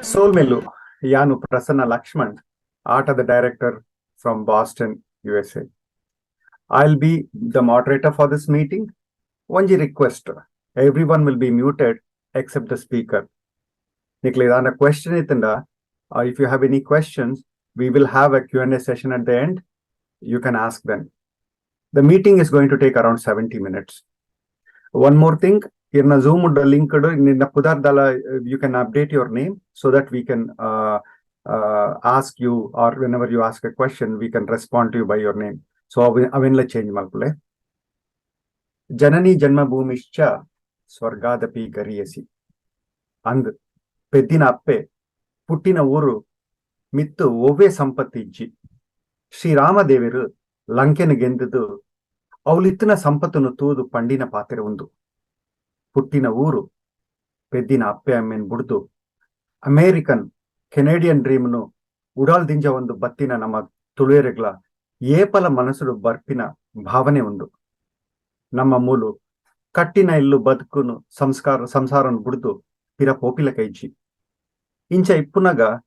Solmelu, Yanu Prasanna Lakshman, AATA Director from Boston, USA. I'll be the moderator for this meeting. One request, everyone will be muted except the speaker. Nikledana question itanda, if you have any questions, we will have a Q&A session at the end. You can ask them. The meeting is going to take around 70 minutes. One more thing, in the Zoom link, in the Pudardala, you can update your name so that we can ask you, or whenever you ask a question, we can respond to you by your name. So avenla change malpule. Janani Janma Bhumischa Swargadapi Gariyasi. And Pedina Appe Puttina Uru Mittu Ove Sampatiji. Sri Rama Deviru Lanken Gendu Aulitna Sampatunu Tudu Pandina Paterundu. Puttina Uru Pedina Appe Amen Burdu. American Canadian Dream no Udal Dinja Vandu Battina Nama Tuleregla Yepala Manasudu Barpina Bhavane Undu. Nama Mulu Kattina Illu Badkunu Samsaran Burdu Pira Popila Kaiji. Incha Ipunaga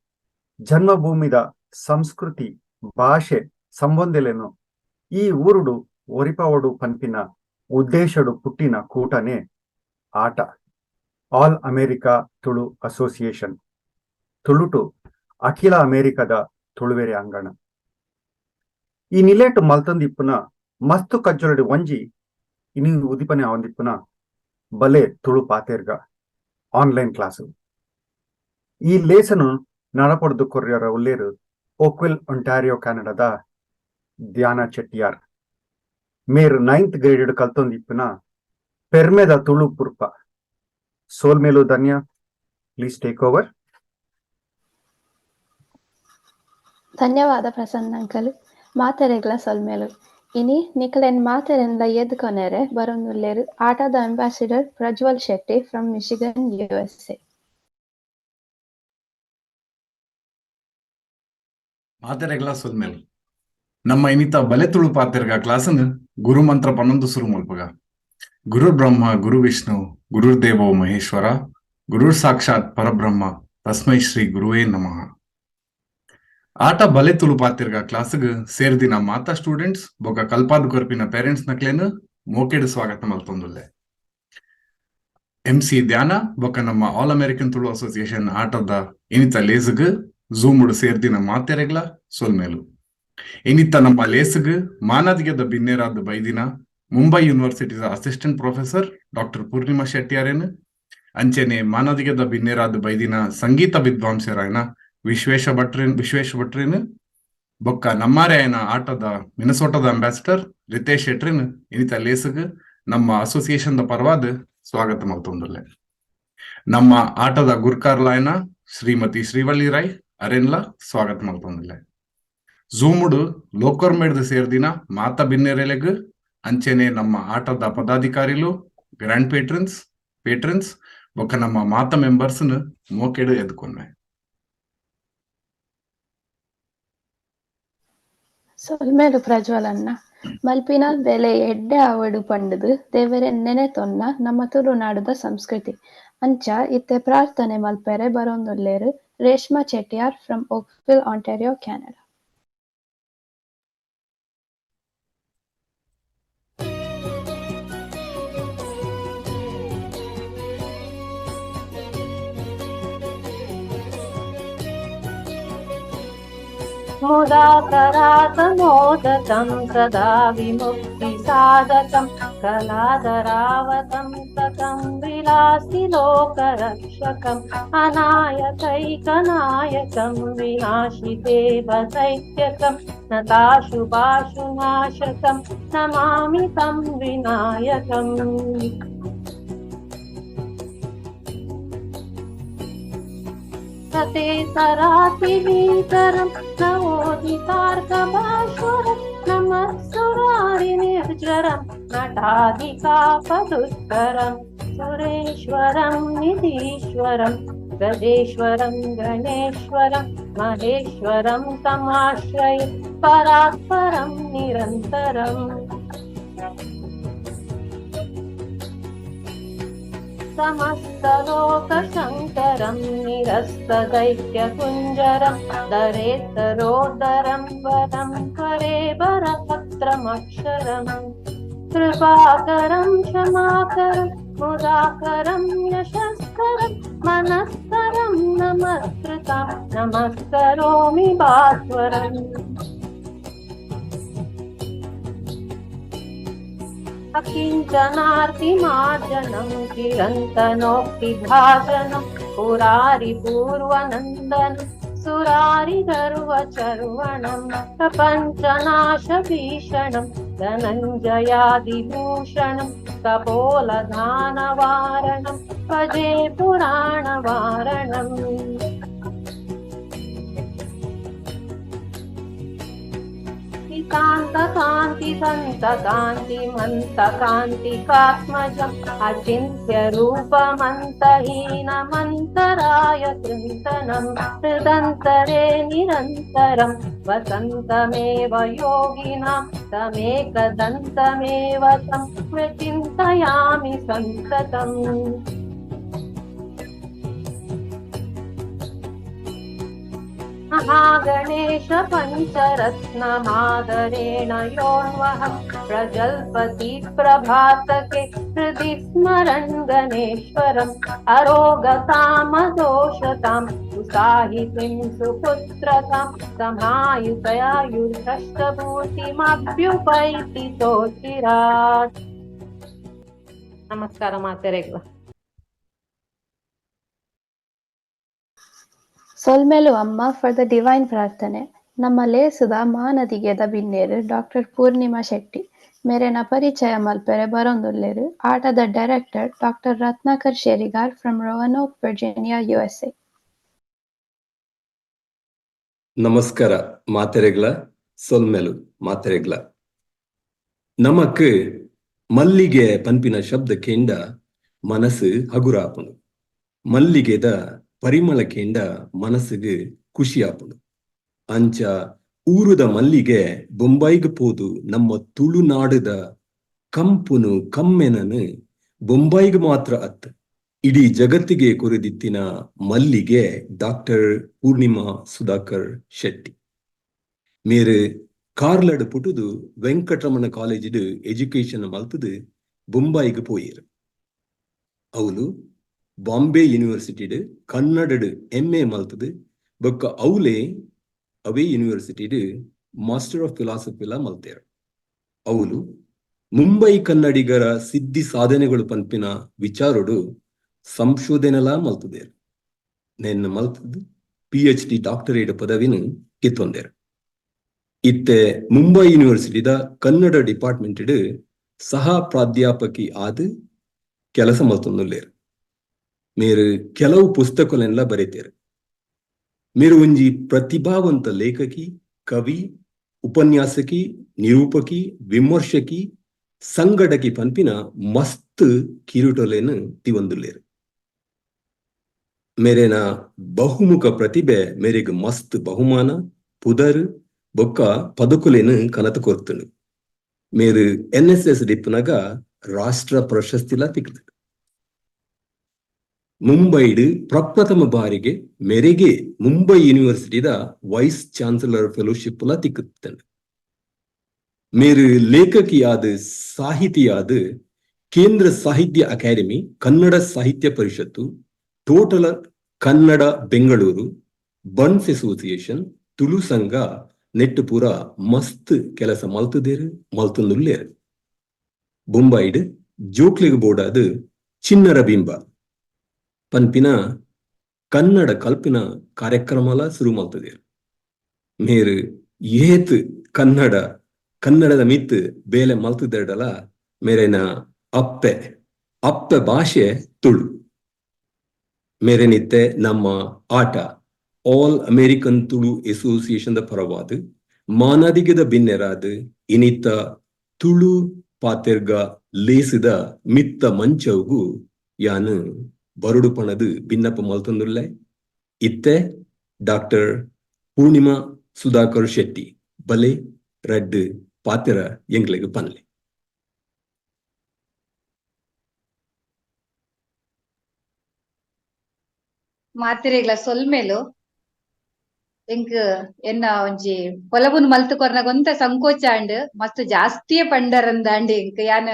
Janma Bhumida Samskruti Bhashe Sambondeleno ಈ ಊರುಡು ಒರಿಪವಡು ಪನ್ಪಿನ ಉದ್ದೇಶಡು ಪುಟ್ಟಿನ ಕೂಟನೆ ಆಟ all America Tulu association ತುಳುಟು ಅಖಿಲ ಅಮೆರಿಕದ ತುಳುವೆರೆ ಅಂಗಣ ಈ ನಿಲೇಟು ಮಲ್ತಂದಿಪ್ಪುನ ಮಸ್ತು ಕಜ್ಜೊರಡಿ ಒಂಜಿ ಇನಿ ಉದಿಪನೆ ಆವಂದಿಪ್ಪುನ ಬಲೆ ತುಳು ಪಾತೆರ್ಗ ಆನ್ಲೈನ್ ಕ್ಲಾಸು ಈ ಲೇಸನು ನಡಪಡ್ದು ಕೊರ್ಯರ ಉಲ್ಲೇರು ಓಕ್ವಿಲ್ ಒಂಟಾರಿಯೋ ಕೆನಡಾದ ಧ್ಯಾನ ಚೆಟ್ಟಿಯಾರ್ ಮೇರ್ 9th ಗ್ರೇಡ್ ಕಲ್ತೊಂದಿಪ್ಪುನ ಪೆರ್ಮೆದ ತುಳು ಪುರ್ಪ ಸೋಲ್ಮೇಲು ಧನ್ಯ ಪ್ಲೀಸ್ ಟೇಕ್ ಓವರ್. ಧನ್ಯವಾದ ಪ್ರಸನ್ನ ಅಂಕಲ್. ಮಾತೆರೆಗ್ಲ ಸೊಲ್ಮೇಲು ಇನಿ ನಿಕಲೆನ್ ಮಾತೆರೆನ್ಲ ಎದ್ಕೊನೆರೆ ಬರೊಂದುಲ್ಲೇರು ಆಟದ ambassador Prajwal Shetty from Michigan USA. ಮಾತೆರೆಗ್ಲ ಸೊಲ್ಮೇಲು ನಮ್ಮ ಇನಿತ ಬಲೆ ತುಳು ಪಾತೆರ್ಗ ಕ್ಲಾಸನ್ ಗುರು ಮಂತ್ರ ಪನ್ನೊಂದು ಸುರು ಮಲ್ಪಗ. ಗುರು ಬ್ರಹ್ಮ ಗುರು ವಿಷ್ಣು ಗುರುರ್ದೇವೋ ಮಹೇಶ್ವರ ಗುರುರ್ ಸಾಕ್ಷಾತ್ ಪರಬ್ರಹ್ಮ ತಸ್ಮೈ ಶ್ರೀ ಗುರುವೇ ನಮಃ. ಆಟ ಬಲೆ ತುಳು ಪಾತೆರ್ಗ ಕ್ಲಾಸ್ಗ್ ಸೇರ್ದಿನ ಮಾತಾ ಸ್ಟೂಡೆಂಟ್ಸ್ ಬೊಕ ಕಲ್ಪಾದ್ ಕೊರ್ಪಿನ ಪೇರೆಂಟ್ಸ್ ನಕ್ಲೇನು ಮೋಕೆಡ್ ಸ್ವಾಗತ ಮಲ್ತೊಂದುಲ್ಲೆ. MC ಧ್ಯಾನ ಬೊಕ ನಮ್ಮ ಆಲ್ ಅಮೆರಿಕನ್ ತುಳು ಅಸೋಸಿಯೇಷನ್ ಆಟದ ಇನಿತ ಲೇಸ್ಗ್ ಝೂಮುಡು ಸೇರ್ದಿನ ಮಾತೆರೆಗ್ಲ ಸೊಲ್ಮೇಲು. ಇನಿತ್ತ ನಮ್ಮ ಲೇಸ್ಗ್ ಮಾನದಿಗೆದ ಬಿನ್ನೆರಾದ ಬೈದಿನ ಮುಂಬೈ ಯೂನಿವರ್ಸಿಟಿದ assistant professor doctor Purnima Shetty ಅರೇನು ಅಂಚೆನೆ ಮಾನದಿಗೆದ ಬಿನ್ನೆರಾದ ಬೈದಿನ ಸಂಗೀತ ವಿದ್ವಾಂಸರಾಯನ ವಿಶ್ವೇಶ ಭಟ್ರೇನು ಬೊಕ್ಕ ನಮ್ಮಾರೆ ಆಯ್ನ ಆಟದ ಮಿನಸೋಟದ ಅಂಬಾಸಿಡರ್ ರಿತೇಶ್ ಶೆಟ್ರಿನ್ ಇನಿತ ಲೇಸ್ಗ್ ನಮ್ಮ ಅಸೋಸಿಯೇಷನ್ ದ ಪರವಾದ ಸ್ವಾಗತ ಮಲ್ತೊಂದುಲ್ಲೆ. ನಮ್ಮ ಆಟದ ಗುರ್ಕಾರ್ಲ ಆಯ್ನ ಶ್ರೀಮತಿ ಶ್ರೀವಳ್ಳಿ ರಾಯ್ ಅರೆನ್ಲ ಸ್ವಾಗತ ಮಲ್ತೊಂದುಲ್ಲೆ. ಝೂಮುಡು ಲೋಕರ್ ಮೇಡ್ದು ಸೇರ್ದಿನ ಮಾತಾ ಬಿನ್ನೆರೆಲೆಗ್ ಅಂಚೆನೆ ನಮ್ಮ ಆಟದ ಪದಾಧಿಕಾರಿಲು ಗ್ರ್ಯಾಂಡ್ ಪೇಟ್ರನ್ಸ್ ಬೊಕ್ಕ ನಮ್ಮ ಮಾತಾ ಮೆಂಬರ್ಸ್ ಮೋಕೆಡು ಎದ್ಕೊಂಡ್ವೆ. ಸೊಲ್ಮೇಲು ಪ್ರಜ್ವಲನ್ನ ಮಲ್ಪಿನ ಬೆಲೆ ಎಡ್ಡೆ ಆವಡು ಪಂಡದು ದೇವರೆ ನೆನೆ ತೊನ್ನ ನಮ್ಮ ತುಳುನಾಡುದ ಸಂಸ್ಕೃತಿ ಅಂಚ ಇತ್ತೆ ಪ್ರಾರ್ಥನೆ ಮಲ್ಪೆರೆ ಬರೊಂದುಲ್ಲೇರು ರೇಷ್ಮಾ ಚೆಟ್ಟಿಯಾರ್ ಫ್ರಮ್ ಓಕ್ವಿಲ್ ಆಂಟಾರಿಯೋ ಕೆನಡಾ. मुदाकरातमोदकं सदा विमुक्तिसाधकं कलाधरावतं ततं विलासिलोकरक्षकम् अनायकैकनायकं विनाशिदेवदैत्यकं नताशुभाशुनाशकं नमामि तं विनायकम्. ते सरातिनीतरं नवोदितार्कभास्वरं नमः सुरारिनिर्जरं नटादिकापदुत्तरं सुरेश्वरं निधीश्वरं गजेश्वरं गणेश्वरं महेश्वरं तमाश्रये परात्परं निरन्तरम्. समस्तलोकशङ्करं निरस्तदैत्यकुञ्जरं दरेतरोदरं वरं करेबरपत्रमक्षरम् कृपाकरं क्षमाकरं मुदाकरं यशस्करं मनस्करं नमस्कृतं नमस्करोमि भास्वरम् अकिञ्चनार्तिमार्जनं चिरन्तनोक्तिभाजनं पुरारिपूर्वनन्दनं सुरारिगर्वचर्वणं प्रपञ्चनाशभीषणं धनञ्जयादिभूषणं कपोलधानवारणं भजे पुराणवारणम् कान्ति सन्तकान्ति मन्तकान्तिकात्मजम् अचिन्त्य रूपमन्तहीनमन्तराय चिन्तनं हृदन्तरे निरन्तरं वसन्तमेव योगिनां तमेकदन्तमेव तं विचिन्तयामि सन्ततम् महागणेश पञ्चरत्नमादरेण योऽन्वहं प्रजल्पति प्रभातके हृदि स्मरन् गणेश्वरम् अरोगतामदोषतां सुसाहितीं सुपुत्रतां समायुतयायुर्षष्टभूतिमभ्युपैति तोचिरात् नमस्कार ಮಾತೆರೆಗಳ ಸೊಲ್ಮೆಲು ಅಮ್ಮ ಫಾರ್ ದ ಡಿವೈನ್ ಪ್ರಾರ್ಥನೆ. ನಮ್ಮ ಲೇಸುದ ಮಾನದಿಗೆದ ಬಿನ್ನೇರು ಡಾಕ್ಟರ್ ಪೂರ್ಣಿಮಾ ಶೆಟ್ಟಿ ಮೇರೆನ ಪರಿಚಯ ಮಲ್ಪೆರೆ ಬರೊಂದುಲ್ಲೆರು ಆಟದ director doctor Ratnakar Sherigar from Roanoke Virginia USA. ನಮಸ್ಕಾರ ಮಾತೆರೆಗಳ ಸೊಲ್ಮೆಲು ಮಾತೆರೆಗಳ ನಮಕ್ ಮಲ್ಲಿಗೆ ಪನ್ಪಿನ ಶಬ್ದ ಕೇಂಡ ಮನಸ್ಸು ಹಗುರಾಪುಂಡು. ಮಲ್ಲಿಗೆದ ಪರಿಮಳ ಕೇಂಡ ಮನಸ್ಸಿಗೆ ಖುಷಿ ಆಪುಂಡು. ಅಂಚ ಊರುದ ಮಲ್ಲಿಗೆ ಬೊಂಬೈಗೆ ಪೋದು ನಮ್ಮ ತುಳುನಾಡುದ ಕಂಪುನು ಕಮ್ಮೆನನು ಬೊಂಬೈಗೆ ಮಾತ್ರ ಅತ್ತ ಇಡೀ ಜಗತ್ತಿಗೆ ಕೊರೆದಿತ್ತಿನ ಮಲ್ಲಿಗೆ ಡಾಕ್ಟರ್ ಪೂರ್ಣಿಮಾ ಸುಧಾಕರ್ ಶೆಟ್ಟಿ ಮೇರೆ ಕಾರ್ಲಡ್ ಪುಟುದು ವೆಂಕಟರಮಣ ಕಾಲೇಜಿಡು ಎಜುಕೇಶನ್ ಮಲ್ತದು ಬೊಂಬೈಗೆ ಪೋಯಿರು. ಅವಳು ಬಾಂಬೆ ಯೂನಿವರ್ಸಿಟಿಡ್ ಕನ್ನಡಡ್ MA ಮಲ್ತದು ಬೊಕ್ಕ ಅವಲೇ ಅವೇ ಯೂನಿವರ್ಸಿಟಿಡ್ ಮಾಸ್ಟರ್ ಆಫ್ ಫಿಲಾಸಫಿಲ ಮಲ್ತೇರು. ಅವಳು ಮುಂಬೈ ಕನ್ನಡಿಗರ ಸಿದ್ಧಿ ಸಾಧನೆಗಳು ಪನ್ಪಿನ ವಿಚಾರಡು ಸಂಶೋಧನೆಲ ಮಲ್ತದೇರು. ನೆನ್ನ ಮಲ್ತದ್ದು PhD ಡಾಕ್ಟರೇಟ್ ಪದವಿನ ಕಿತ್ತೊಂದೇರು. ಇತ್ತೆ ಮುಂಬೈ ಯೂನಿವರ್ಸಿಟಿದ ಕನ್ನಡ ಡಿಪಾರ್ಟ್ಮೆಂಟ್ ಸಹ ಪ್ರಾಧ್ಯಾಪಕಿ ಆದ ಕೆಲಸ ಮಲ್ತೊಂದುಲ್ಲೇರು. ಮೇರು ಕೆಲವು ಪುಸ್ತಕಲೆಲ್ಲ ಬರೀತೇರು. ಮೇರು ಒಂಜಿ ಪ್ರತಿಭಾವಂತ ಲೇಖಕಿ, ಕವಿ, ಉಪನ್ಯಾಸಕಿ, ನಿರೂಪಕಿ, ವಿಮರ್ಶಕಿ, ಸಂಘಟಕಿ ಪನ್ಪಿನ ಮಸ್ತ್ ಕಿರುಟೊಲೆನು ತಿವಂದುಲ್ಲೇರು. ಮೇರೆನ ಬಹುಮುಖ ಪ್ರತಿಭೆ ಮೇರೆಗೆ ಮಸ್ತ್ ಬಹುಮಾನ ಪುದರ್ ಬೊಕ್ಕ ಪದಕುಲೆನು ಕನತ ಕೊರ್ತುಂಡು. ಮೇರು NSS ಡಿಪ್ಪುನಗ ರಾಷ್ಟ್ರ ಪ್ರಶಸ್ತಿಲ ತಿಕ್ತು. ಮುಂಬೈಡ್ ಪ್ರಪ್ರಥಮ ಬಾರಿಗೆ ಮೇರೆಗೆ ಮುಂಬೈ ಯೂನಿವರ್ಸಿಟಿದ ವೈಸ್ ಚಾನ್ಸಲರ್ ಫೆಲೋಶಿಪ್ ಲ ತಿಕ್ಕುತ್ತಂಡು. ಮೇರು ಲೇಖಕಿಯಾದ ಸಾಹಿತಿಯಾದ ಕೇಂದ್ರ ಸಾಹಿತ್ಯ ಅಕಾಡೆಮಿ, ಕನ್ನಡ ಸಾಹಿತ್ಯ ಪರಿಷತ್ತು, total Kannada Bengaluru, buns association, Tulu ಸಂಘ ನೆಟ್ಟು ಪೂರ ಮಸ್ತ್ ಕೆಲಸ ಮಲ್ತದೇರು ಮಲ್ತೊಂದುಲ್ಲೇರು. ಬೊಂಬೈಡ್ ಜೋಕ್ಲಿಗ್ ಬೋರ್ಡಾದ ಚಿನ್ನರ ಬಿಂಬ ಪನ್ಪಿನ ಕನ್ನಡ ಕಲ್ಪಿನ ಕಾರ್ಯಕ್ರಮಲ ಶುರು ಮಲ್ತದೇರು. ಮೇರು ಏತ್ ಕನ್ನಡದ ಮಿತ್ ಬೇಲೆ ಮಲ್ತದೇಡಲ ಮೇರೆನ ಅಪ್ಪೆ ಭಾಷೆ ತುಳು. ಮೇರೆನಿತ್ತೆ ನಮ್ಮ ಆಟ ಆಲ್ ಅಮೆರಿಕನ್ ತುಳು ಅಸೋಸಿಯೇಷನ್ ದ ಪರವಾದ ಮಾನದಿಗೆದ ಬಿನ್ನೆರಾದ ಇನಿತ ತುಳು ಪಾತೆರ್ಗ ಲೇಸಿದ ಮಿತ್ತ ಮಂಚವುಗು ಯಾನು ಬರುಡು ಪಣದು ಭಿನ್ನಪ್ಪ ಮಲ್ತೊಂದುಲ್ಲೆ. ಇತ್ತೆ ಡಾಕ್ಟರ್ ಪೂರ್ಣಿಮಾ ಸುಧಾಕರ್ ಶೆಟ್ಟಿ ಬಲೆ ರಡ್ಡು ಪಾತೆರ ಎಂಗ್ಲೆಗ್ ಪನ್ಲೆ. ಮಾತಿರೆಗ್ಲ ಸೊಲ್ಮೇಲು ಎಂಕ್ ಎನ್ನ ಒಂಜಿ ಪೊಲಬುನ್ ಮಲ್ತು ಕೊರ್ನಗೊಂತ ಸಂಕೋಚ ಅಂಡ್ ಮಸ್ತ್ ಜಾಸ್ತಿಯೇ ಪಂಡರಂದ ಅಂಡ್ ಎಂಕ್ ಯಾನ್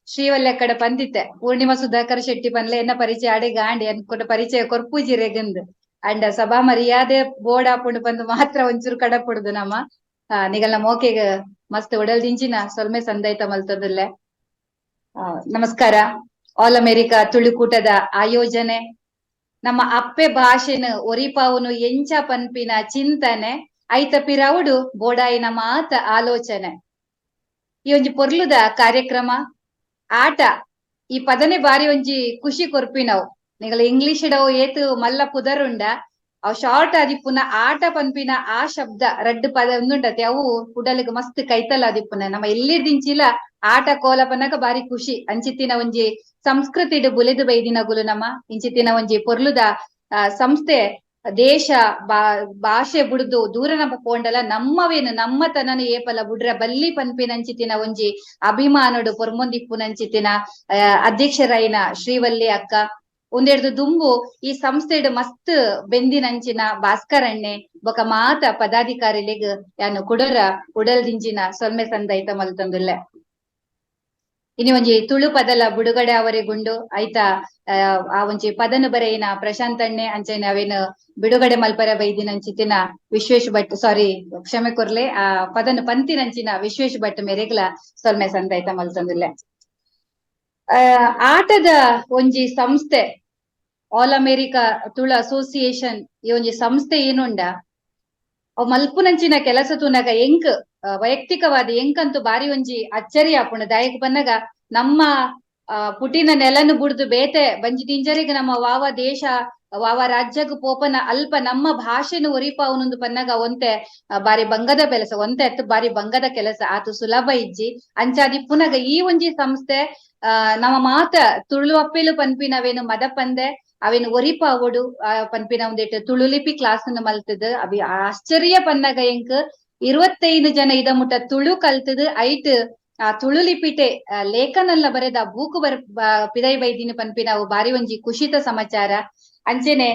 ಶ್ರೀವಲ್ಯ ಕಡೆ ಪಂದಿತ್ತೆ ಪೂರ್ಣಿಮಾ ಸುಧಾಕರ್ ಶೆಟ್ಟಿ ಪನ್ಲೆ ಎನ್ನ ಪರಿಚಯ ಆಡೆಗ ಆಂಡ್ ಎನ್ಕೊಂಡ ಪರಿಚಯ ಕೊರ್ಪೂಜಿ ರೆಗಂದ್ ಅಂಡ್ ಸಭಾ ಮರ್ಯಾದೆ ಬೋರ್ಡ್ ಆಪುಂಡು ಪಂದು ಮಾತ್ರ ಒಂಚೂರು ಕಡಪುಡುದು ನಮ್ಮ ನಿಗಲ್ನ ಮೋಕೆಗ್ ಮಸ್ತ್ ಒಡಲ್ದಿಂಚಿನ ಸೊಲ್ಮೆ ಸಂದೈತ ಮಲ್ತದಲ್ಲೆ. ನಮಸ್ಕಾರ. ಆಲ್ ಅಮೆರಿಕಾ ತುಳುಕೂಟದ ಆಯೋಜನೆ ನಮ್ಮ ಅಪ್ಪೆ ಭಾಷೆನ ಒರಿಪಾವುನು ಎಂಚ ಪನ್ಪಿನ ಚಿಂತನೆ ಐತ ಪಿರವುಡು ಬೋಡಾಯಿನ ಮಾತ ಆಲೋಚನೆ ಈ ಒಂಜಿ ಪೊರ್ಲುದ ಕಾರ್ಯಕ್ರಮ ಆಟ ಈ ಪದನೆ ಬಾರಿ ಒಂಜಿ ಖುಷಿ ಕೊರ್ಪಿನವು ನಿಗಲ ಇಂಗ್ಲಿಷ್ ಡವು ಏತು ಮಲ್ಲ ಪುದರುಂಡ ಅವು ಶಾರ್ಟ್ ಆದಿಪ್ಪುನ ಆಟ ಪನ್ಪಿನ ಆ ಶಬ್ದ ರಡ್ಡು ಪದ ಒಂದುಂಡತೆ ಅವು ಕುಡಲಿಗ್ ಮಸ್ತ್ ಕೈತಲ್ ಆದಿಪ್ಪುನ ನಮ್ಮ ಎಲ್ಲಿರ್ದಿಂಚಿಲ ಆಟ ಕೋಲ ಪನ್ನಗ ಬಾರಿ ಖುಷಿ ಅಂಚಿತ್ತಿನ ಒಂಜಿ ಸಂಸ್ಕೃತಿಡ್ ಬುಲೆದು ಬೈದಿನಗುಲು ನಮ್ಮ ಇಂಚಿತ್ತಿನ ಒಂಜಿ ಪೊರ್ಲುದ ಸಂಸ್ಥೆ ದೇಶ ಭಾಷೆ ಬುಡ್ದು ದೂರ ನಮ್ಮ ಪೋಂಡಲ ನಮ್ಮವೇನು ನಮ್ಮ ತನನ ಏಪಲ ಬುಡ್ರ ಬಲ್ಲಿ ಪನ್ಪಿನಂಚಿತ್ತಿನ ಒಂಜಿ ಅಭಿಮಾನಡು ಪೊರ್ಮೊಂದಿಪ್ಪುನಂಚಿತ್ತಿನ ಅಧ್ಯಕ್ಷರಾಯಿನ ಶ್ರೀವಲ್ಲಿ ಅಕ್ಕ ಒಂದೆರಡು ದುಂಬು ಈ ಸಂಸ್ಥೆಡ್ ಮಸ್ತ್ ಬೆಂದಿನಂಚಿನ ಭಾಸ್ಕರಣ್ಣೆ ಬೊಕ ಮಾತ ಪದಾಧಿಕಾರಿಲೆಗ್ ಯಾನು ಕುಡರ ಉಡಲ್ದಿಂಚಿನ ಸೊಲ್ಮೆ ಸಂದೈತ ಮಲ್ತಂದುಲ್ಲೆ. ಇನಿ ಒಂಜಿ ತುಳು ಪದಲ ಬುಡುಗಡೆ ಅವರೆಗುಂಡು ಐತ ಆ ಒಂಜಿ ಪದನು ಬರೆಯಿನ ಪ್ರಶಾಂತ್ ಅಣ್ಣೆ ಅಂಚೆನೆ ಅವೇನು ಬಿಡುಗಡೆ ಮಲ್ಪರ ಬೈದಿನಂಚಿತ್ತಿನ ವಿಶ್ವೇಶ್ ಭಟ್ ಸಾರಿ ಕ್ಷಮೆ ಕೊರ್ಲೆ ಆ ಪದನು ಪಂತಿನಂಚಿನ ವಿಶ್ವೇಶ್ ಭಟ್ ಮೇರೆಗ್ಲ ಸೊಲ್ಮೆ ಸಂದೈತ ಮಲ್ತಂದುಲ್ಲೆ. ಆಟದ ಒಂಜಿ ಸಂಸ್ಥೆ ಆಲ್ ಅಮೆರಿಕಾ ತುಳು ಅಸೋಸಿಯೇಷನ್ ಈ ಒಂಜಿ ಸಂಸ್ಥೆ ಏನುಂಡ ಅವ್ ಮಲ್ಪುನಂಚಿನ ಕೆಲಸ ತೂನಗ ಎಂಕ್ ವೈಯಕ್ತಿಕವಾದ ಎಂಕಂತೂ ಬಾರಿ ಒಂಜಿ ಅಚ್ಚರಿ ಆಪುಂಡು ದಾಯಕ್ ಪನ್ನಗ ನಮ್ಮ ಪುಟಿನ ನೆಲನು ಬುಡ್ದು ಬೇತೆ ಬಂಜಿ ತಿಂಜರಿಗೆ ನಮ್ಮ ವಾವ ದೇಶ ವಾವ ರಾಜ್ಯಗ್ ಪೋಪನ ಅಲ್ಪ ನಮ್ಮ ಭಾಷೆನು ಒರಿಪಾವುನೊಂದು ಪನ್ನಗ ಒಂತೆ ಬಾರಿ ಬಂಗದ ಕೆಲಸ ಒಂತೆ ಅತ್ತು ಬಾರಿ ಬಂಗದ ಕೆಲಸ ಆತು ಸುಲಭ ಇಜ್ಜಿ ಅಂಚಾದಿ ಪುನಗ ಈ ಒಂಜಿ ಸಂಸ್ಥೆ ನಮ್ಮ ಮಾತ ತುಳು ಅಪ್ಪೆಲು ಪನ್ಪಿನವೇನು ಮದ ಪಂದೆ ಅವೇನು ಒರಿಪಾವುಡು ಪನ್ಪಿನ ಒಂದೇಟು ತುಳುಲಿಪಿ ಕ್ಲಾಸ್ ಮಲ್ತದ್ ಅವಿ ಆಶ್ಚರ್ಯ ಪನ್ನಗ ಎಂಕ್ 25 ಜನ ಇದ ಮುಟ್ಟ ತುಳು ಕಲ್ತದ್ ಐಟ್ ಆ ತುಳು ಲಿಪಿಟೆ ಲೇಖನಲ್ಲ ಬರೆದ ಬೂಕು ಪಿದೈ ಬೈದಿನ ಪನ್ಪಿನ ಅವು ಬಾರಿ ಒಂಜಿ ಖುಷಿತ ಸಮಾಚಾರ. ಅಂಚೆನೆ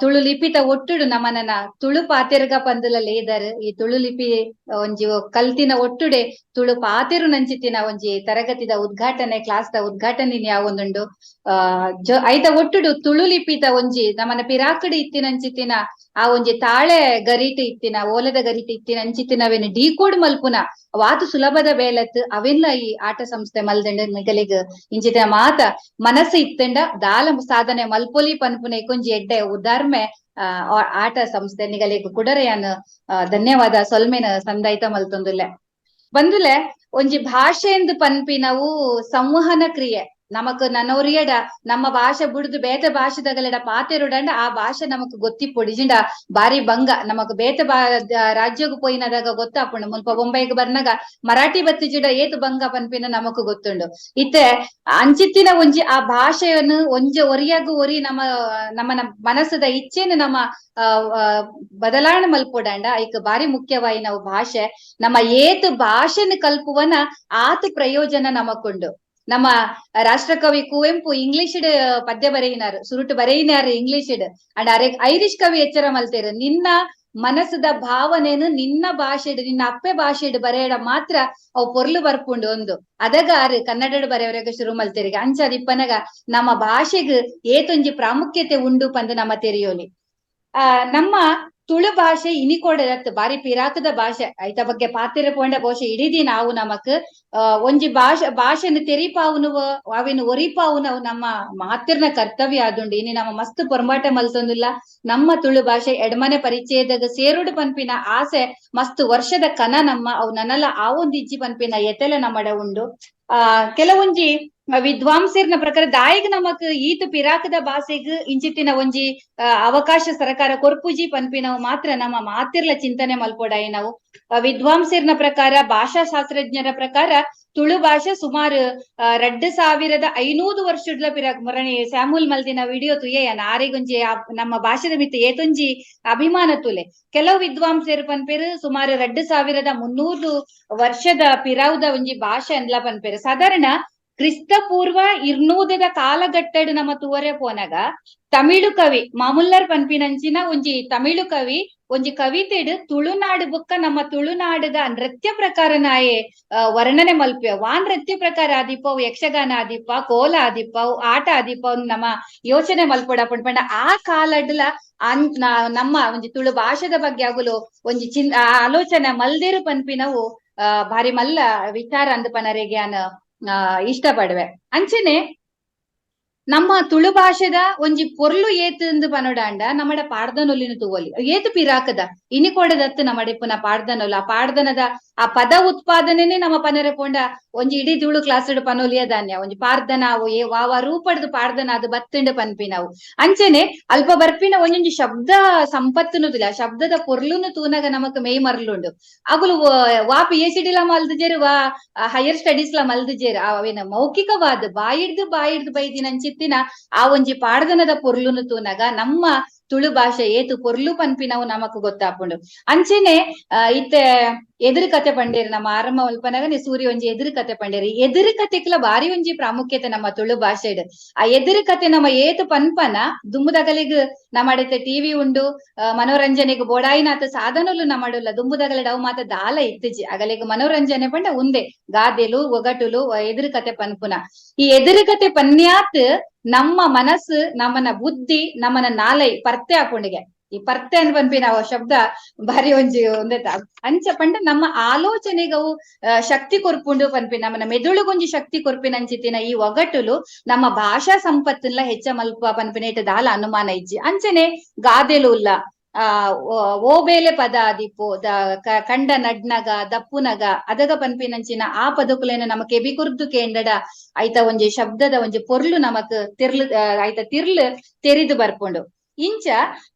ತುಳು ಲಿಪಿತ ಒಟ್ಟುಡು ನಮ್ಮನ ತುಳು ಪಾತೆರ್ಗ ಪಂದುಲ ಲೇದರ್ ಈ ತುಳು ಲಿಪಿ ಒಂಜಿ ಕಲ್ತಿನ ಒಟ್ಟುಡೆ ತುಳು ಪಾತೆರು ನಂಚಿತ್ತಿನ ಒಂಜಿ ತರಗತಿದ ಉದ್ಘಾಟನೆ ಕ್ಲಾಸ್ ದ ಉದ್ಘಾಟನೆ ಯಾವೊಂದುಂಡು ಐತ ಒಟ್ಟುಡು ತುಳು ಲಿಪಿತ ಒಂಜಿ ನಮ್ಮನ ಪಿರಾಕಡ್ ಇತ್ತಿನಂಚಿತ್ತಿನ ಆ ಒಂಜಿ ತಾಳೆ ಗರಿಟ್ ಇತ್ತಿನ ಓಲದ ಗರಿಟ್ ಇತ್ತಿನಂಚಿತ್ತಿನವೇನು ಡಿಕೋಡ್ ಮಲ್ಪುನ ವಾತು ಸುಲಭದ ಬೇಲತ್ ಅವೆಲ್ಲ ಈ ಆಟ ಸಂಸ್ಥೆ ಮಲ್ದಂಡ ನಿಗಲಿಗ್ ಇಂಚಿತ್ತಿನ ಮಾತ ಮನಸ್ಸು ಇತ್ತಂಡ ದಾಲ ಸಾಧನೆ ಮಲ್ಪೊಲಿ ಪನ್ಪುನ ಇಕೊಂಜಿ ಎಡ್ಡೆ ಉದಾರ್ಮೆ ಆಟ ಸಂಸ್ಥೆ ನಿಗಲಿಗ್ ಕುಡರೆಯನ್ ಧನ್ಯವಾದ ಸೊಲ್ಮೆನ ಸಂದೈತ ಮಲ್ತೊಂದುಲ್ಲೆ. ಬಂದುಲೆ ಒಂಜಿ ಭಾಷೆಂದು ಪನ್ಪಿನವು ಸಂವಹನ ಕ್ರಿಯೆ ನಮಕ್ ನನೊರಿಯಡ ನಮ್ಮ ಭಾಷೆ ಬುಡ್ದು ಬೇತೆ ಭಾಷೆದಗಲೆಡ ಪಾತೆರುಡಂಡ ಆ ಭಾಷೆ ನಮಕ್ ಗೊತ್ತಿಪ್ಪೊಡಿಜಿಂಡ ಬಾರಿ ಬಂಗ ನಮಕ್ ಬೇತೆ ರಾಜ್ಯಗ್ ಪೋಯಿನದಾಗ ಗೊತ್ತಾಪುಂಡು ಮುಲ್ಪ ಬೊಂಬೈಗ್ ಬರ್ನಾಗ ಮರಾಠಿ ಬತ್ತಿಜಿಡ ಏತು ಬಂಗ ಪನ್ಪಿನ ನಮಕ್ ಗೊತ್ತುಂಡು ಇತ್ತೆ ಅಂಚಿತ್ತಿನ ಒಂಜಿ ಆ ಭಾಷೆಯನ್ನು ಒಂಜಿ ಒರಿಯಾಗು ಒರಿ ನಮ್ಮ ಮನಸ್ಸದ ಇಚ್ಛೆನು ನಮ್ಮ ಬದಲಾವಣೆ ಮಲ್ಪೊಡಂಡ ಐಕ್ ಬಾರಿ ಮುಖ್ಯವಾಯಿ ನಾವು ಭಾಷೆ ನಮ್ಮ ಏತು ಭಾಷೆನ ಕಲ್ಪುವನ ಆತು ಪ್ರಯೋಜನ ನಮಕುಂಡು. ನಮ್ಮ ರಾಷ್ಟ್ರಕವಿ ಕುವೆಂಪು ಇಂಗ್ಲಿಷ್ ಪದ್ಯ ಬರೆಯಿನಾರು ಸುರುಟು ಬರೆಯಿನಾರು ಇಂಗ್ಲಿಷ್ ಅಂಡ್ ಐರಿಷ್ ಕವಿ ಎಚ್ಚರ ಮಲ್ತೇರು ನಿನ್ನ ಮನಸ್ಸದ ಭಾವನೆನು ನಿನ್ನ ಭಾಷೆಡ್ ನಿನ್ನ ಅಪ್ಪೆ ಭಾಷೆಡ್ ಬರೆಯಡ ಮಾತ್ರ ಅವು ಪೊರ್ಲು ಬರ್ಪುಂಡು ಒಂದು ಅದಗಾರು ಕನ್ನಡ ಬರೆಯವರೆಗ ಶುರು ಮಲ್ತೇರಿಗೆ ಅಂಚದಿಪ್ಪನಗ ನಮ್ಮ ಭಾಷೆಗ್ ಏತೊಂಜಿ ಪ್ರಾಮುಖ್ಯತೆ ಉಂಡು ಪಂದು ನಮ್ಮ ತೆರಿಯೋಲಿ. ನಮ್ಮ ತುಳು ಭಾಷೆ ಇನಿಕೋಡದತ್ತು ಬಾರಿ ಪಿರಾಕದ ಭಾಷೆ ಐತ ಬಗ್ಗೆ ಪಾತಿರ ಪೋಂಡ ಭಾಷೆ ಇಡೀದಿ ನಾವು ನಮಕ್ ಒಂಜಿ ಭಾಷೆನು ತೆರಿಪಾವುನುವ ಅವೇನು ಒರಿಪಾವುನವು ನಮ್ಮ ಮಾತಿರ್ನ ಕರ್ತವ್ಯ ಆದುಂಡು ಇನಿ ನಮ್ಮ ಮಸ್ತ್ ಪೊರ್ಮಾಟ ಮಲ್ತೊಂದುಲ್ಲ ನಮ್ಮ ತುಳು ಭಾಷೆ ಎಡಮನೆ ಪರಿಚಯದಾಗ ಸೇರುಡು ಪನ್ಪಿನ ಆಸೆ ಮಸ್ತ್ ವರ್ಷದ ಕನ ನಮ್ಮ ಅವು ನನ್ನಲ್ಲ ಆ ಒಂದ್ ಇಜ್ಜಿ ಪನ್ಪಿನ ಎತೆಲೆ ನಮ್ಮಡ ಉಂಡು. ಕೆಲವೊಂಜಿ ವಿದ್ವಾಂಸರ್ನ ಪ್ರಕಾರ ದಾಯಿಗ್ ನಮಕ್ ಈತು ಪಿರಾಕದ ಭಾಷೆಗ್ ಇಂಚಿತ್ತಿನ ಒಂಜಿ ಅವಕಾಶ ಸರ್ಕಾರ ಕೊರ್ಪುಜಿ ಪನ್ಪಿನವು ಮಾತ್ರ ನಮ್ಮ ಮಾತಿರ್ಲ ಚಿಂತನೆ ಮಲ್ಪೊಡಾಯಿ ನಾವು ವಿದ್ವಾಂಸರ್ನ ಪ್ರಕಾರ ಭಾಷಾ ಶಾಸ್ತ್ರಜ್ಞರ ಪ್ರಕಾರ ತುಳು ಭಾಷೆ ಸುಮಾರು 2500 ವರ್ಷಡ್ಲ ಪಿರಾಕ್ ಮೊರಣಿ ಸ್ಯಾಮುಲ್ ಮಲ್ದಿನ ವಿಡಿಯೋ ತುಯೇಯನ ಆರೆಗೊಂಜಿ ನಮ್ಮ ಭಾಷೆದ ಮಿತ್ತ ಏತೊಂಜಿ ಅಭಿಮಾನ ತುಲೆ ಕೆಲವು ವಿದ್ವಾಂಸರು ಪನ್ಪೇರು ಸುಮಾರು 2300 ವರ್ಷದ ಪಿರಾವುದ ಒಂಜಿ ಭಾಷೆ ಅಂದ್ಲ ಪನ್ಪೇರು ಸಾಧಾರಣ ಕ್ರಿಸ್ತ ಪೂರ್ವ 200 ಕಾಲಘಟ್ಟಡ್ ನಮ್ಮ ತೂವರೆ ಪೋನಗ ತಮಿಳು ಕವಿ ಮಾಮುಲ್ಲರ್ ಪನ್ಪಿನಂಚಿನ ಒಂಜಿ ತಮಿಳು ಕವಿ ಒಂಜಿ ಕವಿತೆಡ್ ತುಳುನಾಡು ಬುಕ್ಕ ನಮ್ಮ ತುಳುನಾಡುದ ನೃತ್ಯ ಪ್ರಕಾರನಾಯೆ ವರ್ಣನೆ ಮಲ್ಪೆ ವಾ ನೃತ್ಯ ಪ್ರಕಾರ ಆದಿಪ್ಪವು ಯಕ್ಷಗಾನ ಆದಿಪ್ಪ ಕೋಲ ಆದಿಪ್ಪವು ಆಟ ಆದಿಪ್ಪವು ನಮ್ಮ ಯೋಚನೆ ಮಲ್ಪೊಡ ಪಂಡ ಆ ಕಾಲಡ್ಲ ನಮ್ಮ ಒಂಜಿ ತುಳು ಭಾಷೆದ ಬಗ್ಗೆ ಆಗಲು ಒಂಜಿ ಆಲೋಚನೆ ಮಲ್ದೇರು ಪನ್ಪಿನವು ಭಾರಿ ಮಲ್ಲ ವಿಚಾರ ಅಂದ್ ಪನರೆಗೆ ಇಷ್ಟ ಪಡುವೆ ಅಂಚನೆ ನಮ್ಮ ತುಳು ಭಾಷೆದ ಒಂಜಿ ಪೊರ್ಲು ಏತು ಪನೋಡಾಂಡ ನಮ್ಮಡ ಪಾಡ್ದನೊಲಿನ ತೂವೊಲಿ ಏತು ಪಿರಾಕದ ಇನಿಕೋಡದತ್ತು ನಮ್ಮಡ ಇಪ್ಪುನ ಪಾಡ್ದನೊಲು ಆ ಪಾಡ್ದನದ ಆ ಪದ ಉತ್ಪಾದನೆನೆ ನಮ್ಮ ಪನರೆ ಪೋಂಡ ಒಂಜಿ ಇಡೀ ತುಳು ಕ್ಲಾಸ್ ಪನೊಲಿಯ ಧಾನ್ಯ ಒಂಜಿ ಪಾಡ್ದನಾವು ವಾವ ರೂಪಡ್ದು ಪಾಡ್ದನ ಅದು ಬತ್ತಂಡು ಪನ್ಪಿನವು ಅಂಚನೆ ಅಲ್ಪ ಬರ್ಪಿನ ಒಂಜೊಂಜಿ ಶಬ್ದ ಸಂಪತ್ತುನುದಿಲ್ಲ ಶಬ್ದದ ಪೊರ್ಲುನು ತೂನಗ ನಮಕ್ ಮೇಯ್ ಮರ್ಲುಂಡು ಅಗುಲು ವಾ PhD ಲ ಮಲ್ದಿಜೇರು ವಾ ಹೈಯರ್ ಸ್ಟಡೀಸ್ ಲ ಮಲ್ದಿಜೇರು ಅವೇನ ಮೌಖಿಕವಾದ ಬಾಯಿಡ್ದು ಬೈದಿನಂಚಿತ್ತಿನ ಆ ಒಂಜಿ ಪಾಡ್ದನದ ಪೊರ್ಲುನು ತೂನಗ ನಮ್ಮ ತುಳು ಭಾಷೆ ಏತು ಪೊರ್ಲು ಪನ್ಪಿನವು ನಮಕ್ ಗೊತ್ತಾಪುಂಡು ಅಂಚೆನೆ ಇತ್ತೆ ಎದುರು ಕತೆ ಪಂಡೇರು ನಮ್ಮ ಆರಂಭ ಮಲ್ಪನಗನೆ ಸೂರ್ಯ ಒಂಜಿ ಎದುರು ಕತೆ ಪಂಡೇರು ಎದುರು ಕತೆಕ್ಲ ಬಾರಿ ಒಂಜಿ ಪ್ರಾಮುಖ್ಯತೆ ನಮ್ಮ ತುಳು ಭಾಷೆಡ್ ಆ ಎದುರು ಕತೆ ನಮ್ಮ ಏತು ಪನ್ಪನ ದುಂಬುದಗಲಿಗ್ ನಮ್ಮಡತೆ ಟಿವಿ ಉಂಡು ಮನೋರಂಜನೆಗ್ ಬೋಡಾಯಿನಾಥ ಸಾಧನಲು ನಮ್ಮಡುಲ್ಲ ದುಂಬುದಗಲಿಡ್ ಅವು ಮಾತ ದಾಲ ಇತ್ತಿಜಿ ಅಗಲಿಗ್ ಮನೋರಂಜನೆ ಪಂಡ ಉಂದೆ ಗಾದೆಲು ಒಗಟುಲು ಎದುರು ಕತೆ ಪನ್ಪುನ ಈ ಎದುರು ಕತೆ ಪನ್ಯಾತ್ ನಮ್ಮ ಮನಸ್ಸು ನಮ್ಮನ ಬುದ್ಧಿ ನಮ್ಮನ ನಾಲೈ ಪರ್ತೆ ಹಾಕೊಂಡಿಗೆ ಈ ಪರ್ತೆ ಅನ್ ಪನ್ಪಿ ನಾವು ಶಬ್ದ ಬಾರಿ ಒಂಜಿ ಒಂದೇತ ಅಂಚ ಪಂಡ ನಮ್ಮ ಆಲೋಚನೆಗವು ಶಕ್ತಿ ಕೊರ್ಪುಂಡು ಪನ್ಪಿ ನಮ್ಮನ ಮೆದುಳುಗೊಂಜಿ ಶಕ್ತಿ ಕೊರ್ಪಿನ ಅಂಚಿತ್ತಿನ ಈ ಒಗಟುಲು ನಮ್ಮ ಭಾಷಾ ಸಂಪತ್ತುಲ್ಲ ಹೆಚ್ಚ ಮಲ್ಪ ಪನ್ಪಿನ ಇಟ್ಟ ದಾಲ ಅನುಮಾನ ಇಜ್ಜಿ ಅಂಚನೆ ಗಾದೆಲು ಇಲ್ಲ ಓ ಬೇಲೆ ಪದ ಆದಿಪ್ಪು ಕಂಡ ನಡ್ನಗ ದಪ್ಪುನಗ ಅದಗ ಪನ್ಪಿನಂಚಿನ ಆ ಪದಕುಲೇನ ನಮಕ್ ಎಬಿ ಕುರ್ದು ಕೇಂಡಡ ಐತ ಒಂಜಿ ಶಬ್ದದ ಒಂಜಿ ಪೊರ್ಲು ನಮಕ್ ಐತ ತಿರ್ಲು ತೆರಿದು ಬರ್ಪುಂಡು ಇಂಚ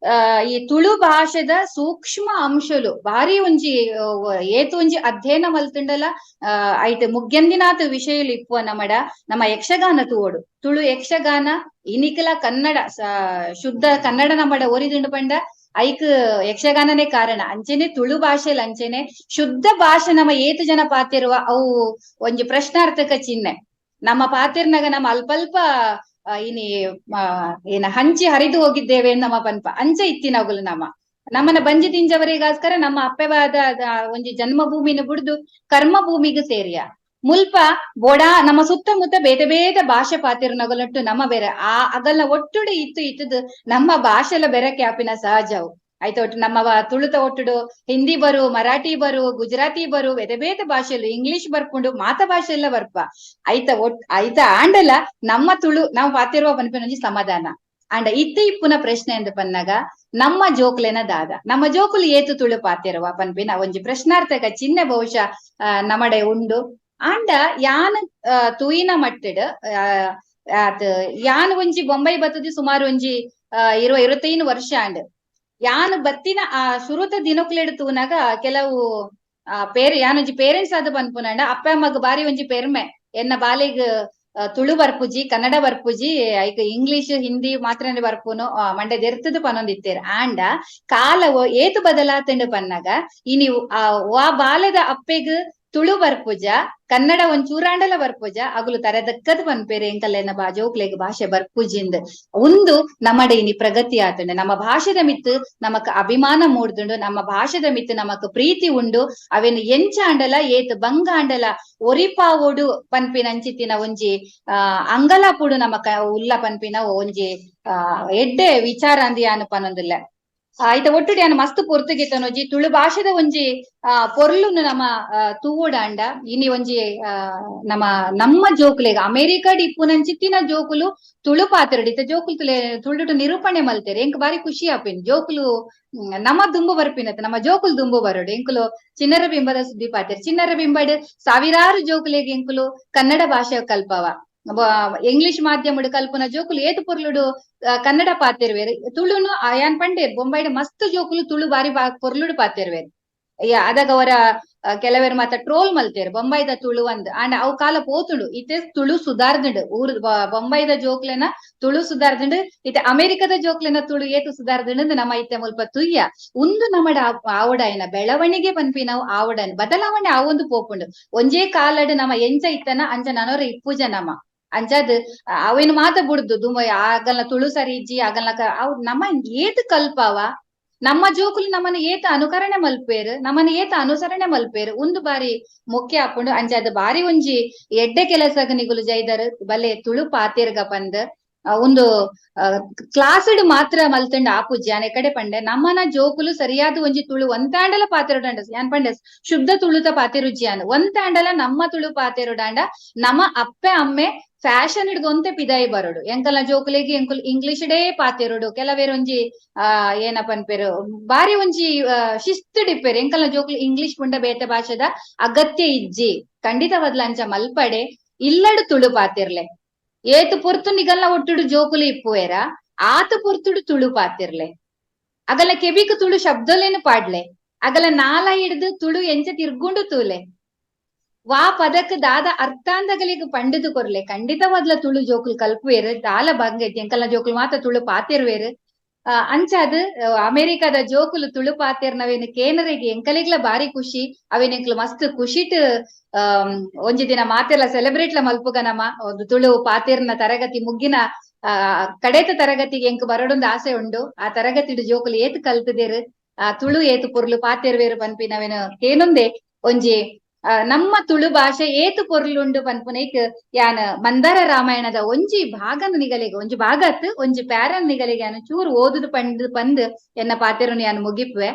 ಈ ತುಳು ಭಾಷೆದ ಸೂಕ್ಷ್ಮ ಅಂಶಲು ಬಾರಿ ಒಂಜಿ ಏತು ಒಂಜಿ ಅಧ್ಯಯನ ಮಲ್ತುಂಡಲ ಐಟ್ ಮುಗ್ಗೆಂದಿನಾತ್ ವಿಷಯಲು ಇಪ್ಪುವ ನಮ್ಮ ಯಕ್ಷಗಾನ ತೂವೋಡು ತುಳು ಯಕ್ಷಗಾನ ಇನಿಕಲ ಕನ್ನಡ ಶುದ್ಧ ಕನ್ನಡ ನಮ್ಮಡ ಒರಿದುಂಡು ಪಂಡ ಐಕ್ ಯಕ್ಷಗಾನನೇ ಕಾರಣ ಅಂಚೆನೆ ತುಳು ಭಾಷೆಲ್ ಅಂಚೆನೆ ಶುದ್ಧ ಭಾಷೆ ನಮ್ಮ ಏತು ಜನ ಪಾತಿರುವ ಅವು ಒಂಜಿ ಪ್ರಶ್ನಾರ್ಥಕ ಚಿಹ್ನೆ ನಮ್ಮ ಪಾತಿರ್ನಾಗ ನಮ್ಮ ಅಲ್ಪಲ್ಪ ಏನ ಹಂಚಿ ಹರಿದು ಹೋಗಿದ್ದೇವೆ ನಮ್ಮ ಪನ್ಪ ಅಂಚ ಇತ್ತಿನಗುಲು ನಮ್ಮನ ಬಂಜಿ ತಿಂಜವರಿಗೋಸ್ಕರ ನಮ್ಮ ಅಪ್ಪೆವಾದ ಒಂಜಿ ಜನ್ಮಭೂಮಿನ ಬುಡ್ದು ಕರ್ಮ ಭೂಮಿಗೆ ಸೇರಿಯ ಮುಲ್ಪ ಬೋಡಾ ನಮ್ಮ ಸುತ್ತಮುತ್ತ ಬೇತೆ ಬೇತೆ ಭಾಷೆ ಪಾತಿರ್ನಗಲಟ್ಟು ನಮ್ಮ ಬೇರೆ ಅಗಲ್ನ ಒಟ್ಟುಡು ಇತ್ತದು ನಮ್ಮ ಭಾಷೆಲ ಬೆರೆ ಕ್ಯಾಪಿನ ಸಹಜವು ಆಯ್ತು ಒಟ್ಟು ನಮ್ಮ ತುಳುತ ಒಟ್ಟುಡು ಹಿಂದಿ ಬರು ಮರಾಠಿ ಬರು ಗುಜರಾತಿ ಬರು ಬೇತೆ ಬೇತೆ ಭಾಷೆಲು ಇಂಗ್ಲಿಷ್ ಬರ್ಕೊಂಡು ಮಾತ ಭಾಷೆ ಎಲ್ಲ ಬರ್ಪ ಆಯ್ತ ಆಂಡಲ ನಮ್ಮ ತುಳು ನಾವು ಪಾತಿರುವ ಪನ್ಪಿನೊಂಜಿ ಸಮಾಧಾನ ಅಂಡ ಇಪ್ಪುನ ಪ್ರಶ್ನೆ ಎಂದು ಪನ್ನಾಗ ನಮ್ಮ ಜೋಕ್ಲೆನ ದಾದ ನಮ್ಮ ಜೋಕುಲು ಏತು ತುಳು ಪಾತಿರುವ ಪನ್ಪಿನ ಒಂಜಿ ಪ್ರಶ್ನಾರ್ಥಕ ಚಿಹ್ನೆ ಬಹುಶಃ ನಮ್ಮಡೆ ಉಂಡು ಆಂಡ ಯಾನ್ ತೂಯಿನ ಮಟ್ಟಡ್ ಯಾನ್ ಒಂಜಿ ಬೊಂಬೈ ಬತ್ತದಿ ಸುಮಾರು ಒಂಜಿ 25 ವರ್ಷ ಆಂಡ್ ಯಾನ್ ಬತ್ತಿನ ಆ ಶುರುತ ದಿನಕ್ಲೆಡ್ ತೂನಾಗ ಕೆಲವು ಯಾನೊಂಜಿ ಪೇರೆಂಟ್ಸ್ ಆದ್ ಪನ್ಪುನಂಡ ಅಪ್ಪ ಅಮ್ಮಗ್ ಬಾರಿ ಒಂಜಿ ಪೆರ್ಮೆ ಎನ್ನ ಬಾಲಿಗ್ ತುಳು ಬರ್ಪುಜಿ ಕನ್ನಡ ಬರ್ಪುಜಿ ಐಕ್ ಇಂಗ್ಲಿಷ್ ಹಿಂದಿ ಮಾತ್ರನೇ ಬರ್ಪುನು ಮಂಡೆ ದೆರ್ತದು ಪನೊಂದಿತ್ತೇರ್ ಆಂಡ ಕಾಲ ಏತು ಬದಲಾತಂಡು ಪನ್ನಾಗ ಇನಿ ಆ ಬಾಲೆದ ಅಪ್ಪೆಗ್ ತುಳು ಬರ್ಪುಜ ಕನ್ನಡ ಒಂಚೂರಾಂಡಲ ಬರ್ಪುಜ ಅಗುಲು ತರದಕ್ಕದ್ ಪನ್ಪೇರೆ ಎಂಕಲ್ಲೆನ ಜೋಕ್ಲೆಗ್ ಭಾಷೆ ಬರ್ಪುಜಿಂದ್ ಒಂದು ನಮ್ಮಡೆ ಇನಿ ಪ್ರಗತಿ ಆತಂಡೆ ನಮ್ಮ ಭಾಷೆದ ಮಿತ್ತು ನಮಕ್ ಅಭಿಮಾನ ಮೂಡ್ದುಂಡು ನಮ್ಮ ಭಾಷೆದ ಮಿತ್ತು ನಮಕ್ ಪ್ರೀತಿ ಉಂಡು ಅವೇನು ಎಂಚ ಆಂಡಲ ಏತ್ ಬಂಗ ಆಂಡಲ ಒರಿಪಾವೋಡು ಪನ್ಪಿನಂಚಿತ್ತಿನ ಒಂಜಿ ಅಂಗಲಾಪುಡು ನಮಕ ಉಲ್ಲ ಪನ್ಪಿನ ಒಂಜಿ ಎಡ್ಡೆ ವಿಚಾರ ಅಂದಿ ಯಾನು ಪನೊಂದುಲ್ಲೆ ಐತ ಒಟ್ಟುಡಿ ಯಾನು ಮಸ್ತ್ ಪೊರ್ತುಗಿತ್ತನೊಜಿ ತುಳು ಭಾಷೆದ ಒಂಜಿ ಪೊರ್ಲುನು ನಮ್ಮ ತೂವೋಡಾಂಡ ಇನಿ ಒಂಜಿ ನಮ್ಮ ಜೋಕುಲೆಗ್ ಅಮೆರಿಕಡ್ ಇಪ್ಪುನಂಚಿತ್ತಿನ ಜೋಕುಲು ತುಳು ಪಾತಿರಡು ಇತ್ತ ಜೋಕುಲು ತುಳುಟು ನಿರೂಪಣೆ ಮಲ್ತೆರ್ ಎಂಕ್ ಬಾರಿ ಖುಷಿ ಆಪಿನ್ ಜೋಕುಲು ನಮ್ಮ ದುಂಬು ಬರ್ಪಿನತ್ ನಮ್ಮ ಜೋಕುಲು ದುಂಬು ಬರೋಡು ಎಂಕುಲು ಚಿನ್ನರ ಬಿಂಬದ ಸುದ್ದಿ ಪಾತಿರ್ ಚಿನ್ನರ ಬಿಂಬಡ್ ಸಾವಿರಾರು ಜೋಕುಲೆಗ್ ಎಂಕುಲು ಕನ್ನಡ ಭಾಷೆ ಕಲ್ಪವ ಇಂಗ್ಲಿಷ್ ಮಾಧ್ಯಮಡು ಕಲ್ಪುನ ಜೋಕುಲು ಏತು ಪೊರ್ಲುಡು ಕನ್ನಡ ಪಾತಿರ್ವೇರು ತುಳುನು ಆಯಾನ್ ಪಂಡೇರ್ ಬೊಂಬೈಡ್ ಮಸ್ತ್ ಜೋಕುಲು ತುಳು ಬಾರಿ ಪೊರ್ಲುಡು ಪಾತಿರ್ವೇರು ಅದಾಗ ಅವರ ಕೆಲವರು ಮಾತ ಟ್ರೋಲ್ ಮಲ್ತೇರು ಬೊಂಬೈದ ತುಳು ಅಂದ್ ಅಂಡ್ ಅವು ಕಾಲ ಪೋತುಂಡು ಇತ್ತೆ ತುಳು ಸುಧಾರ್ದುಂಡು ಊರ್ ಬೊಂಬೈದ ಜೋಕ್ಲೆನ ತುಳು ಸುಧಾರ್ದುಂಡು ಇತ್ತೆ ಅಮೆರಿಕದ ಜೋಕ್ಲೆನ ತುಳು ಏತು ಸುಧಾರ್ದುಂಡು ನಮ್ಮ ಇತ್ತೆ ಮುಲ್ಪ ತುಯ್ಯ ಉಂದು ನಮ್ಮಡ ಆವಡಾಯಿನ ಬೆಳವಣಿಗೆ ಪನ್ಪಿ ನಾವು ಆವಡನ್ ಬದಲಾವಣೆ ಆವೊಂದು ಪೋಪುಂಡು ಒಂಜೇ ಕಾಲಡ್ ನಮ್ಮ ಎಂಚ ಇತ್ತನ ಅಂಚ ನನೋರ ಇಪ್ಪುಜ ನಮ್ಮ ಅಂಚಾದ್ ಅವೇನು ಮಾತ ಬಿಡುದು ದುಂಬೈ ಆಗಲ್ನ ತುಳು ಸರಿ ಇಜ್ಜಿ ಆಗಲ್ನ ಅವ್ ನಮ್ಮ ಏತ್ ಕಲ್ಪವ ನಮ್ಮ ಜೋಕುಲು ನಮ್ಮನ್ನ ಏತ ಅನುಕರಣೆ ಮಲ್ಪೇರು ನಮ್ಮನ್ನ ಏತ ಅನುಸರಣೆ ಮಲ್ಪೇರು ಒಂದು ಬಾರಿ ಮುಖ್ಯ ಹಾಕೊಂಡು ಅಂಚಾದ ಬಾರಿ ಒಂಜಿ ಎಡ್ಡೆ ಕೆಲಸಗ ನಿಗುಲು ಜೈದರ್ ಬಲೆ ತುಳು ಪಾತೆರ್ಗ ಪಂದ್ ಒಂದು ಕ್ಲಾಸ್ಡ್ ಮಾತ್ರ ಮಲ್ತಂಡ ಆಪುಜ್ಜಿ ಆನೆ ಕಡೆ ಪಂಡೆ ನಮ್ಮನ ಜೋಕುಲು ಸರಿಯಾದ ಒಂಜಿ ತುಳು ಒಂತಾಂಡಲ ಪಾತೆರುಡಾಂಡ ಯಾನ್ ಪಂಡೆ ಶುದ್ಧ ತುಳುತ ಪಾತೆರುಜ್ಜಿ ಅನ್ ಒಂತಾಂಡಲ ನಮ್ಮ ತುಳು ಪಾತೆರುಡಾಂಡ ನಮ್ಮ ಅಪ್ಪೆ ಅಮ್ಮೆ ಫ್ಯಾಷನ್ ಹಿಡ್ಕೊಂತೆ ಪಿದಾಯಿ ಬರೋಡು ಎಂಕಲ್ನ ಜೋಕುಲೆಗೆ ಎಂಕುಲ್ ಇಂಗ್ಲಿಷ್ ಡೇ ಪಾತೆರೋಡು ಕೆಲವೇರು ಒಂಜಿ ಏನಪ್ಪ ಅನ್ಪೇರು ಬಾರಿ ಒಂಜಿ ಶಿಸ್ತು ಡಿಪ್ಪೇರು ಎಂಕಲ್ನ ಜೋಕುಲು ಇಂಗ್ಲಿಷ್ ಪುಂಡ ಬೇತೆ ಭಾಷೆದ ಅಗತ್ಯ ಇಜ್ಜಿ ಖಂಡಿತವಾದ್ಲ ಅಂಚ ಮಲ್ಪಡೆ ಇಲ್ಲಡು ತುಳು ಪಾತಿರ್ಲೆ ಏತು ಪೊರ್ತು ನಿಗಲ್ನ ಒಟ್ಟುಡು ಜೋಕುಲು ಇಪ್ಪುವೇರ ಆತ ಪೊರ್ತುಡು ತುಳು ಪಾತಿರ್ಲೆ ಅಗಲ ಕೆಬಿಕ್ ತುಳು ಶಬ್ದಲೇನು ಪಾಡ್ಲೆ ಅಗಲ ನಾಲ ಹಿಡ್ದು ತುಳು ಎಂಚ ತಿರ್ಗುಂಡು ತೂಲೆ ವಾ ಪದಕ್ ದಾದ ಅರ್ಥಾಂದಗಳಿಗೆ ಪಂಡಿತು ಕೊರ್ಲೆ ಖಂಡಿತವಾದ್ಲ ತುಳು ಜೋಕುಲು ಕಲ್ಪುವೇರು ದಾಲ ಬಂಗೈತಿ ಎಂಕಲ್ನ ಜೋಕುಲು ಮಾತ್ರ ತುಳು ಪಾತಿರ್ವೇರು ಅಂಚಾದ್ ಅಮೆರಿಕದ ಜೋಕುಲು ತುಳು ಪಾತೆರ್ನವೇನು ಕೇನರೆಗೆ ಎಂಕಲೆಗ್ಲ ಬಾರಿ ಖುಷಿ ಅವೇನೆಂಕ್ಲು ಮಸ್ತ್ ಖುಷಿಟ್ ಒಂಜಿ ದಿನ ಮಾತೆರ್ಲ ಸೆಲೆಬ್ರೇಟ್ಲ ಮಲ್ಪುಗ ನಮ್ಮ ಒಂದು ತುಳು ಪಾತೆರ್ನ ತರಗತಿ ಮುಗ್ಗಿನ ಕಡೆತ ತರಗತಿಗೆ ಎಂಕ್ ಬರೋಡೊಂದು ಆಸೆ ಉಂಡು ಆ ತರಗತಿಡು ಜೋಕುಲು ಏತ್ ಕಲ್ತದೇರು ತುಳು ಏತು ಪೊರ್ಲು ಪಾತೆರ್ವೇರು ಪನ್ಪಿನವೇನು ಕೇನೊಂದೆ ಒಂಜಿ ನಮ್ಮ ತುಳು ಭಾಷೆ ಏತು ಪೊರ್ಲುಂಡು ಪನ್ಪುನೈಕ್ ಯಾನ್ ಮಂದಾರ ರಾಮಾಯಣದ ಒಂಜಿ ಭಾಗನ ನಿಗಲಿಗೆ ಒಂಜಿ ಭಾಗತ್ ಒಂಜಿ ಪ್ಯಾರನ್ ನಿಗಲಿಗೆ ಯಾನು ಚೂರು ಓದುದು ಪಂದ್ ಎನ್ನ ಪಾತೆರುನು ಯಾನು ಮುಗಿಪ್ವೆ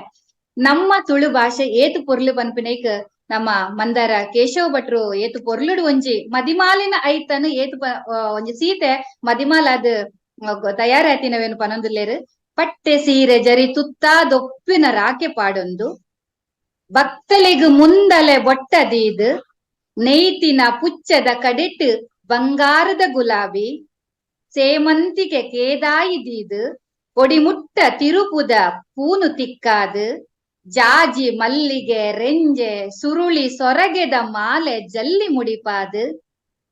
ನಮ್ಮ ತುಳು ಭಾಷೆ ಏತು ಪೊರ್ಲು ಪನ್ಪುನೈಕ್ ನಮ್ಮ ಮಂದಾರ ಕೇಶವ ಭಟ್ರು ಏತು ಪೊರ್ಲುಡು ಒಂಜಿ ಮದಿಮಾಲಿನ ಐತನು ಏತು ಒಂಜಿ ಸೀತೆ ಮದಿಮಾಲಾದ್ ತಯಾರಾತಿನವೇನು ಪನೊಂದುಲ್ಲೇರು ಪಟ್ಟೆ ಸೀರೆ ಜರಿ ತುತ್ತಾ ದೊಪ್ಪಿನ ರಾಕೆ ಪಾಡೊಂದು ಭಕ್ತಲಿಗು ಮುಂದಲೆ ಬೊಟ್ಟದೀದ್ ನೇಯ್ತಿನ ಪುಚ್ಚದ ಕಡೆಟ್ ಬಂಗಾರದ ಗುಲಾಬಿ ಸೇಮಂತಿಗೆ ಕೇದಾಯಿದೀದ್ ಒಡಿಮುಟ್ಟ ತಿರುಪುದ ಪೂನು ತಿಕ್ಕಾದ್ ಜಾಜಿ ಮಲ್ಲಿಗೆ ರೆಂಜೆ ಸುರುಳಿ ಸೊರಗೆದ ಮಾಲೆ ಜಲ್ಲಿ ಮುಡಿಪಾದ್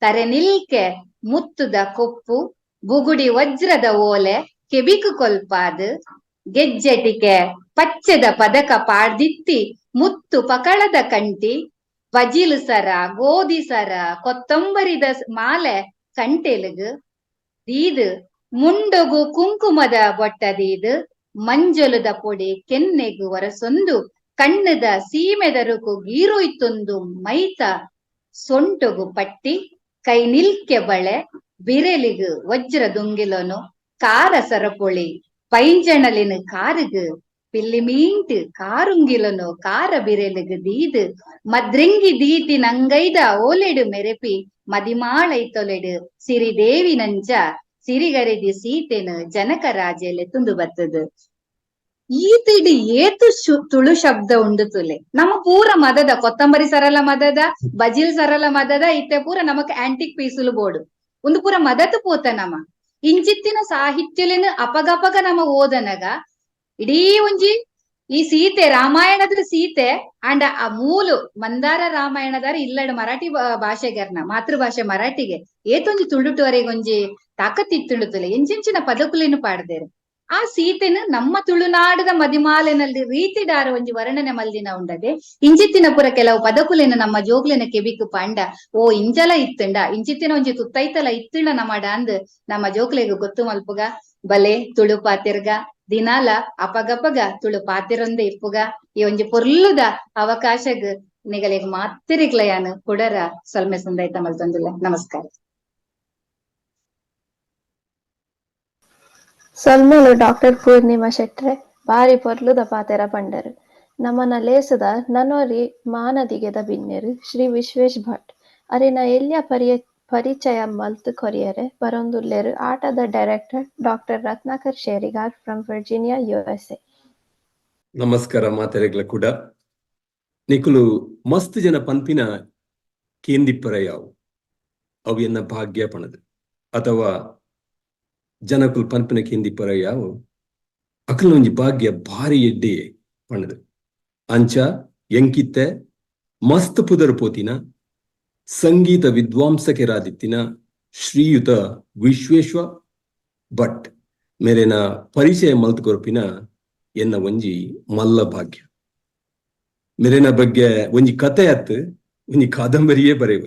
ತರೆ ನಿಲ್ಕೆ ಮುತ್ತುದ ಕೊಪ್ಪು ಬುಗುಡಿ ವಜ್ರದ ಓಲೆ ಕೆಬಿಕು ಕೊಲ್ಪಾದ್ ಗೆಜ್ಜೆಟಿಕೆ ಪಚ್ಚೆದ ಪದಕ ಪಾಡ್ದಿತ್ತಿ ಮುತ್ತು ಪಕಳದ ಕಂಟಿ ಬಜಿಲು ಸರ ಗೋಧಿ ಸರ ಕೊತ್ತಂಬರಿದ ಮಾಲೆ ಕಂಟೆಲುಗು ದೀದ್ ಮುಂಡೊಗು ಕುಂಕುಮದ ಬೊಟ್ಟದೀದ್ ಮಂಜೊಲುದ ಪೊಡಿ ಕೆನ್ನೆಗು ಒರಸೊಂದು ಕಣ್ಣದ ಸೀಮೆದರುಕು ಗೀರೋಯ್ತೊಂದು ಮೈತ ಸೊಂಟೊಗು ಪಟ್ಟಿ ಕೈ ನಿಲ್ಕೆ ಬಳೆ ಬಿರೆಲಿಗು ವಜ್ರ ದುಂಗಿಲೊನು ಕಾರ ಸರಪೊಳಿ ಪೈಂಜಣಲಿನ ಕಾರುಗು ಪಿಲ್ಲಿ ಮೀಂಟ್ ಕಾರುಂಗಿಲನು ಕಾರ ಬಿರೆಲುಗು ದೀದ್ ಮದ್ರಿಂಗಿ ದೀತಿ ನಂಗೈದ ಓಲೆಡು ಮೆರೆಪಿ ಮದಿಮಾಳೈ ತೊಲೆಡು ಸಿರಿದೇವಿ ನಂಚ ಸಿರಿಗರೆದಿ ಸೀತೆನು ಜನಕ ರಾಜೆಲೆ ತುಂದು ಬತ್ತದು ಈ ತಿಡಿ ಏತು ತುಳು ಶಬ್ದ ಉಂಡು ತುಲೆ ನಮ್ಮ ಪೂರ ಮದದ ಕೊತ್ತಂಬರಿ ಸರಳ ಮದದ ಬಜಿಲ್ ಸರಳ ಮದದ ಇತ್ತೆ ಪೂರ ನಮಕ್ ಆಂಟಿಕ್ ಪೀಸುಲು ಬೋಡು ಒಂದು ಪೂರ ಮದತ್ ಪೋತ ನಮ ಇಂಚಿತ್ತಿನ ಸಾಹಿತ್ಯಲೆನು ಅಪಗಪಗ ನಮ್ಮ ಓದನಗ ಇಡೀ ಒಂಜಿ ಈ ಸೀತೆ ರಾಮಾಯಣದ ಸೀತೆ ಅಂಡ್ ಆ ಮೂಲು ಮಂದಾರ ರಾಮಾಯಣದಾರ ಇಲ್ಲಡ ಮರಾಠಿ ಭಾಷೆಗರ್ನ ಮಾತೃಭಾಷೆ ಮರಾಠಿಗೆ ಏತೊಂಜಿ ತುಳುಟುವರೆಗೆ ಒಂಜಿ ತಾಕತ್ತಿತ್ತುಳುತ್ತಲೆ ಎಂಚಿಂಚಿನ ಪದಕುಲೇನು ಪಾಡ್ದೇರು ಆ ಸೀತೆನು ನಮ್ಮ ತುಳುನಾಡದ ಮದಿಮಾಲೆನಲ್ಲಿ ರೀತಿದಾರ ಒಂಜಿ ವರ್ಣನೆ ಮಲ್ದಿನ ಉಂಡದೆ ಇಂಚಿತ್ತಿನ ಪುರ ಕೆಲವು ಪದಕುಲೇನು ನಮ್ಮ ಜೋಗ್ಲೆನ ಕೆಬಿಕು ಪಾಂಡ ಓ ಇಂಜಲ ಇತ್ತಂಡ ಇಂಚಿತ್ತಿನ ಒಂಜಿ ತುತ್ತೈತಲ ಇತ್ತಂಡ ನಮ್ಮಡ ಅಂದ್ ನಮ್ಮ ಜೋಗ್ಲೆಗು ಗೊತ್ತು ಮಲ್ಪುಗ ಬಲೆ ತುಳು ಪಾತೆರ್ಗ ದಿನಾಲ ಅಪಗಪಗ ತುಳು ಪಾತಿರೊಂದೆ ಇಪ್ಪುಗ ಈ ಒಂಜಿ ಪೊರ್ಲುದ ಅವಕಾಶಗ್ ನಿಗಲಿಗೆ ಮಾತಿರಿಗ್ಲಯಾನು ಕುಡರ ಸೊಲ್ಮೆ ಸಂದೈತ ಮಲ್ತೊಂದುಲ್ಲ ನಮಸ್ಕಾರ. ಸೊಲ್ಮೆಲು ಡಾಕ್ಟರ್ ಪೂರ್ಣಿಮಾ ಶೆಟ್ರೆ ಬಾರಿ ಪೊರ್ಲುದ ಪಾತೆರ ಪಂಡರು ನಮ್ಮನ ಲೇಸದ ನನೋರಿ ಮಾನದಿಗೆದ ಬಿನ್ನೆರು ಶ್ರೀ ವಿಶ್ವೇಶ್ ಭಟ್ ಅರಿನ ಎಲ್ಯ ಪರಿಚಯ ಮಲ್ತು ಕೊರಿಯರೆ ಬರೊಂದುಲ್ಲೆರು ಆಟದ director doctor Ratnakar Sherigar from Virginia USA. ನಮಸ್ಕಾರ ಮಾತೆರೆಗ್ಲ ಕೂಡ ನಿಕುಲು ಮಸ್ತ್ ಜನ ಪನ್ಪಿನ ಕೇಂದಿಪ್ಪರ ಯಾವು ಅವು ಎನ್ನ ಭಾಗ್ಯ ಪಣದು ಅಥವಾ ಜನಕುಲು ಪನ್ಪಿನ ಕೇಂದಿಪ್ಪರ ಯಾವು ಅಕಲ್ನ ಒಂಜಿ ಭಾಗ್ಯ ಭಾರಿ ಎಡ್ಡೆ ಪಣದು ಅಂಚ ಎಂಕಿತ್ತೆ ಮಸ್ತ್ ಪುದರ್ ಪೋತಿನ ಸಂಗೀತ ವಿದ್ವಾಂಸಕರಾದಿತ್ತಿನ ಶ್ರೀಯುತ ವಿಶ್ವೇಶ್ವ ಭಟ್ ಮೇರೆನ ಪರಿಚಯ ಮಲ್ತುಕೊರ್ಪಿನ ಎನ್ನ ಒಂಜಿ ಮಲ್ಲ ಭಾಗ್ಯ. ಮೇರೆನ ಬಗ್ಗೆ ಒಂಜಿ ಕತೆ ಅತ್ತು ಒಂಜಿ ಕಾದಂಬರಿಯೇ ಬರೆಯುವ.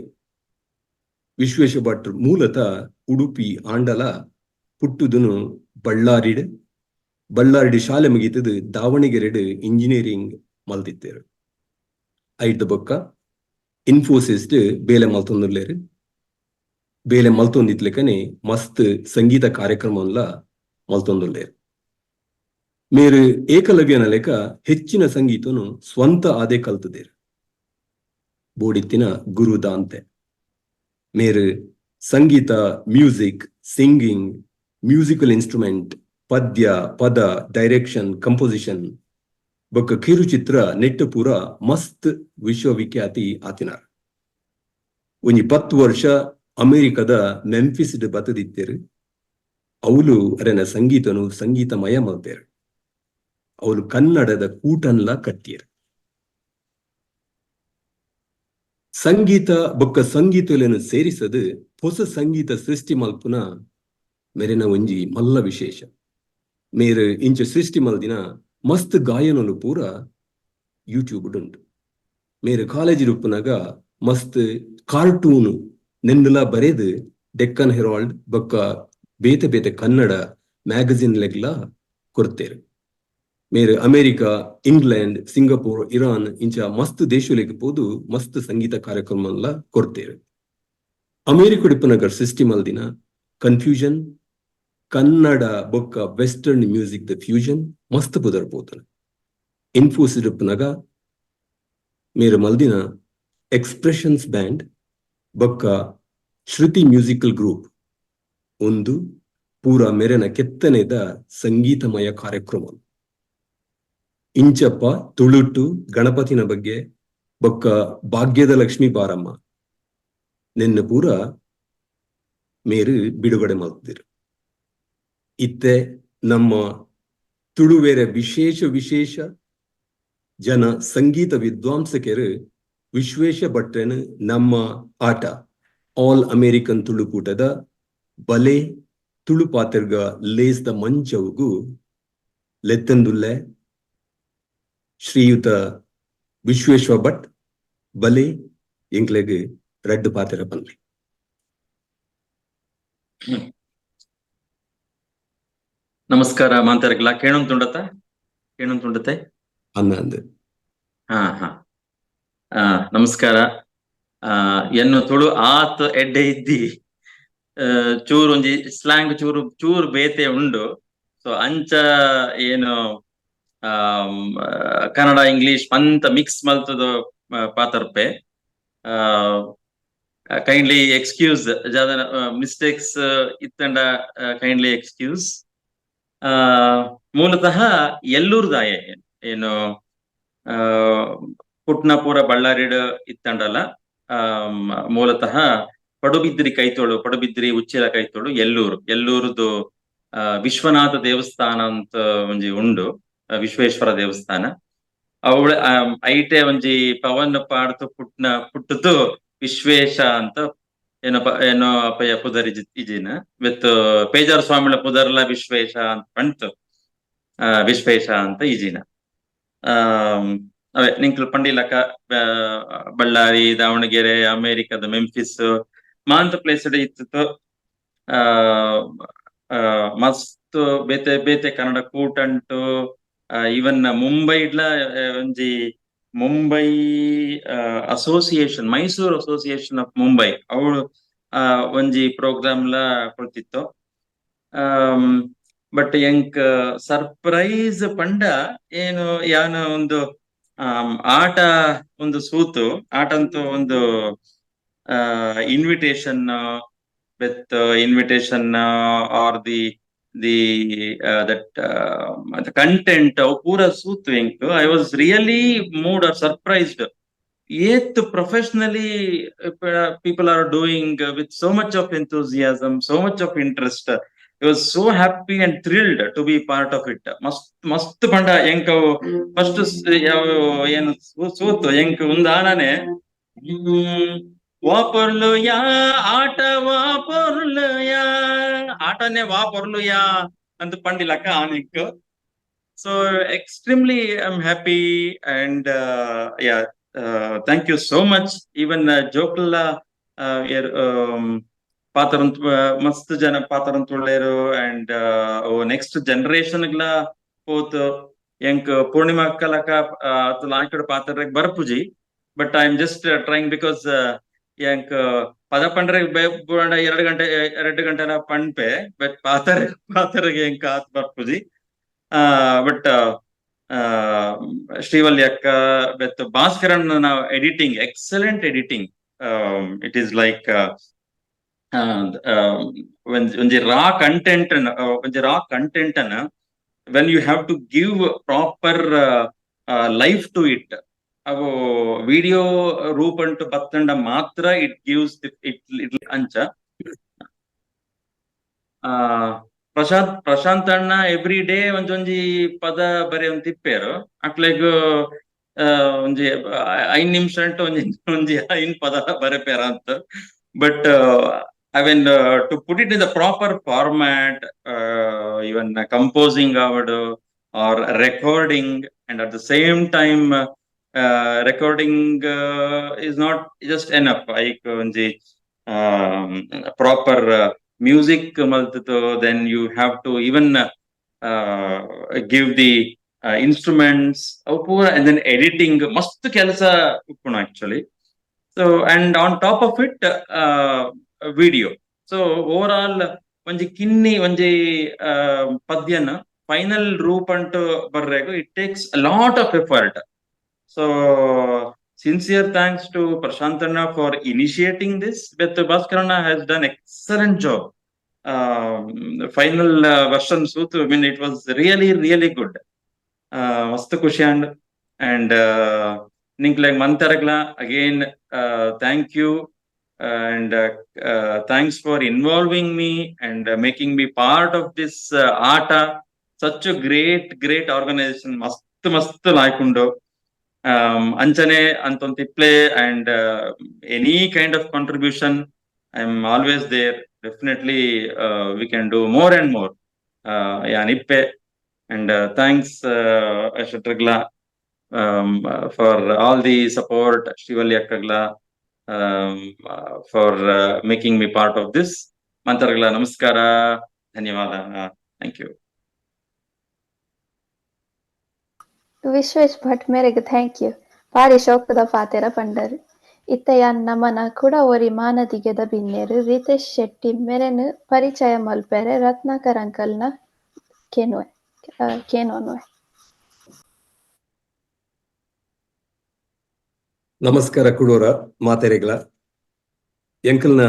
ವಿಶ್ವೇಶ್ವ ಭಟ್ ಮೂಲತಃ ಉಡುಪಿ ಆಂಡಲ ಪುಟ್ಟುದುನು ಬಳ್ಳಾರಿಡ್ ಶಾಲೆ ಮುಗಿತದು ದಾವಣಗೆರೆಡ್ ಇಂಜಿನಿಯರಿಂಗ್ ಮಲ್ತಿತ್ತೇರು. ಐಟ್ ಬೊಕ್ಕ ಇನ್ಫೋಸಿಸ್ ಬೇಲೆ ಮಲ್ತೊಂದುಲ್ಲೇರು. ಬೇಲೆ ಮಲ್ತೊಂದಿತ್ಲೆಕನೆ ಮಸ್ತ್ ಸಂಗೀತ ಕಾರ್ಯಕ್ರಮಲ್ಲ ಮಲ್ತೊಂದುಲ್ಲೇರು. ಮೇರು ಏಕಲವ್ಯನ ಲೆಕ್ಕ ಹೆಚ್ಚಿನ ಸಂಗೀತನು ಸ್ವಂತ ಆದೆ ಕಲ್ತದೇರು. ಬೋಡಿತ್ತಿನ ಗುರು ದಾಂತೆ. ಮೇರು ಸಂಗೀತ, ಮ್ಯೂಸಿಕ್, ಸಿಂಗಿಂಗ್, ಮ್ಯೂಸಿಕಲ್ ಇನ್ಸ್ಟ್ರೂಮೆಂಟ್, ಪದ್ಯ, ಪದ, ಡೈರೆಕ್ಷನ್, ಕಂಪೋಸಿಷನ್ ಬೊಕ್ಕ ಕಿರುಚಿತ್ರ ನೆಟ್ಟು ಪೂರ ಮಸ್ತ್ ವಿಶ್ವವಿಖ್ಯಾತಿ ಆತಿನಾರ. ಒಂಜಿ 10 ವರ್ಷ ಅಮೆರಿಕದ ಮೆಂಫಿಸ್ಡ್ ಬತದಿತ್ತೇರು. ಅವಳು ಅರೆನ ಸಂಗೀತನು ಸಂಗೀತಮಯ ಮಲ್ತೇರು. ಅವಳು ಕನ್ನಡದ ಕೂಟನ್ಲ ಕಟ್ಟಿಯರು. ಸಂಗೀತ ಬೊಕ್ಕ ಸಂಗೀತಗಳನ್ನು ಸೇರಿಸದು ಹೊಸ ಸಂಗೀತ ಸೃಷ್ಟಿ ಮಲ್ಪುನ ಮೇರೆನ ಒಂಜಿ ಮಲ್ಲ ವಿಶೇಷ. ಮೇರು ಇಂಚ ಸೃಷ್ಟಿ ಮಲ್ದಿನ ಮಸ್ತ್ ಗಾಯನಲು ಪೂರ ಯೂಟ್ಯೂಬ್ ಉಂಟು. ಮೇರು ಕಾಲೇಜ್ ಉಪ್ಪುನಾಗ ಮಸ್ತ್ ಕಾರ್ಟೂನ್ ನೆನ್ನುಲ ಬರೆದು ಡೆಕ್ಕನ್ ಹೆರಾಲ್ಡ್ ಬೊಕ್ಕ ಬೇತೆ ಬೇತೆ ಕನ್ನಡ ಮ್ಯಾಗಝಿನ್ ಲೆಗ್ಲ ಕೊಡ್ತೇರು. ಮೇರು ಅಮೆರಿಕಾ, ಇಂಗ್ಲೆಂಡ್, ಸಿಂಗಪೂರ್, ಇರಾನ್ ಇಂಚ ಮಸ್ತ್ ದೇಶಲೆಗ್ ಪೋದು ಮಸ್ತ್ ಸಂಗೀತ ಕಾರ್ಯಕ್ರಮ ಕೊಡ್ತೇರು. ಅಮೆರಿಕ ಉಡುಪುನಗರ್ ಸೃಷ್ಟಿ ಮಲ್ದಿನ ಕನ್ಫ್ಯೂಷನ್ ಕನ್ನಡ ಬೊಕ್ಕ ವೆಸ್ಟರ್ನ್ ಮ್ಯೂಸಿಕ್ ದ ಫ್ಯೂಷನ್ ಮಸ್ತ್ ಪುದರ್ ಪೋತನ. ಇನ್ಫೋಸಿಸ್ ಉಡುಪುನಗ ಮೇರು ಮಲ್ದಿನ ಎಕ್ಸ್ಪ್ರೆಷನ್ಸ್ ಬ್ಯಾಂಡ್ ಬೊಕ್ಕ ಶ್ರುತಿ ಮ್ಯೂಸಿಕಲ್ ಗ್ರೂಪ್ ಒಂದು ಪೂರ ಮೆರೆನ ಕೆತ್ತನೆದ ಸಂಗೀತಮಯ ಕಾರ್ಯಕ್ರಮ. ಇಂಚಪ್ಪ ತುಳುಟು ಗಣಪತಿನ ಬಗ್ಗೆ ಬೊಕ್ಕ ಭಾಗ್ಯದ ಲಕ್ಷ್ಮೀ ಬಾರಮ್ಮ ನೆನ್ನ ಪೂರ ಮೇರು ಬಿಡುಗಡೆ ಮಾಡ್ತಿರು. ಇತ್ತೆ ನಮ್ಮ ತುಳುವೆರೆ ವಿಶೇಷ ಜನ ಸಂಗೀತ ವಿದ್ವಾಂಸಕರು ವಿಶ್ವೇಶ ಭಟ್ರನ್ ನಮ್ಮ ಆಟ ಆಲ್ ಅಮೆರಿಕನ್ ತುಳುಕೂಟದ ಬಲೆ ತುಳು ಪಾತಿರ್ಗ ಲೇಸ್ದ ಮಂಚವುಗೂ ಲೆತ್ತಂದುಲ್ಲೆ ಶ್ರೀಯುತ ವಿಶ್ವೇಶ್ವ ಭಟ್ ಬಲೆ ಎಂಕ್ಲೆಗ್ ರಡ್ಡು ಪಾತಿರ ಪನ್ಲೆ. ನಮಸ್ಕಾರ ಮಾಂತರಿಗ್ಲ ಕೇಣುಂತುಂಡತೆ ಅನ್ನಂದು ನಮಸ್ಕಾರ. ಎನ್ನು ತುಳು ಆತ್ ಎಡ್ಡೆ ಇದ್ದಿ ಚೂರು ಒಂಜಿ ಸ್ಲ್ಯಾಂಗ್ ಚೂರು ಬೇತೆ ಉಂಡು. ಸೊ ಅಂಚ ಏನು ಕನ್ನಡ ಇಂಗ್ಲಿಷ್ ಪಂತ ಮಿಕ್ಸ್ ಮಲ್ತದ ಪಾತರ್ಪೆ ಕೈಂಡ್ಲಿ ಎಕ್ಸ್ಕ್ಯೂಸ್ ಜಾದ ಮಿಸ್ಟೇಕ್ಸ್ ಇತ್ತಂಡ ಕೈಂಡ್ಲಿ ಎಕ್ಸ್ಕ್ಯೂಸ್. ಮೂಲತಃ ಎಲ್ಲೂರ್ದಾಯ ಏನು ಪುಟ್ನಪೂರ ಬಳ್ಳಾರಿಡ್ ಇತ್ತಂಡಲ ಮೂಲತಃ ಪಡುಬಿದ್ರಿ ಉಚ್ಚಿಲ ಕೈತೋಳು ಎಲ್ಲೂರ್ದು ವಿಶ್ವನಾಥ ದೇವಸ್ಥಾನ ಅಂತ ಒಂಜಿ ಉಂಡು, ವಿಶ್ವೇಶ್ವರ ದೇವಸ್ಥಾನ. ಅವಳ ಐಟೆ ಒಂಜಿ ಪವನ್ ಪಾಡ್ತು ಪುಟ್ಟದು ವಿಶ್ವೇಶ ಅಂತ ಏನೋ ಅಪಯ ಪುದರ್ ಇಜಿನ ವಿತ್ ಪೇಜಾರ್ ಸ್ವಾಮಿಳ ಪುದರ್ಲ ವಿಶ್ವೇಶ ಅಂತ ಪಂಡ್ತು ವಿಶ್ವೇಶ ಅಂತ ಇಜಿನ. ಅವೇ ನಿಂಕ್ಲು ಪಂಡಿಲಕ ಬಳ್ಳಾರಿ, ದಾವಣಗೆರೆ, ಅಮೆರಿಕದ ಮೆಂಫಿಸ್ ಮಾಂತ ಪ್ಲೇಸ್ ಇತ್ತು. ಮಸ್ತ್ ಬೇತೆ ಬೇತೆ ಕನ್ನಡ ಕೂಟಂಟು. ಈವನ್ ಮುಂಬೈಡ್ಲ ಒಂಜಿ Mumbai association, Mysuru association of Mumbai ಅವಳು ಒಂಜಿ ಪ್ರೋಗ್ರಾಮ್ಲ ಕೊಡ್ತಿತ್ತು. ಬಟ್ ಎಂಕ್ ಸರ್ಪ್ರೈಸ್ ಪಂಡ ಏನು ಯಾನ ಒಂದು ಆಟ ಒಂದು ಸೂತು ಆಟಂತೂ ಒಂದು invitation with invitation are the content pura sutu enk I was really moved or surprised. Yet professionally people are doing with so much of enthusiasm, so much of interest. he was so happy and thrilled to be part of it. Mast panda enka first ಏನು ಸೂತು ಎಂಕ ಉಂದಾನನೆ ವಾಪರ್ಲು ಯಾ ಆಟ ವಾಪರ್ಲು ಯಾ ಆಟನೇ ವಾಪರ್ಲು ಯಾ ಅಂತ ಪಂಡಿಲಕ್ಕ ಆನಿಕ್. So extremely I'm happy and yeah, thank you so much. Even jokalla ಪಾತರಂತ ಮಸ್ತ್ ಜನ ಪಾತರಂತ ಒಳ್ಳೆಯರು and next generation ಗಳ ಪೋತ್ ಎಂಕ್ ಪೂರ್ಣಿಮಾ ಅಕ್ಕಲಕ ಲಾಂಕಡ್ ಪಾತ್ರ ಬರ್ಪುಜಿ. But I am just trying because ಎಂಕ್ ಪದ ಪಂಡ್ರೆ 2 ಗಂಟೆ ಪಂಡ್ಪೆ ಬಟ್ ಪಾತರಿಗೆ ಎಂಕ್ ಆತ್ ಬರ್ಪುಜಿ. ಬಟ್ ಶ್ರೀವಲ್ಲಿ ಅಕ್ಕ ಬೆತ್ ಭಾಸ್ಕರನ್ ನಾವು editing excellent editing. It is like ಒಂಜಿ ರಾ ಕಂಟೆಂಟ್ ಅನ್ನ when you have to give proper life to it, ಅವು ವಿಡಿಯೋ ರೂಪಂಟು ಬತ್ತಂಡ ಮಾತ್ರ it gives it ಅಂಚ. ಪ್ರಶಾಂತ್ ಅಣ್ಣ ಎವ್ರಿ ಡೇ ಒಂಜೊಂಜಿ ಪದ ಬರೆಯೊಂದಿಪ್ಪೇರು ಅಕ್ಲೆಗ್ ಒಂಜಿ 5 ನಿಮಿಷ ಒಂಜಿ 5 ಪದ ಬರೆಪೇರ ಅಂತ. But I mean to put it in the proper format, even composing or recording, and at the same time recording is not just enough. Like proper music maltito, then you have to even give the instruments and then editing mast kelasa uppuna actually. So and on top of it video. So overall ಒಂಜಿ ಕಿನ್ನಿ ಒಂಜಿ ಪದ್ಯನ final Roop ಅಂಟು ಬರ್ರೆಗು it takes a lot of effort. So sincere thanks to Prashant Anna for initiating this, but Bhaskar Anna has done excellent job. Final version sutu, I mean it was really good. Mastu ಖುಷಿ and ನಿಂಕ್ಲೆ ಮಂತರಗ್ಲ again thank you and thanks for involving me and making me part of this AATA, such a great organization. ಮಸ್ತ್ ಲಾಯ್ಕುಂಡು ಅಂಚನೆ ಅಂತೊಂತಿಪ್ಲೆ and any kind of contribution I'm always there. Definitely we can do more and more. Nippe and thanks Ashatragla for all the support. Shreevalli Akkagla for making me part of this. Mantaragla namaskara, ಧನ್ಯವಾದ. Thank you. Vishwesh Bhat ಮೇರೆಗೆ thank you. ಭಾರಿ ಶೋಕದ ಪಾತೆರ ಪಂಡರು ಇತ್ತ ನಮನ ಕೂಡ ಒರಿ ಮಾನದಿಗೆದ ಬಿನ್ನೆರು ರಿತೇಶ್ ಶೆಟ್ಟಿ ಮೇರೆನು ಪರಿಚಯ ಮಲ್ಪೆರೆ ರತ್ನಾಕರ್ ಅಂಕಲ್ನ ಕೇನೋನ್ವೆ. ನಮಸ್ಕಾರ ಕುಡೋರ ಮಾತೆರೆಗಳ ಎಂಕಲ್ನ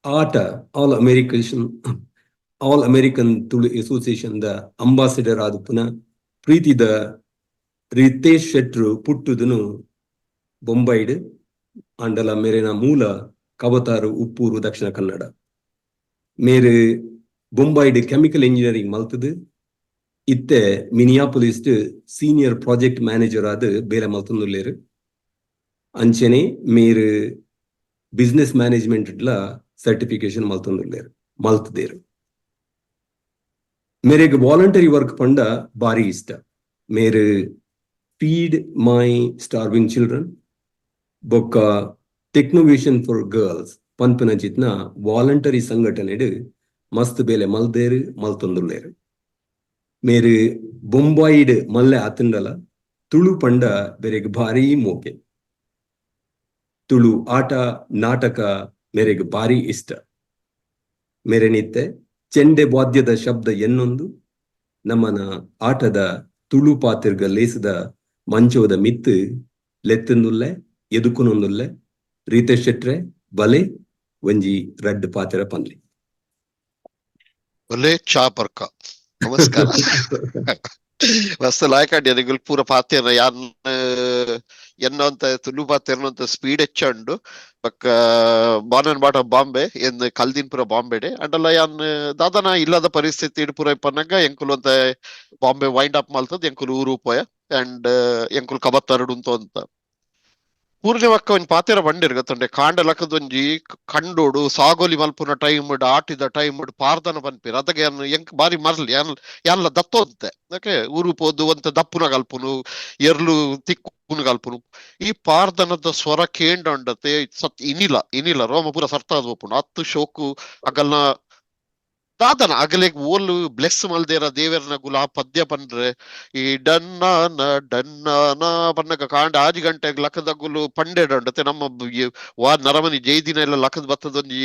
ಆಟ all American Tulu association the ambassador ಆದ ಪುನಃ ಪ್ರೀತಿದ ರಿತೇಶ್ ಶೆಟ್ರು ಪುಟ್ಟುದನು ಬೊಂಬೈಡ್ ಅಂಡಲ ಮೇರೆನ ಮೂಲ ಕವತಾರು ಉಪ್ಪೂರು ದಕ್ಷಿಣ ಕನ್ನಡ. ಮೇರೆ ಬೊಂಬೈಡ್ ಕೆಮಿಕಲ್ ಇಂಜಿನಿಯರಿಂಗ್ ಮಲ್ತದು ಇತ್ತೆ ಮಿನಿಯಾಪೊಲಿಸ್ ಸೀನಿಯರ್ ಪ್ರಾಜೆಕ್ಟ್ ಮ್ಯಾನೇಜರ್ ಆದ ಬೇಲೆ ಮಲ್ತಂದುಲ್ಲೇರು. ಅಂಚನೆ ಮೇರು ಬಿಸ್ನೆಸ್ ಮ್ಯಾನೇಜ್ಮೆಂಟ್ ಸರ್ಟಿಫಿಕೇಶನ್ ಮಲ್ತದೇರು. ಮೇರೆಗೆ ವಾಲಂಟರಿ ವರ್ಕ್ ಪಂಡ ಬಾರಿ ಇಷ್ಟ. ಮೇರು ಫೀಡ್ ಮೈ ಸ್ಟಾರ್ವಿಂಗ್ ಚಿಲ್ಡ್ರನ್ ಬೊಕ್ಕ ಟೆಕ್ನೋವೇಷನ್ ಫಾರ್ ಗರ್ಲ್ಸ್ ಪನ್ಪನ ಚಿತ್ನ ವಾಲಂಟರಿ ಸಂಘಟನೆಡ್ ಮಸ್ತ್ ಬೇಲೆ ಮಲ್ತೊಂದುಲ್ಲೇರು. ಮೇರು ಬೊಂಬಾಯಿಡ್ ಮಲ್ಲೆ ಆತಂಡಲ ತುಳು ಪಂಡ ಬೇರೆಗೆ ಭಾರಿ ಮೋಕೆ. ತುಳು ಆಟ ನಾಟಕ ಮೇರೆಗೆ ಭಾರಿ ಇಷ್ಟ. ಮೇರೆನಿತ್ತೆ ಚೆಂಡೆ ವಾದ್ಯದ ಶಬ್ದ ಎನ್ನೊಂದು ನಮ್ಮನ ಆಟದ ತುಳು ಪಾತಿರ್ಗ ಲೇಸದ ಮಂಚೋದ ಮಿತ್ತು ಲೆತ್ತಂದುಲ್ಲೆ ಎದುಕುನೊಂದುಲ್ಲೆ ರಿತೇಶ್ ಶೆಟ್ರೆ ಬಲೆ ಒಂಜಿ ರಡ್ಡ್ ಪಾತೆರ ಪನ್ಲಿ ಒಳ್ಳೆ ಚಾ ಪರ್ಕ ನಮಸ್ಕಾರ. ಮಸ್ತ್ ಲಾಯ್ಕಾಡ್ಯ ನಿಗುಲ್ ಪೂರ ಪಾತೆರ ಯಾನ್ ಎನ್ನಂತ ತುಳು ಪಾತೆರ್ನಂತ ಸ್ಪೀಡ್ ಹೆಚ್ಚಂಡು ಬಕ್ಕ born and brought of Bombay ಎನ್ ಕಲ್ದಿನ್ ಪುರ ಬಾಂಬೆಡೆ ಅಂಡಲ್ಲ ಯಾನ್ ದಾದನ ಇಲ್ಲದ ಪರಿಸ್ಥಿತಿ ಇಡ್ ಪುರ ಇಪ್ಪನಾಗ ಎಂಕುಲು ಅಂತ ಬಾಂಬೆ ವೈಂಡ್ ಅಪ್ ಮಲ್ತದ್ ಎಂಕುಲು ಊರು ಪೋಯ ಅಂಡ್ ಎಂಕುಲು ಕಬತ್ತರಡು ಅಂತ ಪೂರ್ಣಿಮಕ್ಕ ಒಂಜಿ ಪಾತೆರ ಬಂಡಿರ್ ಗೊತ್ತುಂಡೆ ಕಾಂಡ ಲಕ್ಕದೊಂಜಿ ಕಂಡೋಡು ಸಾಗೋಲಿ ಮಲ್ಪುನ ಟೈಮ್ ಆಟಿದ ಟೈಮ್ ಪಾರ್ದನ ಪನ್ಪೇರು ಅದಕ್ಕೆ ಎಂಕ್ ಬಾರಿ ಮರ್ಲಿ ಎಲ್ಲ ದತ್ತೋಂತೆ ಓಕೆ ಊರು ಪೋದು ಒಂತ ದಪ್ಪುನ ಕಲ್ಪುನು ಎರ್ಲು ತಿಕ್ಕುನ ಕಲ್ಪುನು ಈ ಪಾರ್ದನದ ಸ್ವರ ಕೇಂಡಂಡತೆ ಸತ್ ಇನಿಲ ರೋಮ ಪೂರ ಸರ್ತಾದ್ ಒಪ್ಪುಂಡು ಅತ್ತು ಶೋಕು ಅಗಲ್ನ ದಾದನ ಅಗಲೆಗ್ ಓಲ್ ಬ್ಲೆಸ್ ಮಲ್ದೇರ ದೇವರನ ಗುಲ ಆ ಪದ್ಯ ಪನ್ರೆ ಈ ಡನ್ನಾನ ಪನ್ನಗ ಕಾಂಡ 6 ಗಂಟೆಗೆ ಲಕ್ಕದ ಗುಲು ಪಂಡೆಡಂಡತೆ ನಮ್ಮ ನರಮನಿ ಜೈದಿನ ಎಲ್ಲ ಲಕ್ಕದ ಬತ್ತದೊಂಜಿ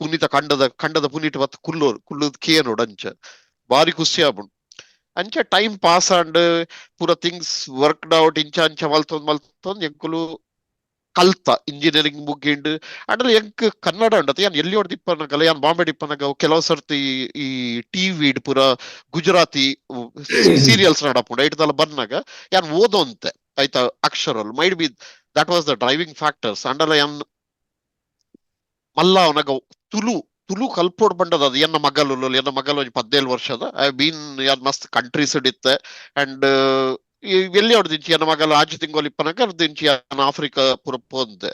ಪುನೀತ ಕಂಡದ ಪುನೀಟ ಬತ್ತ ಕುಲ್ಲುದ್ ಕೇನೋಡ್ ಅಂಚ ಬಾರಿ ಖುಷಿ ಆಪುಂಡು ಅಂಚ ಟೈಮ್ ಪಾಸ್ ಅಂಡ್ ಪೂರ ಥಿಂಗ್ಸ್ ವರ್ಕ್ಡ್ ಔಟ್ ಇಂಚ ಅಂಚ ಮಲ್ತೊಂದ್ ಎಂಕುಲು ಕಲ್ತ ಇಂಜಿನಿಯರಿಂಗ್ ಮುಗಿಂಡು ಅಂಡ್ರೆ ಎಂಕ್ ಕನ್ನಡ ಉಂಡತೆ ಯಾನ್ ಎಲ್ಲಿ ಹೊಡೆದಿಪ್ಪನಗಲ್ಲ ಯಾನ್ ಬಾಂಬೆ ಡಿಪ್ಪನಾಗ ಕೆಲವು ಸರ್ತಿ ಈ ಟಿವಿ ಪೂರ ಗುಜರಾತಿ ಸೀರಿಯಲ್ಸ್ ನಡಪುಂಡು ಐಟದಲ್ಲ ಬಂದಾಗ ಯಾನ್ ಓದೋಂತೆ ಆಯ್ತಾ ಅಕ್ಷರಲ್ might be that was the driving factors ಅಂಡಲ್ಲ ಯಾನ್ ಮಲ್ಲ ಅವನಾಗ ತುಳು ಕಲ್ಪೋಡ್ ಬಂಡದ ಅದು ಎನ್ನ ಮಗಲು ಒಂಜಿ 17 ವರ್ಷದ ಐ ಬೀನ್ ಯಾನ್ ಮಸ್ತ್ ಕಂಟ್ರೀಸ್ ಇತ್ತೆ ಅಂಡ್ ಎಲ್ಲಿ ಹೊಡೆದಿಂಚಿ ಎನ್ನ ಮಗಲು ಆಜಿ ತಿಂಗೋಲಿ ಇಪ್ಪನಾಗ ದಿಂಚಿ ಆಫ್ರಿಕಾ ಪುರ ಪೋಂದೆ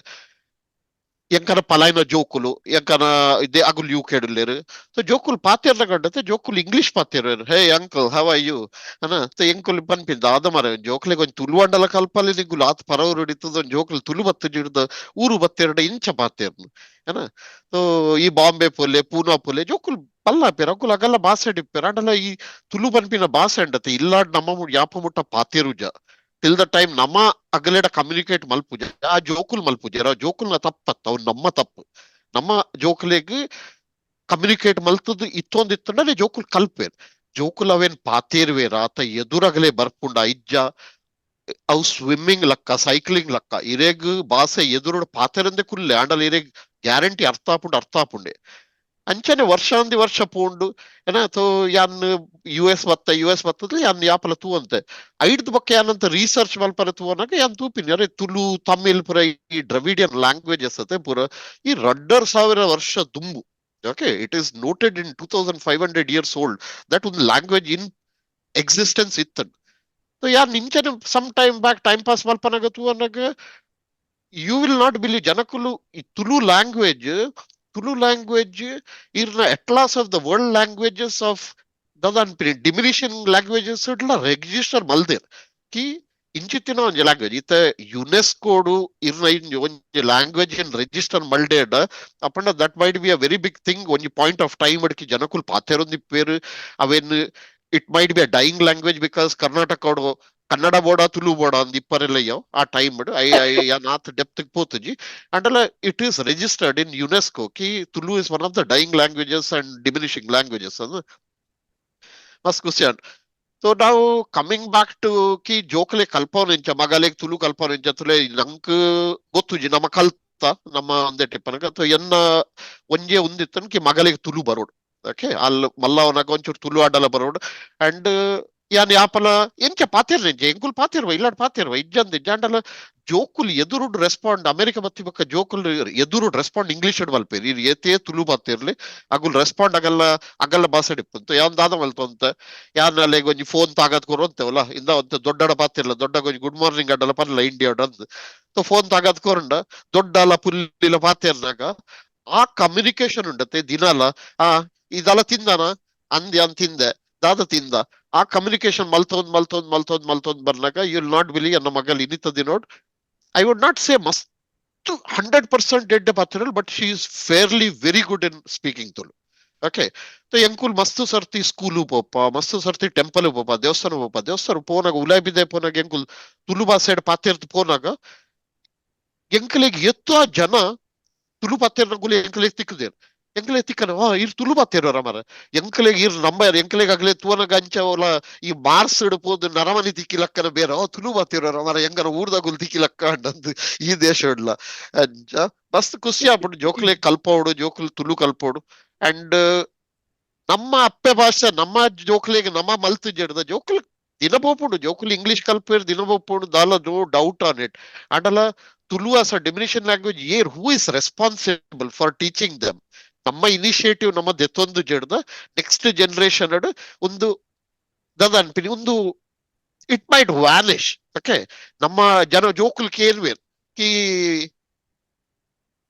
ಎಂಕನ ಪಲಾಯ್ನ ಜೋಕುಲು ಎಂಕನ ಇದೇ ಅಗುಲ್ ಯು ಕೇಳಲೇರು ಸೊ ಜೋಕುಲ್ ಪಾತೆರ್ನ ಕಂಡತೆ ಜೋಕುಲ್ ಇಂಗ್ಲಿಷ್ ಪಾತೆರ್ hey uncle how are you ಅನ ಎಂಕುಲ್ ಪನ್ಪಿಂದ ಆದ ಮರ ಜೋಕ್ಲೆಗ್ ಒಂದ್ ತುಳು ಅಂಡಲ ಕಲ್ಪಲ್ಲಿ ನಿಂಗುಲು ಆತ್ ಪರವರು ಹಿಡಿತದ ಒಂದ್ ಜೋಕುಲ್ ತುಳು ಬತ್ತು ಜಿಡ್ದ ಊರು ಬತ್ತೆರಡ ಇಂಚ ಪಾತೆರ್ನು ಏನ ಸೊ ಈ ಬಾಂಬೆ ಪೊಲೆ ಪೂನಾ ಪೊಲೆ ಜೋಕುಲ್ ಪಲ್ಲ ಪೇರ ಅಕುಲ್ ಅಗಲ್ಲ ಭಾಷೆ ಡಿಪ್ಪೇರ ಅಂಡಲ ಈ ತುಳು ಪನ್ಪಿನ ಭಾಷೆ ಅಂಡತೆ ಇಲ್ಲಾಡ್ ನಮ್ಮ ಯಾಪ ಮುಟ್ಟ ಪಾತೆರುಜ ಟಿಲ್ ದ ಟೈಮ್ ನಮ್ಮ ಅಗಲೆಡ ಕಮ್ಯುನಿಕೇಟ್ ಮಲ್ಪುಜ ಆ ಜೋಕುಲ್ ಮಲ್ಪುಜ ಜೋಕುಲ್ನ ತಪ್ಪತ್ತ ಅವ್ ನಮ್ಮ ತಪ್ಪು ನಮ್ಮ ಜೋಕುಲೆಗ್ ಕಮ್ಯುನಿಕೇಟ್ ಮಲ್ತದ್ದು ಇತ್ತೊಂದಿತ್ತಂದ್ರೆ ಜೋಕುಲ್ ಕಲ್ಪೇರ್ ಜೋಕುಲ್ ಅವೇನ್ ಪಾತೇರ್ವೇರ ಆತ ಎದುರಗಲೆ ಬರ್ಪುಂಡ ಇಜ್ಜ ಅವು ಸ್ವಿಮ್ಮಿಂಗ್ ಲಕ್ಕ ಸೈಕ್ಲಿಂಗ್ ಲಕ್ಕ ಇರೇಗ್ ಬಾಸೆ ಎದುರು ಪಾತೆರಂದೆ ಕುಲ್ಲೆ ಆಂಡಲ್ ಇರೇಗ್ ಗ್ಯಾರಂಟಿ ಅರ್ಥ ಆಪುಂಡೆ ಅಂಚನೆ ವರ್ಷ ಪೋಂಡು ಏನ ಯಾನ್ ಯು ಎಸ್ ಬತ್ತದ್ರೆ ಯಾನ್ ಯಾಪಲ ತೂವಂತೆ ಐಡ್ದ ಬಗ್ಗೆ ಯಾನಂತ ರಿಸರ್ಚ್ ಮಲ್ಪರ ತೂವನಾಗ ಯಾನ್ ತೂಪಿನಿ ಅರೆ ತುಳು ತಮಿಳ್ ಪುರ ಈ ಡ್ರವಿಡಿಯನ್ ಲ್ಯಾಂಗ್ವೇಜಸ್ ಅತೆ ಪುರ ಈ 2,000 ವರ್ಷ ದುಂಬು okay it is noted in 2500 years old that ಒಂದು ಲ್ಯಾಂಗ್ವೇಜ್ ಇನ್ ಎಕ್ಸಿಸ್ಟೆನ್ಸ್ ಇತ್ತನ್ ಸೊ ಯಾನ್ ಇಂಚನೆ some time back time pass ಮಲ್ಪನಾಗ ತೂವನಾಗ ಯು ವಿಲ್ ನಾಟ್ ಬಿಲೀವ್ ಜನಕುಲು ಈ ತುಳು ಲ್ಯಾಂಗ್ವೇಜ್ ಇರ್ನ atlas of the world languages of diminishing languages ಇಟ್ಲ ರಿಜಿಸ್ಟರ್ ಮಲ್ದೇರ್ ಕಿ ಇಂಚಿತ್ತಿನ ಒಂಜಿ ಲ್ಯಾಂಗ್ವೇಜ್ ಇತ್ತ ಯುನೆಸ್ಕೋಡು ಇರ್ನ ಒಂಜಿ ಲ್ಯಾಂಗ್ವೇಜ್ ಏನ್ ರಿಜಿಸ್ಟರ್ ಮಲ್ಡೇಡ್ ಅಪಂಡ that might be a very big thing ಒಂಜಿ ಪಾಯಿಂಟ್ ಆಫ್ ಟೈಮ್ ಅಡ್ಕಿ ಜನಕುಲ್ ಪಾತೆರೊಂದಿ ಪೇರು ಅವೇನ್ it might be a dying language because Karnataka Kannada ಬೋಡ ತುಳು ಬೋಡ ಅಂದ್ ಇಪ್ಪರೆಲ್ಲಯ್ಯೋ ಆ ಟೈಮ್ ನಾತ್ ಡೆಪ್ತ್ ಪೋತುಜಿ ಅಂಡಲ it is registered in UNESCO ಕಿ Tulu is one of the dying languages and diminishing languages ಅದು ಮಸ್ತ್ ಖುಷಿ ಅಂಡ್ ಸೊ ನಾವು ಕಮಿಂಗ್ ಬ್ಯಾಕ್ ಟು ಕಿ ಜೋಕಲೆ ಕಲ್ಪವನಿಂಚ ಮಗಲೆಗ್ ತುಳು ಕಲ್ಪವನಿಂಚ ತುಲೆ ನಂಕ್ ಗೊತ್ತುಜಿ ನಮ್ಮ ಕಲ್ತ ನಮ್ಮ ಒಂದೇ ಟಿಪ್ಪನಗ ಎನ್ನ ಒಂಜೆ ಒಂದಿತ್ತನ್ ಕಿ ಮಗಲೆಗ್ ತುಳು ಬರೋಡು ಓಕೆ ಅಲ್ಲಿ ಮಲ್ಲವನಾಗ ಒಂಚೂರು ತುಳು ಆಡಲ ಬರೋಡು ಅಂಡ್ ಯಾನ್ ಯಾಪಲ ಎಂಚ ಪಾತಿರ್ನ ಎಂಕುಲ್ ಪಾತಿರ್ವ ಇಲ್ಲಾಡ್ ಪಾತಿರ್ವ ಇಜ್ಜಂಡಲ ಜೋಕುಲ್ ಎದುರುಡ್ ರೆಸ್ಪಾಂಡ್ ಅಮೆರಿಕ ಬತ್ತಿ ಬಕ್ಕ ಜೋಕುಲ್ ಎದುರುಡ್ ರೆಸ್ಪಾಂಡ್ ಇಂಗ್ಲಿಷ್ ಮಲ್ಪೇರಿ ಏತೇ ತುಳು ಪಾತಿರ್ಲಿ ಅಗುಲ್ ರೆಸ್ಪಾಂಡ್ ಅಗಲ್ಲ ಭಾಷೆ ಡಿಪ್ಪಂತ ಯಾನ್ ದಾದ ಮಲ್ತಂತ ಯಾನ್ ಅಲ್ಲಿಗೆ ಒಂಜಿ ಫೋನ್ ತಾಗದ್ ಕೊರಂತೇವಲ್ಲ ಇಂದ ಒಂತ ದೊಡ್ಡಡ ಪಾತಿರ್ಲ ದೊಡ್ಡ ಒಂಜಿ ಗುಡ್ ಮಾರ್ನಿಂಗ್ ಅಡ್ಡಲ ಪರ್ಲ ಇಂಡಿಯಾ ಅಂದ್ ಸೊ ಫೋನ್ ತಾಗದ್ ಕೊರಂಡ ದೊಡ್ಡಲ ಪುಲ್ಲಿಲ ಪಾತಿರ್ನಾಗ ಆ ಕಮ್ಯುನಿಕೇಶನ್ ಉಂಡತೆ ದಿನಲ ಆ ಇದೆಲ್ಲ ತಿಂದಾನ ಅಂದ್ ತಿಂದೆ ದಾದ ತಿಂದ ಆ ಕಮ್ಯುನಿಕೇಶನ್ ಮಲ್ತೊಂದ್ ಬರ್ನಾಗ ಯು ವಿಲ್ ನಾಟ್ ಬಿಲೀವ್ ನನ್ನ ಮಗಲ್ ಇನ್ನಿತ್ತದಿ ನೋಡ್ ಐ ವುಡ್ ನಾಟ್ ಸೇ ಮಸ್ತ್ 100% ಡೆಡ್ ಪಾತಿರಲ್ but she is fairly very good in speaking Tulu okay so ಎಂಕುಲ್ ಮಸ್ತ್ ಸರ್ತಿ ಸ್ಕೂಲು ಪೋಪ ಮಸ್ತ್ ಸರ್ತಿ ಟೆಂಪಲ್ ಪೋಪ ದೇವಸ್ಥಾನ ಪೋನಾಗ ಉಲಾಬಿದೆ ಪೋನಾಗ ಎಂಕುಲ್ ತುಳು ಭಾಷೆ ಪಾತಿರ್ತ ಪೋನಾಗ ಎಂಕಲೆಗ್ ಎತ್ತೋ ಜನ ತುಳು ಪಾತಿರ್ನ ಗುಲಿ ಎಂಕಲೆಗ್ ತಿಕ್ಕದೇರ್ ಎಂಕಲೆಗ್ ತಿಕ್ಕನ ಇರ್ ತುಳು ಪಾತಿರೋರ ಮರ ಎಂಕಲೆಗ್ ಇರ್ ನಂಬರ್ ಎಂಕಲೆಗ್ ಆಗ್ಲೆ ತೂವನಾಗ ಅಂಚ ಅವಲ ಈ ಮಾರ್ಸ್ ಇಡ್ಬೋದು ನರಮನಿ ತಿಕ್ಕಿಲಕ್ಕನ ಬೇರೆ ತುಳು ಪಾತಿರೋರ ಮರ ಎಂಗನ ಊರ್ದಾಗುಲ್ ತಿಕ್ಕಿಲಕ್ಕ ಅಂಡಂದು ಈ ದೇಶ ಇಡ್ಲ ಅಂಚ ಮಸ್ತ್ ಖುಷಿ ಆಗ್ಬಿಟ್ಟು ಜೋಕ್ಲೆ ಕಲ್ಪೋಡು ಜೋಕ್ಲು ತುಳು ಕಲ್ಪೋಡು ಅಂಡ್ ನಮ್ಮ ಅಪ್ಪೆ ಭಾಷೆ ನಮ್ಮ ಜೋಕ್ಲೆಗ್ ನಮ್ಮ ಮಲ್ತು ಜಡ್ದ ಜೋಕ್ಲೆ ದಿನಬೋಪುಂಡು ಜೋಕುಲು ಇಂಗ್ಲಿಷ್ ಕಲ್ಪೇರು ದಿನಬೋಪುಂಡು ದಾಲ ನೋ ಡೌಟ್ ಆನ್ ಇಟ್. ಅಂಡಲ Tulu as a diminishing language ಏರ್ who is responsible for teaching them. ನಮ್ಮ ಇನಿಷಿಯೇಟಿವ್ ನಮ್ಮ ದೆತ್ತೊಂದು ಜಡ್ದ ನೆಕ್ಸ್ಟ್ ಜನರೇಷನ್ ಒಂದು ದಾದ ಅನ್ಪಿನಿ ಒಂದು ಇಟ್ ಮೈಟ್ ವ್ಯಾನಿಶ್. ಓಕೆ, ನಮ್ಮ ಜನ ಜೋಕುಲು ಕೇನ್ವೇರ್ ಕಿ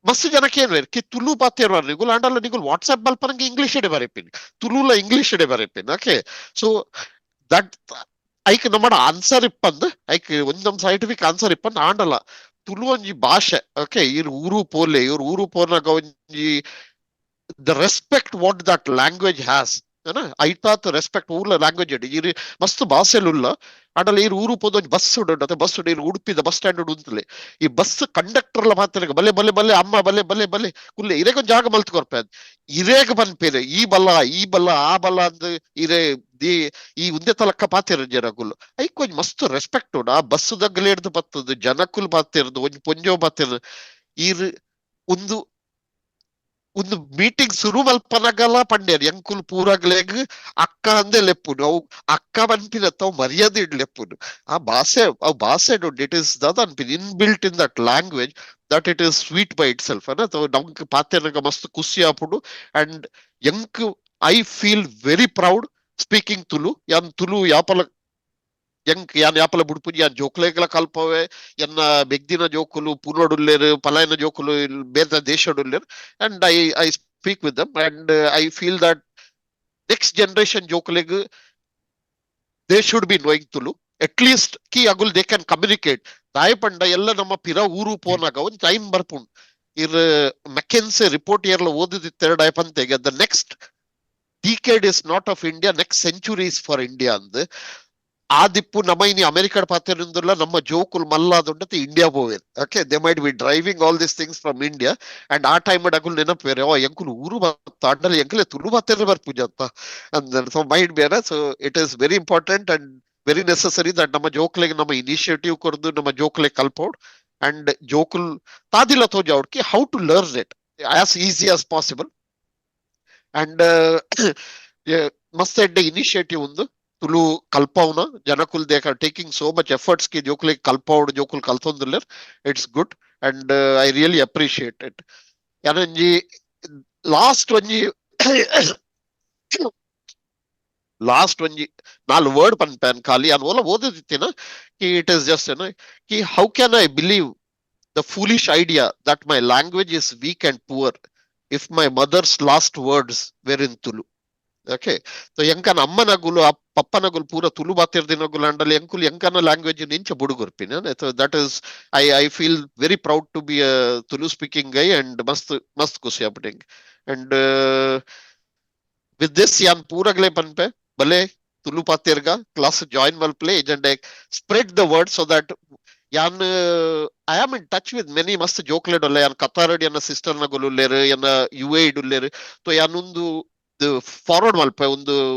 ಮಸ್ತ್ ಜನ ಕೇನ್ವೇರ್ ಕಿ ತುಳು ಪಾತೇರು ನಿಗುಲ್ ಅಂಡಲ್ಲ ನಿಗುಲ್ ವಾಟ್ಸ್ಆಪ್ ಬಲ್ಪನಂಗೆ ಇಂಗ್ಲಿಷ್ ಎಡೆ ಬರೆಪಿನ್, ತುಳುಲ ಇಂಗ್ಲಿಷ್ ಎಡೆ ಬರೆಪಿನ್. ಓಕೆ, ಸೊ ದಟ್ ಐಕ್ ನಮ್ಮ ಆನ್ಸರ್ ಇಪ್ಪಂದ್ ಐಕ್ ಒಂದೊಂದು ಸೈಂಟಿಫಿಕ್ ಆನ್ಸರ್ ಇಪ್ಪಂದ್ ಆಂಡಲ್ಲ ತುಳು ಒಂಜಿ ಭಾಷೆ. ಓಕೆ, ಇವ್ರ ಊರು ಪೋಲೆ ಇವ್ರ ಊರು ಪೋನಾಗ ಒಂಜಿ the respect what that language has, ಐತಾತ್ ರೆಸ್ಪೆಕ್ಟ್ ಊರ್ಲ ಲ್ಯಾಂಗ್ವೇಜ್ ಇಡಿ ಇರು ಮಸ್ತ್ ಭಾಷೆಲುಲ್ಲ. ಅಡಲ ಇರು ಊರು ಪೋದ ಬಸ್ ಉಂಟು, ಬಸ್ ಇರು ಉಡುಪಿದ ಬಸ್ ಸ್ಟ್ಯಾಂಡ್ ಉಂತಲೆ ಈ ಬಸ್ ಕಂಡಕ್ಟರ್ಲ ಮಾತ್ರ ಬಲೆ ಬಲೆ ಬಲೆ ಅಮ್ಮ ಬಲೆ ಬಲೆ ಬಲೆ ಕುಲ್ಲೆ ಇರೇಗೊಂದು ಜಾಗ ಮಲ್ತ್ ಕೊರ್ಪೆ ಇರೇಗ ಬಂದ್ಪೇರೆ ಈ ಬಲ್ಲ ಆ ಬಲ್ಲ ಅಂದ್ ಇರೇ ಈ ಉಂದೆ ತಲಕ್ಕ ಪಾತಿರ ಜನಕುಲ್ ಐಕ್ ಒಂಜ್ ಮಸ್ತ್ ರೆಸ್ಪೆಕ್ಟ್ ಉಂಡು. ಆ ಬಸ್ ದಗ್ಗಲೆ ಹಿಡ್ದು ಬತ್ತದ ಜನಕುಲ್ ಪಾತಿರ್ದು ಒಂಜ್ ಪೊಂಜೋ ಪಾತಿರ್ ಇರ್ ಒಂದು ಮೀಟಿಂಗ್ ಶುರು ಮಲ್ಪನಗಲ ಪಂಡ್ಯರ್ ಎಂಕುಲ್ ಪೂರಗ್ಲೆಗ್ ಅಕ್ಕ ಅಂದೆ ಲೆಪ್ಪುನು ಅವು ಅಕ್ಕ ಅನ್ಪಿನ ಅವು ಮರ್ಯಾದೆ ಇಡ್ಲೆಪ್ಪುನು. ಆ ಭಾಷೆ ಇಟ್ ಇಸ್ ದಟ್ ಅನ್ಪಿನ್ in built in that language that it is sweet by itself ನಮ್ಕ್ ಪಾತೆನಗ ಮಸ್ತ್ ಖುಷಿ ಆಪುಡು. ಅಂಡ್ ಎಂಕ್ I feel very proud speaking Tulu. ಯಾನ್ ತುಳು ಯಾಪಲ ಯಾನ್ ಯಾಪಲ ಬುಡ್ಪುಜಿ ಯಾನ್ ಜೋಕ್ಲೆಗ್ಲ ಕಲ್ಪವೆ ಎನ್ನ ಬೆಗ್ದಿನ ಜೋಕುಲು ಪೂರ್ವಡುಲ್ಲೇರು ಪಲಾಯನ ಜೋಕುಲು ಬೇರೆ ದೇಶಡುಲ್ಲೇರು. And I speak with them and I feel that next generation ಜೋಕುಲೆಗ್ they should be knowing Tulu at least ಕಿ ಅಗುಲ್ ದೇ ಕ್ಯಾನ್ ಕಮ್ಯುನಿಕೇಟ್. ದಾಯ ಪಂಡ ಎಲ್ಲ ನಮ್ಮ ಪಿರ ಊರು ಪೋನಾಗ ಒಂದ್ ಟೈಮ್ ಬರ್ಪುಂಡು ಇರ್ ಮೆಕೆನ್ಸೆ ರಿಪೋರ್ಟ್ ಏರ್ಲ ಓದಿದಿತ್ತೆರಡು ಪಂತೆಗೆ the next decade is not of India, next century is for India ಅಂದ್ ಆ ದಿಪ್ಪು ನಮ್ಮ ಇನಿ ಅಮೆರಿಕಡ್ ಪಾತ್ರೆಲ್ಲ ನಮ್ಮ ಜೋಕುಲ್ ಮಲ್ಲಾದುಂಡತಿ ಇಂಡಿಯಾ ಪೋವೇರ್. Okay, they might be driving all this things from India and ಆ ಟೈಮ್ ಅಗುಲ್ ನೆನಪೇರೆ ಓ ಎಂಕುಲು ಊರು ಬತ್ತ ಅಡ್ಡಲ್ಲಿ ಎಂಕಲೆ ತುಳು ಬಾತೆಲ್ಲ ಬರ್ಪುಜ ಅಂತ ಅಂದ್ ಸೊ ಮೈಂಡ್ ಬೇರೆ. So it is very important and very necessary that ನಮ್ಮ ಜೋಕ್ಲೆಗ್ ನಮ್ಮ ಇನಿಷಿಯೇಟಿವ್ ಕೊರ್ದು ನಮ್ಮ ಜೋಕ್ಲೆಗ್ ಕಲ್ಪೌಡ್ and ಜೋಕುಲ್ ತಾದಿಲ್ಲ ತೋಜಾವ್ಡ್ Ki how to learn it as easy as possible. And ಮಸ್ತ್ ಎಡ್ಡೆ ಇನಿಷಿಯೇಟಿವ್ ಒಂದು Tulu ಕಲ್ಪವನ ಜನಕುಲ್ they are taking so much efforts Ki ಜೋಕುಲಿಗೆ ಕಲ್ಪೌಡ್ ಜೋಕುಲ್ ಕಲ್ತೊಂದುಲ್ಲೇರ್. It's good and I really appreciate it. ಯಾನಂಜಿ last ಒಂಜಿ ನಾಲ್ ವರ್ಡ್ ಪನ್ಪೇನ್ ಖಾಲಿ ಅನ್ ಓಲ ಓದಿತ್ತಿನ ಕಿ ಇಟ್ ಇಸ್ ಜಸ್ಟ್ ಕಿ how can I believe the foolish idea that my language is weak and poor if my mother's last words were in Tulu. Okay, so ಎಂಕನ ಅಮ್ಮನಗುಲು ಪಪ್ಪನಗುಲು ಪೂರ ತುಳು ಬಾತಿರ್ದಿನಗುಲು ಅಂಡಲ್ಲಿ ಎಂಕುಲು ಎಂಕನ ಲ್ಯಾಂಗ್ವೇಜ್ ನಿಂಚ ಬುಡುಗುರ್ಪಿನ. So that is I feel very proud to be a Tulu speaking guy and ಮಸ್ತ್ ಖುಷಿ ಆಪುಟಿಂಗ್. ಅಂಡ್ ವಿತ್ ದಿಸ್ ಯಾನ್ ಪೂರಗ್ಲೆ ಪನ್ಪೆ ಬಲೆ ತುಳು ಪಾತಿರ್ಗ ಕ್ಲಾಸ್ ಜಾಯಿನ್ ಮಲ್ಪ್ಲೆ ಏಜೆಂಡೆ spread the word so that ಯಾನ್ I am in touch with many ಮಸ್ತ್ ಜೋಕ್ಲೆಡ್ ಯಾನ್ ಕತಾರಡಿ ಎನ್ನ ಸಿಸ್ಟರ್ ನಗುಲು ಉಲ್ಲೇರು ಎನ್ನ UA ಇಡುಲ್ಲೇರು. ಸೊ ಯಾನೊಂದು ಫಾರ್ವರ್ಡ್ ಮಲ್ಪೆ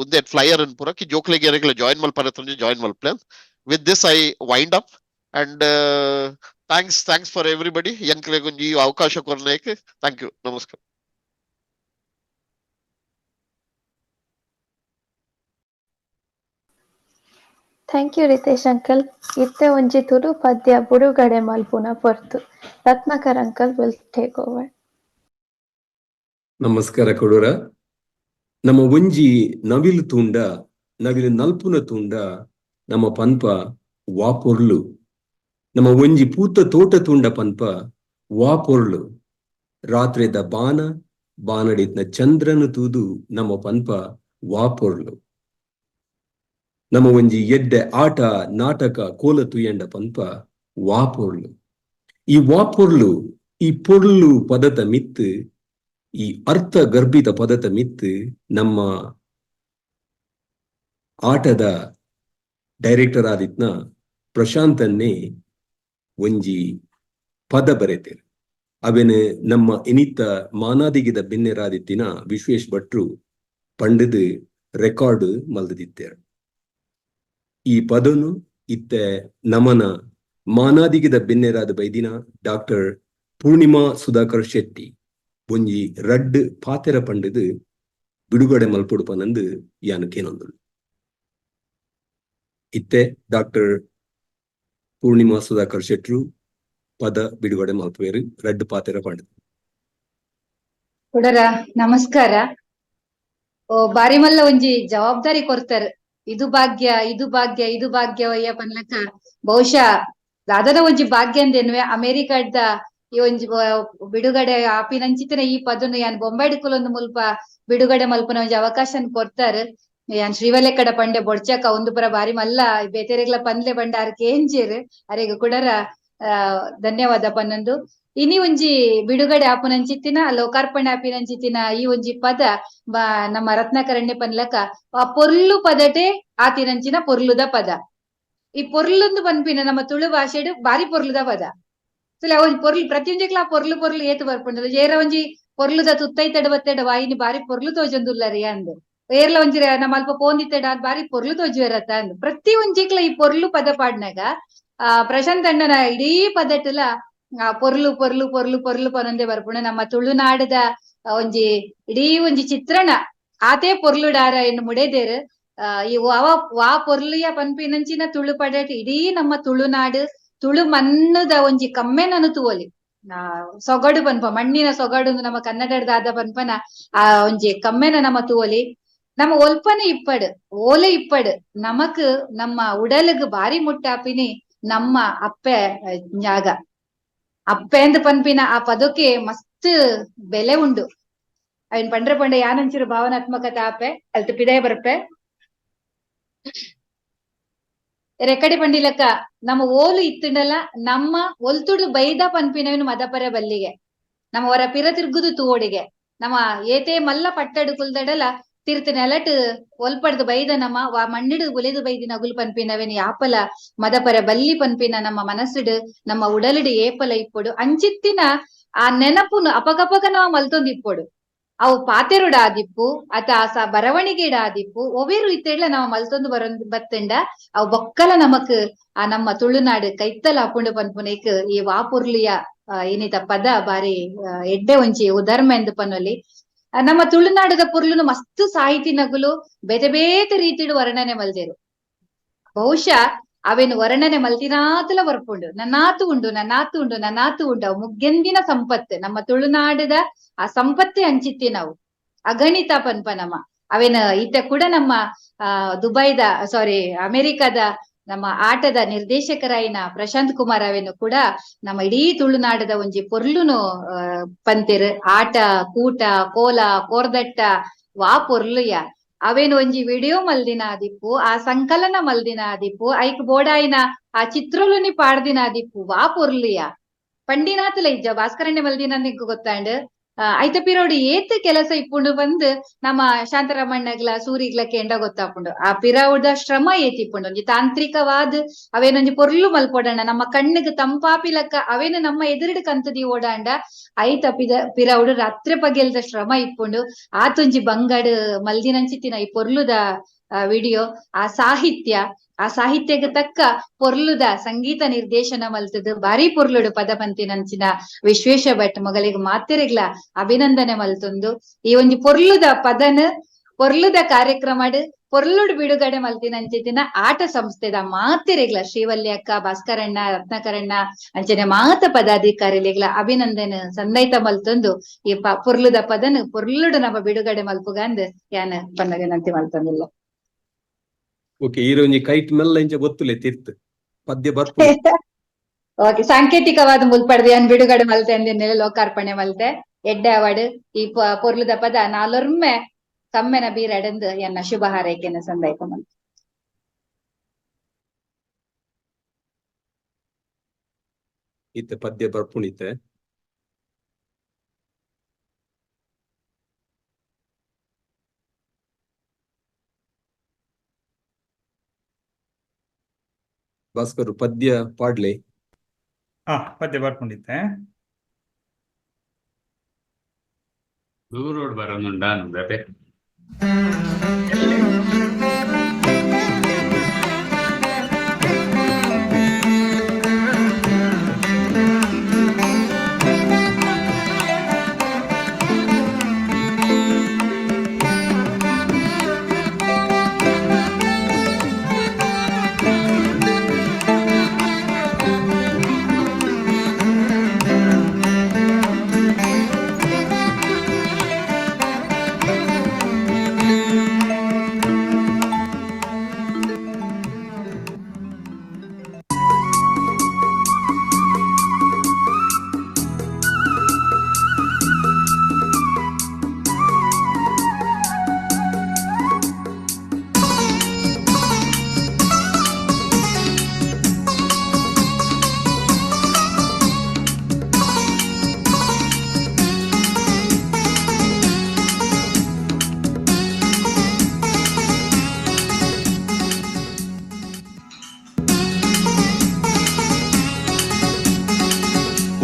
ಒಂದೇ ಫ್ಲೈಯರ್ ಅನ್ ಪೂರ ಕಿ ಜೋಕ್ಲೆಗೆ ಯಾರಿಗಲ ಜಾಯಿನ್ ಮಲ್ಪರೆ ಜಾಯಿನ್ ಮಲ್ಪೆ. With this I wind up and thanks for everybody. ಎಂಕ್ಲೆಗ್ ಒಂಜಿ ಅವಕಾಶ ಕೊರ್ನೇಕ್ ಥ್ಯಾಂಕ್ ಯು. ನಮಸ್ಕಾರ. Thank you Ritesh uncle. ಇತ್ತೆ ಒಂಜಿ ತುಳು ಪದ್ಯ ಬುಡುಗಡೆ ಮಲ್ಪುನ ಪೊರ್ತು Ratnakar uncle will take over. ನಮಸ್ಕಾರ ಕೊಡೂರ. ನಮ್ಮ ಒಂಜಿ ನವಿಲು ನಲ್ಪುನ ತೂಂಡ ನಮ್ಮ ಪನ್ಪ ವಾಪೊರ್ಲು. ನಮ್ಮ ಒಂಜಿ ಪೂತ ತೋಟ ತೂಂಡ ಪನ್ಪ ವಾಪೊರ್ಲು. ರಾತ್ರಿದ ಬಾನಡಿತ್ನ ಚಂದ್ರನು ತೂದು ನಮ್ಮ ಪನ್ಪ ವಾಪೊರ್ಲು. ನಮ್ಮ ಒಂಜಿ ಎಡ್ಡೆ ಆಟ ನಾಟಕ ಕೋಲ ತುಯ್ಯಂಡ ಪನ್ಪ ವಾಪೊರ್ಲು. ಈ ವಾಪೊರ್ಲು ಈ ಪೊರ್ಲು ಪದದ ಮಿತ್ತು ಈ ಅರ್ಥ ಗರ್ಭಿತ ಪದದ ಮಿತ್ತು ನಮ್ಮ ಆಟದ ಡೈರೆಕ್ಟರ್ ಆದಿತ್ನ ಪ್ರಶಾಂತನ್ನೇ ಒಂಜಿ ಪದ ಬರೆತೇರು. ಅವೆನ್ ನಮ್ಮ ಇನಿತ್ತ ಮಾನಾದಿಗಿದ ಬಿನ್ನೆರ್ ಆದಿತ್ತಿನ ವಿಶ್ವೇಶ್ ಭಟ್ರು ಪಂಡದು ರೆಕಾರ್ಡ್ ಮಲ್ದಿತ್ತೇರು. ಈ ಪದನು ಇತ್ತೆ ನಮನ ಮಾನಾದಿಗಿದ ಬಿನ್ನೆರಾದ ಬೈದಿನ ಡಾಕ್ಟರ್ ಪೂರ್ಣಿಮಾ ಶೆಟ್ಟಿ ಒಂಜಿ ರಡ್ಡ್ ಪಾತೆರ ಪಂಡದು ಬಿಡುಗಡೆ ಮಲ್ಪೊಡು ಪನಂದು ಯಾನು ಕೇನೊಂದುಲ್ಲೆ. ಇತ್ತೆ ಡಾಕ್ಟರ್ ಪೂರ್ಣಿಮಾ ಸುಧಾಕರ್ ಶೆಟ್ರು ಪದ ಬಿಡುಗಡೆ ಮಾಡ್ತೇವೆ. ರೆಡ್ ಪಾತೆರ ಪಂಡ ಕೊಡರ ನಮಸ್ಕಾರ. ಬಾರಿ ಮಲ್ಲ ಒಂಜಿ ಜವಾಬ್ದಾರಿ ಕೊರ್ತಾರೆ. ಇದು ಭಾಗ್ಯ ಇದು ಭಾಗ್ಯ ಇದು ಭಾಗ್ಯ ಒಯ್ಯ ಪನ್ಲಕ ಬಹುಶಃ ದಾದನ ಒಂಜಿ ಭಾಗ್ಯ ಅಂದೇನುವೆ ಅಮೆರಿಕದ ಈ ಒಂಜಿ ಬಿಡುಗಡೆ ಆಪಿನಂಚಿತ್ತಿನ ಈ ಪದನು ಯಾನ್ ಬೊಂಬಾಯ್ಡುಕುಲೊಂದು ಮುಲ್ಪ ಬಿಡುಗಡೆ ಮಲ್ಪನ ಒಂಜಿ ಅವಕಾಶನ್ ಕೊರ್ತಾರೆ. ಯಾನ್ ಶ್ರೀವಲ್ಲೆ ಕಡೆ ಪಂಡೆ ಬೊಡ್ಚಕ ಒಂದು ಪುರ ಬಾರಿ ಮಲ್ಲ ಬೇತೆರೆಗ್ಲ ಪಂದ್ಲೆ ಬಂಡ ಆರ್ಕೆ ಏಂಜೇರು ಅರೆಗ್ ಕುಡರ ಧನ್ಯವಾದ ಪನ್ನೊಂದು. ಇನಿ ಒಂಜಿ ಬಿಡುಗಡೆ ಆಪುನಂಚಿತ್ತಿನ ಲೋಕಾರ್ಪಣೆ ಆಪಿನಂಚಿತ್ತಿನ ಈ ಒಂಜಿ ಪದ ನಮ್ಮ ರತ್ನಾಕರಣ್ಯ ಪನ್ಲಕ ಆ ಪೊರ್ಲು ಪದಟೆ ಆತಿನಂಚಿನ ಪೊರ್ಲುದ ಪದ. ಈ ಪೊರ್ಲುಂದು ಪನ್ಪಿನ ನಮ್ಮ ತುಳು ಭಾಷೆಡು ಬಾರಿ ಪೊರ್ಲುದ ಪದ. ಒಂಜಿ ಪೊರ್ಲು ಪ್ರತಿಯೊಂಜಿಕ್ಲ ಪೊರ್ಲು ಪೊರ್ಲು ಏತು ಬರ್ಪುಂಡು ಏರ ಒಂಜಿ ಪೊರ್ಲುದ ತುತ್ತೈತಡ ಬತ್ತೆಡ ವಾಯಿನಿ ಬಾರಿ ಪೊರ್ಲು ತೋಜೊಂದುಲ್ಲರಿ ಅಂದು ಏರ್ಲ ಒಂಜಿ ನಮ್ಮ ಅಲ್ಪ ಪೋಂದಿತ್ತೆಡ ಅದ್ ಬಾರಿ ಪೊರ್ಲು ತೋಜುವೆರತ್ತ ಅಂದು ಪ್ರತಿ ಒಂಜಿಕ್ಲ ಈ ಪೊರ್ಲು ಪದ ಪಾಡ್ನಾಗ ಪ್ರಶಾಂತ್ ಅಣ್ಣನ ಇಡೀ ಪದಟಲ ಪೊರ್ಲು ಪೊರ್ಲು ಪೊರ್ಲು ಪೊರ್ಲು ಪನೊಂದೆ ಬರ್ಪುಂಡು. ನಮ್ಮ ತುಳುನಾಡದ ಒಂಜಿ ಇಡೀ ಒಂಜಿ ಚಿತ್ರಣ ಆತೆ ಪೊರ್ಲುಡಾರ ಎನ್ನು ಮುಡೆದೇರು. ಈ ವಾ ಪೊರ್ಲಿಯ ಪನ್ಪಿನಂಚಿನ ತುಳು ಪಡಟ್ ಇಡೀ ನಮ್ಮ ತುಳುನಾಡು ತುಳು ಮಣ್ಣದ ಒಂಜಿ ಕಮ್ಮೆನನು ತೂವೊಲಿ ಸೊಗಡು ಪನ್ಪ ಮಣ್ಣಿನ ಸೊಗಡು ನಮ್ಮ ಕನ್ನಡದ ಆದ ಪನ್ಪನ ಆ ಒಂಜಿ ಕಮ್ಮೆನ ನಮ್ಮ ತೂವೊಲಿ ನಮ್ಮ ಒಲ್ಪನೆ ಇಪ್ಪಡು ಓಲೆ ಇಪ್ಪಡು ನಮಕ್ ನಮ್ಮ ಉಡಲಗ್ ಬಾರಿ ಮುಟ್ಟಾಪಿನಿ ನಮ್ಮ ಅಪ್ಪೆ ಜಾಗ ಅಪ್ಪೆ ಅಂದ್ ಪನ್ಪಿನ ಆ ಪದಕ್ಕೆ ಮಸ್ತ್ ಬೆಲೆ ಉಂಡು. ಅವನ್ ಪಂಡ್ರೆ ಪಂಡೆ ಯಾನಂಚಿರು ಭಾವನಾತ್ಮಕತೆ ಆಪೆ ಅಲ್ತು ಪಿದಾಯ ಬರ್ಪೆ ರೆಕಡಿ ಪಂಡಿಲಕ್ಕ ನಮ್ಮ ಓಲು ಇತ್ತಂಡಲ್ಲ ನಮ್ಮ ಒಲ್ತುಡು ಬೈದ ಪನ್ಪಿನವನು ಮದಪರೆ ಬಲ್ಲಿಗೆ ನಮ್ಮ ಹೊರ ಪಿರ ತಿರ್ಗುದು ತೋಡಿಗೆ ನಮ್ಮ ಏತೆ ಮಲ್ಲ ಪಟ್ಟಡು ಕುಲ್ದಡಲ ತಿರ್ತ ನೆಲಟ್ ಒಲ್ಪಡ್ದು ಬೈದ ನಮ್ಮ ಮಣ್ಣಿಡು ಗುಲೆದು ಬೈದಿನ ಗುಲ್ ಪನ್ಪಿನವೇನು ಯಾಪಲ ಮದಪರ ಬಲ್ಲಿ ಪನ್ಪಿನ ನಮ್ಮ ಮನಸ್ಸುಡು ನಮ್ಮ ಉಡಲಿಡು ಏಪಲ ಇಪ್ಪೊಡು ಅಂಚಿತ್ತಿನ ಆ ನೆನಪುನು ಅಪಗಪಗ ನಾವು ಮಲ್ತೊಂದಿಪ್ಪೊಡು. ಅವು ಪಾತೆರುಡ ಆದಿಪ್ಪು ಅತ ಬರವಣಿಗೆಡ ಆದಿಪ್ಪು ಒವೇರು ಇತ್ತೆಡ್ಲ ನಾವು ಮಲ್ತೊಂದು ಬತ್ತಂಡ ಅವು ಬೊಕ್ಕಲ ನಮಕ್ ಆ ನಮ್ಮ ತುಳುನಾಡು ಕೈತ್ತಲ ಅಪ್ಪುಂಡು ಪನ್ಪುನೇಕ್ ಈ ವಾಪುರ್ಲಿಯ ಏನಿತ ಪದ ಬಾರಿ ಎಡ್ಡೆ ಒಂಚಿ ಉಧರ್ಮ ಎಂದು ಪನ್ನೊಲಿ. ನಮ್ಮ ತುಳುನಾಡದ ಪುರ್ಲುನು ಮಸ್ತ್ ಸಾಹಿತಿ ನಗುಲು ಬೇತೆ ಬೇತೆ ರೀತಿಡು ವರ್ಣನೆ ಮಲ್ದೇರು. ಬಹುಶಃ ಅವೇನು ವರ್ಣನೆ ಮಲ್ತಿನಾತಲ ಬರ್ಪುಂಡು ನನ್ನಾತು ಉಂಡು ನನ್ನಾತು ಉಂಡು ನನ್ನಾತು ಉಂಡು ಅವು ಮುಗ್ಗೆಂದಿನ ಸಂಪತ್ತು ನಮ್ಮ ತುಳುನಾಡದ ಆ ಸಂಪತ್ತೇ ಹಂಚಿತ್ತಿ ನಾವು ಅಗಣಿತ ಪನ್ಪ ನಮ್ಮ ಅವೇನು ಈತ ಕೂಡ ನಮ್ಮ ದುಬೈದ ಅಮೆರಿಕದ ನಮ್ಮ ಆಟದ ನಿರ್ದೇಶಕರಾಯಿನ ಪ್ರಶಾಂತ್ ಕುಮಾರ್ ಅವೇನು ಕೂಡ ನಮ್ಮ ಇಡೀ ತುಳುನಾಡದ ಒಂಜಿ ಪೊರ್ಲುನು ಪಂತೆರ್ ಆಟ ಕೂಟ ಕೋಲ ಕೋರ್ದಟ್ಟ ವಾ ಪೊರ್ಲುಯ ಅವೇನು ಒಂಜಿ ವಿಡಿಯೋ ಮಲ್ದಿನ ಆದಿಪ್ಪು ಆ ಸಂಕಲನ ಮಲ್ದಿನ ಆದಿಪ್ಪು ಐಕ್ ಬೋಡಾಯಿನ ಆ ಚಿತ್ರಲುನಿ ಪಾಡ್ದಿನ ಆದಿಪ್ಪು ವಾ ಪೊರ್ಲುಯ ಪಂಡಿನಾತಲ ಇಜ್ಜ ಭಾಸ್ಕರಣ್ಯ ಮಲ್ದಿನ ನಿಂಕು ಗೊತ್ತಾಂಡ್ ಐತ ಪಿರೋಡು ಏತ್ ಕೆಲಸ ಇಪ್ಪುಂಡು ಬಂದು ನಮ್ಮ ಶಾಂತರಾಮಣ್ಣಗ್ಲ ಸೂರಿಗ್ಲ ಕೆಂಡ ಗೊತ್ತಾಪುಂಡು ಆ ಪಿರವುಡ ಶ್ರಮ ಏತಿಪ್ಪುಂಡು ಒಂಜಿ ತಾಂತ್ರಿಕವಾದ ಅವೇನೊಂಜಿ ಪೊರ್ಲು ಮಲ್ಪೊಡಣ ನಮ್ಮ ಕಣ್ಣಿಗೆ ತಂಪಾಪಿಲಕ್ಕ ಅವೇನು ನಮ್ಮ ಎದುರುಡು ಕಂತದಿ ಓಡಾಂಡ ಐತ ಪಿರವುಡು ರಾತ್ರಿ ಪಗೆಲ್ದ ಶ್ರಮ ಇಪ್ಪುಂಡು ಆತೊಂಜಿ ಬಂಗಡ್ ಮಲ್ದಿನಂಚಿತ್ತಿನ ಈ ಪೊರ್ಲುದ ವಿಡಿಯೋ ಆ ಸಾಹಿತ್ಯಕ್ಕೆ ತಕ್ಕ ಪೊರ್ಲುದ ಸಂಗೀತ ನಿರ್ದೇಶನ ಮಲ್ತದು ಬಾರಿ ಪೊರ್ಲುಡು ಪದ ಪಂತಿನಂಚಿನ ವಿಶ್ವೇಶ ಭಟ್ ಮೊಗಲಿಗೆ ಮಾತೆರೆಗ್ಲ ಅಭಿನಂದನೆ ಮಲ್ತೊಂದು ಈ ಒಂಜಿ ಪೊರ್ಲುದ ಪೊರ್ಲುದ ಕಾರ್ಯಕ್ರಮಡ್ ಪೊರ್ಲುಡು ಬಿಡುಗಡೆ ಮಲ್ತಿನಂಚಿತ್ತಿನ ಆಟ ಸಂಸ್ಥೆದ ಮಾತೆರೆಗ್ಲ ಶ್ರೀವಲ್ಲಿ ಅಕ್ಕ ಭಾಸ್ಕರಣ್ಣ ರತ್ನಾಕರಣ್ಣ ಅಂಚನೆ ಮಾತ ಪದಾಧಿಕಾರಿಲೆಗ್ಲ ಅಭಿನಂದನೆ ಸಂದೈತ ಮಲ್ತೊಂದು ಈ ಪೊರ್ಲುದ ಪದನು ಪೊರ್ಲುಡು ನಮ್ಮ ಬಿಡುಗಡೆ ಮಲ್ಪುಗಂದ್ ಯಾನ್ ಪನ್ನಗನಂತಿ ಮಲ್ತೊಂದಿಲ್ಲ. ಓಕೆ ಈರೊಂಜಿ ಕೈಟ್ ಮೆಲ್ಲ ಇಂಚ ಗೊತ್ತುಲೆ ತಿರ್ತ್ ಪದ್ಯ ಬರ್ಪು ಓಕೆ ಸಾಂಕೇತಿಕವಾದ ಮುಲ್ಪಡ್ದು ಯಾನ್ ಬಿಡುಗಡೆ ಮಲ್ತೆ ಅಂದಿನ ಲೋಕಾರ್ಪಣೆ ಮಲ್ತೆ ಎಡ್ಡೆ ಅವಾರ್ಡ್ ಈ ಪೊರ್ಲುದ ಪದ ನಾಲೊರ್ಮೆ ಕಮ್ಮೆನ ಬೀರಡೆಂದು ಎನ್ನ ಶುಭ ಹಾರೈಕೆನ ಸಂದೈತ ಮಲ್ತೆ. ಇತ್ತೆ ಪದ್ಯ ಬರ್ಪುಣಿತೆ ಭಾಸ್ಕರ್ ಪದ್ಯ ಪಾಡ್ಲೆ ಪದ್ಯ ಬರ್ಕೊಂಡಿದ್ದೆ. ದೂರೋಡ್ ಬರೋನುಂಡ ಅಂದ್ರೆ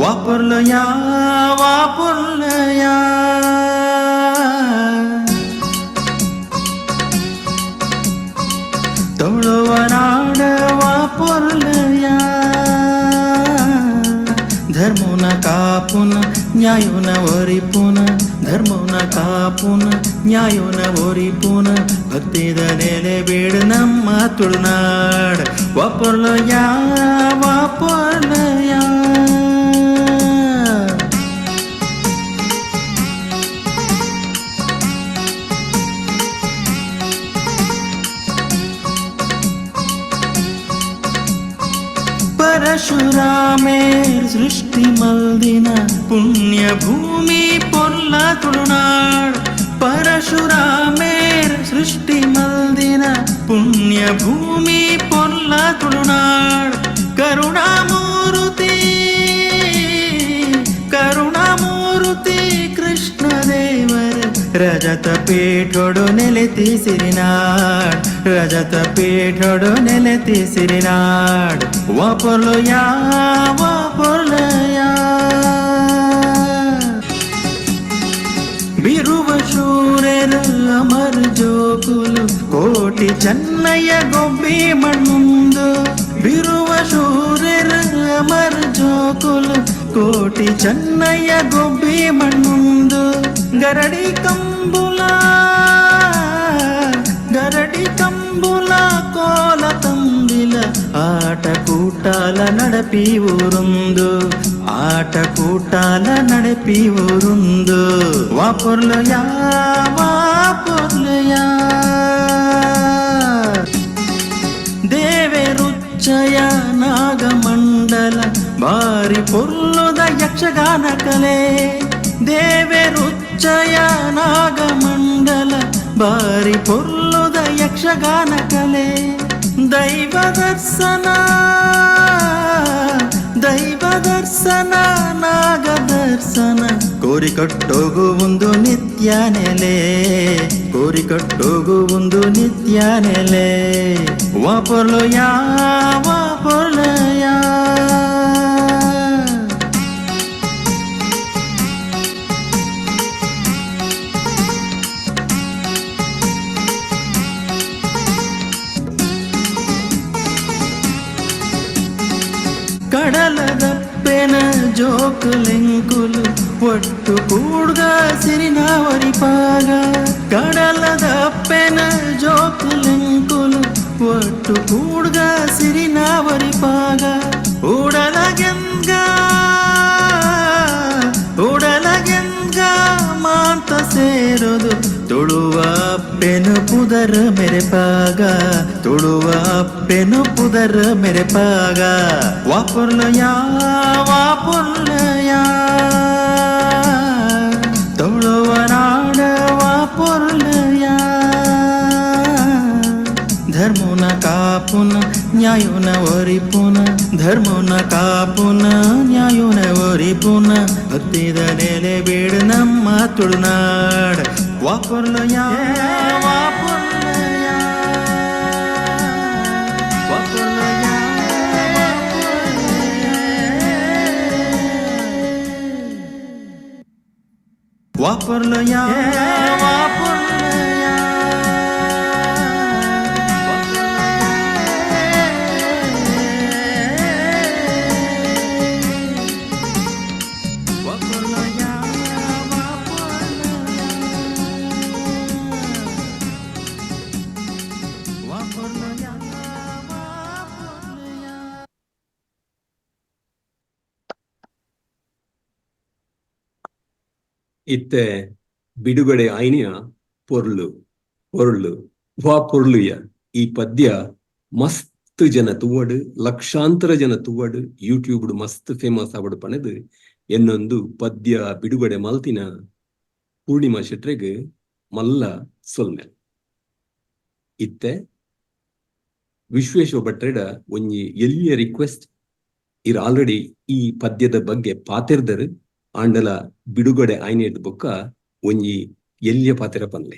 वापरलया वापरलया तळवनाड वापरलया धर्मोना कापून न्यायोन वरिपून धर्मोना कापून न्यायोन वरिपून भक्तीद नेले बेड ನಮ್ಮ ತುಳುನಾಡ್ वापरलया वापरलया परशुरामेर सृष्टि मल्दिन पुण्य भूमि पोर्ला तुಳುನಾಡ್ परशुरामेर सृष्टि मल्दिन पुण्य भूमि पोर्ला तुಳುನಾಡ್ करुणामूर्ति कृष्ण देवर रजत पीठोडु नेलेति सिरिनाड रजत पीठोडु नेलेति सिरिनाड वापरलया वापरलया बिरुव शूरेर अमर जोकुलु कोटि चन्नय गोब्बी मಣ್ಣುಂದು बिरुव शूरेर अमर जोकुलु कोटि चन्नय गोब्बी मಣ್ಣುಂದು गरडी कंबुल कोल तंबिल आट कूटाल नडपी ऊरुंदु आट कूटाल नडपी ऊरुंदु वापरलया वापरलया देवेरुच्चय नागमंडल बारी पोर्लुद यक्षगान कले देवेरुच्चय नागमंडल बारी पोर्लुद यक्षगान कले दैव दर्शन नाग दर्शन ಕೋರಿಕಟ್ಟೋಗು ಒಂದು ನಿತ್ಯ ನೆಲೆ ಕೋರಿಕಟ್ಟೋಗು ಒಂದು ನಿತ್ಯ ನೆಲೆ ವಾಪರಲಯಾ ವಾಪರಲಯಾ ಕಡಲದಪ್ಪೆನ ಜೋಕುಲೆಂಕುಲು ಒಟ್ಟು ಕೂಡ್ಗ ಸಿರಿನಾವರಿಪಾಗ ಕಡಲದಪ್ಪೆನ ಜೋಕುಲೆಂಕುಲು ಒಟ್ಟು ಕೂಡ್ಗ ಸಿರಿನಾವರಿಪಾಗ ಉಡಲಗೆಂಗ ಮಾಂತ ಸೇರೋದು ತುಳುವ ಅಪ್ಪೆನು ಪುದರ ಮೆರೆಪಾಗ ತುಳುವ ಅಪ್ಪೆನು ಪುದರ ಮೆರೆಪಾಗ ವಾಪರಲಯಾ ವಾಪರಲಯಾ ತುಳುವನಾಡ ವಾಪರಲಯಾ धर्मोना कापून न्यायोन वरिपून धर्मोना कापून न्यायोन वरिपून भक्तीद नेले बेड ನಮ್ಮ ತುಳುನಾಡ್ वापरलया वापरलया वापरलया वापरलया ಇತ್ತೆ ಬಿಡುಗಡೆ ಆಯ್ನೆಯ ಪೊರ್ಲು ವಾ ಪೊರ್ಲುಯ ಈ ಪದ್ಯ ಮಸ್ತ್ ಜನ ತುವಡು ಲಕ್ಷಾಂತರ ಜನ ತುವಡು ಯೂಟ್ಯೂಬ್ ಮಸ್ತ್ ಫೇಮಸ್ ಆವಡು ಪಣದು ಎನ್ನೊಂದು ಪದ್ಯ ಬಿಡುಗಡೆ ಮಲ್ತಿನ ಪೂರ್ಣಿಮಾ ಶೆಟ್ರೆಗ್ ಮಲ್ಲ ಸೊಲ್ಮೆಲ್ ಇತ್ತೆ ವಿಶ್ವೇಶ್ವ ಭಟ್ರೆಡ ಒಂಜಿ ಎಲ್ಲಿಯ ರಿಕ್ವೆಸ್ಟ್ ಇರ್ ಆಲ್ರೆಡಿ ಈ ಪದ್ಯದ ಬಗ್ಗೆ ಪಾತೆರ್ದರು ಆಂಡಲ ಬಿಡುಗಡೆ ಆಯ್ನೆಡ್ ಬೊಕ್ಕ ಒಂಜಿ ಎಲ್ಲಿಯ ಪಾತೆರ ಪನ್ಲೆ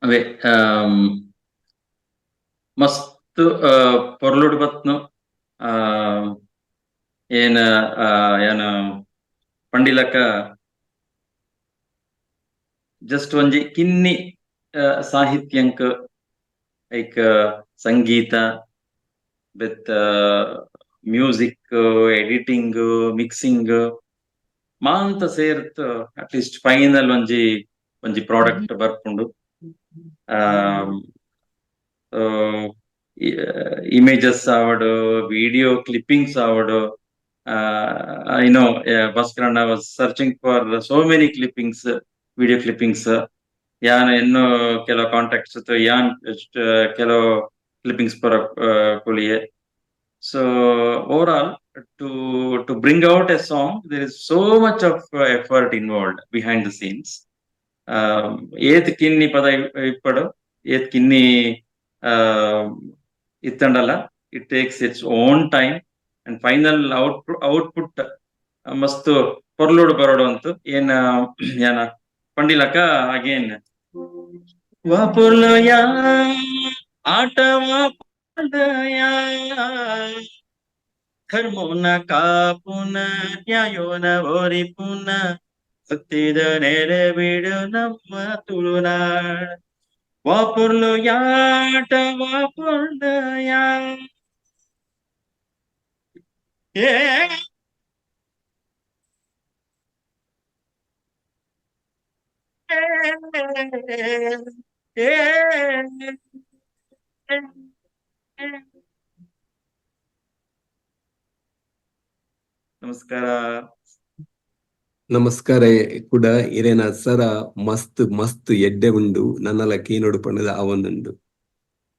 ಅವೇ ಮಸ್ತ್ ಪೊರ್ಲುಡ್ ಬತ್ನು ಏನ ಏನು ಪಂಡಿಲಕ ಜಸ್ಟ್ ಒಂಜಿ ಕಿನ್ನಿ ಸಾಹಿತ್ಯಂಕ್ ಐಕ್ ಸಂಗೀತ ಬೆತ್ ಮ್ಯೂಸಿಕ್ ಎಡಿಟಿಂಗ್ ಮಿಕ್ಸಿಂಗ್ ಮಾಂತ ಸೇರ್ತ್ ಅಟ್ಲೀಸ್ಟ್ ಫೈನಲ್ ಒಂಜಿ ಪ್ರಾಡಕ್ಟ್ ಬರ್ಪುಂಡು. ಇಮೇಜಸ್ ಆವಡು, ವಿಡಿಯೋ ಕ್ಲಿಪ್ಪಿಂಗ್ಸ್ ಆವಡು. Bhaskar was searching for so many clippings, video clippings. ಯಾನ್ ಎನ್ನೋ ಕೆಲವು ಕಾಂಟ್ಯಾಕ್ಟ್ಸ್ ಯಾನ್ ಕೆಲವು ಕ್ಲಿಪ್ಪಿಂಗ್ಸ್ ಪರ ಕೊಳಿಯೆ. So overall to bring out a song, there is so much of effort involved behind the scenes. ಏತ್ ಕಿನ್ನಿ ಪದ ಇಪ್ಪಡು ಏತ್ ಕಿನ್ನಿ ಇತ್ತಂಡಲ್ಲ, it takes its own time and final output ಮಸ್ತ್ ಪೊರ್ಲುಡು ಬರೋಡು ಅಂತು ಏನ ಪಂಡಿಲಕ ಅಗೇನ್ ವಾಪುರ್ಲಯ ಆಟ ವಾಪುರ್ಲಯ ಧರ್ಮೋನ ಕಾಪುನ ನ್ಯಾಯೋನ ಓರಿಪುನ ಸತ್ತಿದ ನೆರೆ ಬಿಡು ನಮ್ಮ ತುಳುನಾಡ್. ವಾಪುರ್ಲಯ ಆಟ ವಾಪುರ್ಲಯ ನಮಸ್ಕಾರ. ನಮಸ್ಕಾರ ಕೂಡ ಇರೇನ ಸರ ಮಸ್ತ್ ಎಡ್ಡೆ ಉಂಡು ನನ್ನಲ ಕೀನೋಡು ಪಂಡದ ಅವನುಂಡು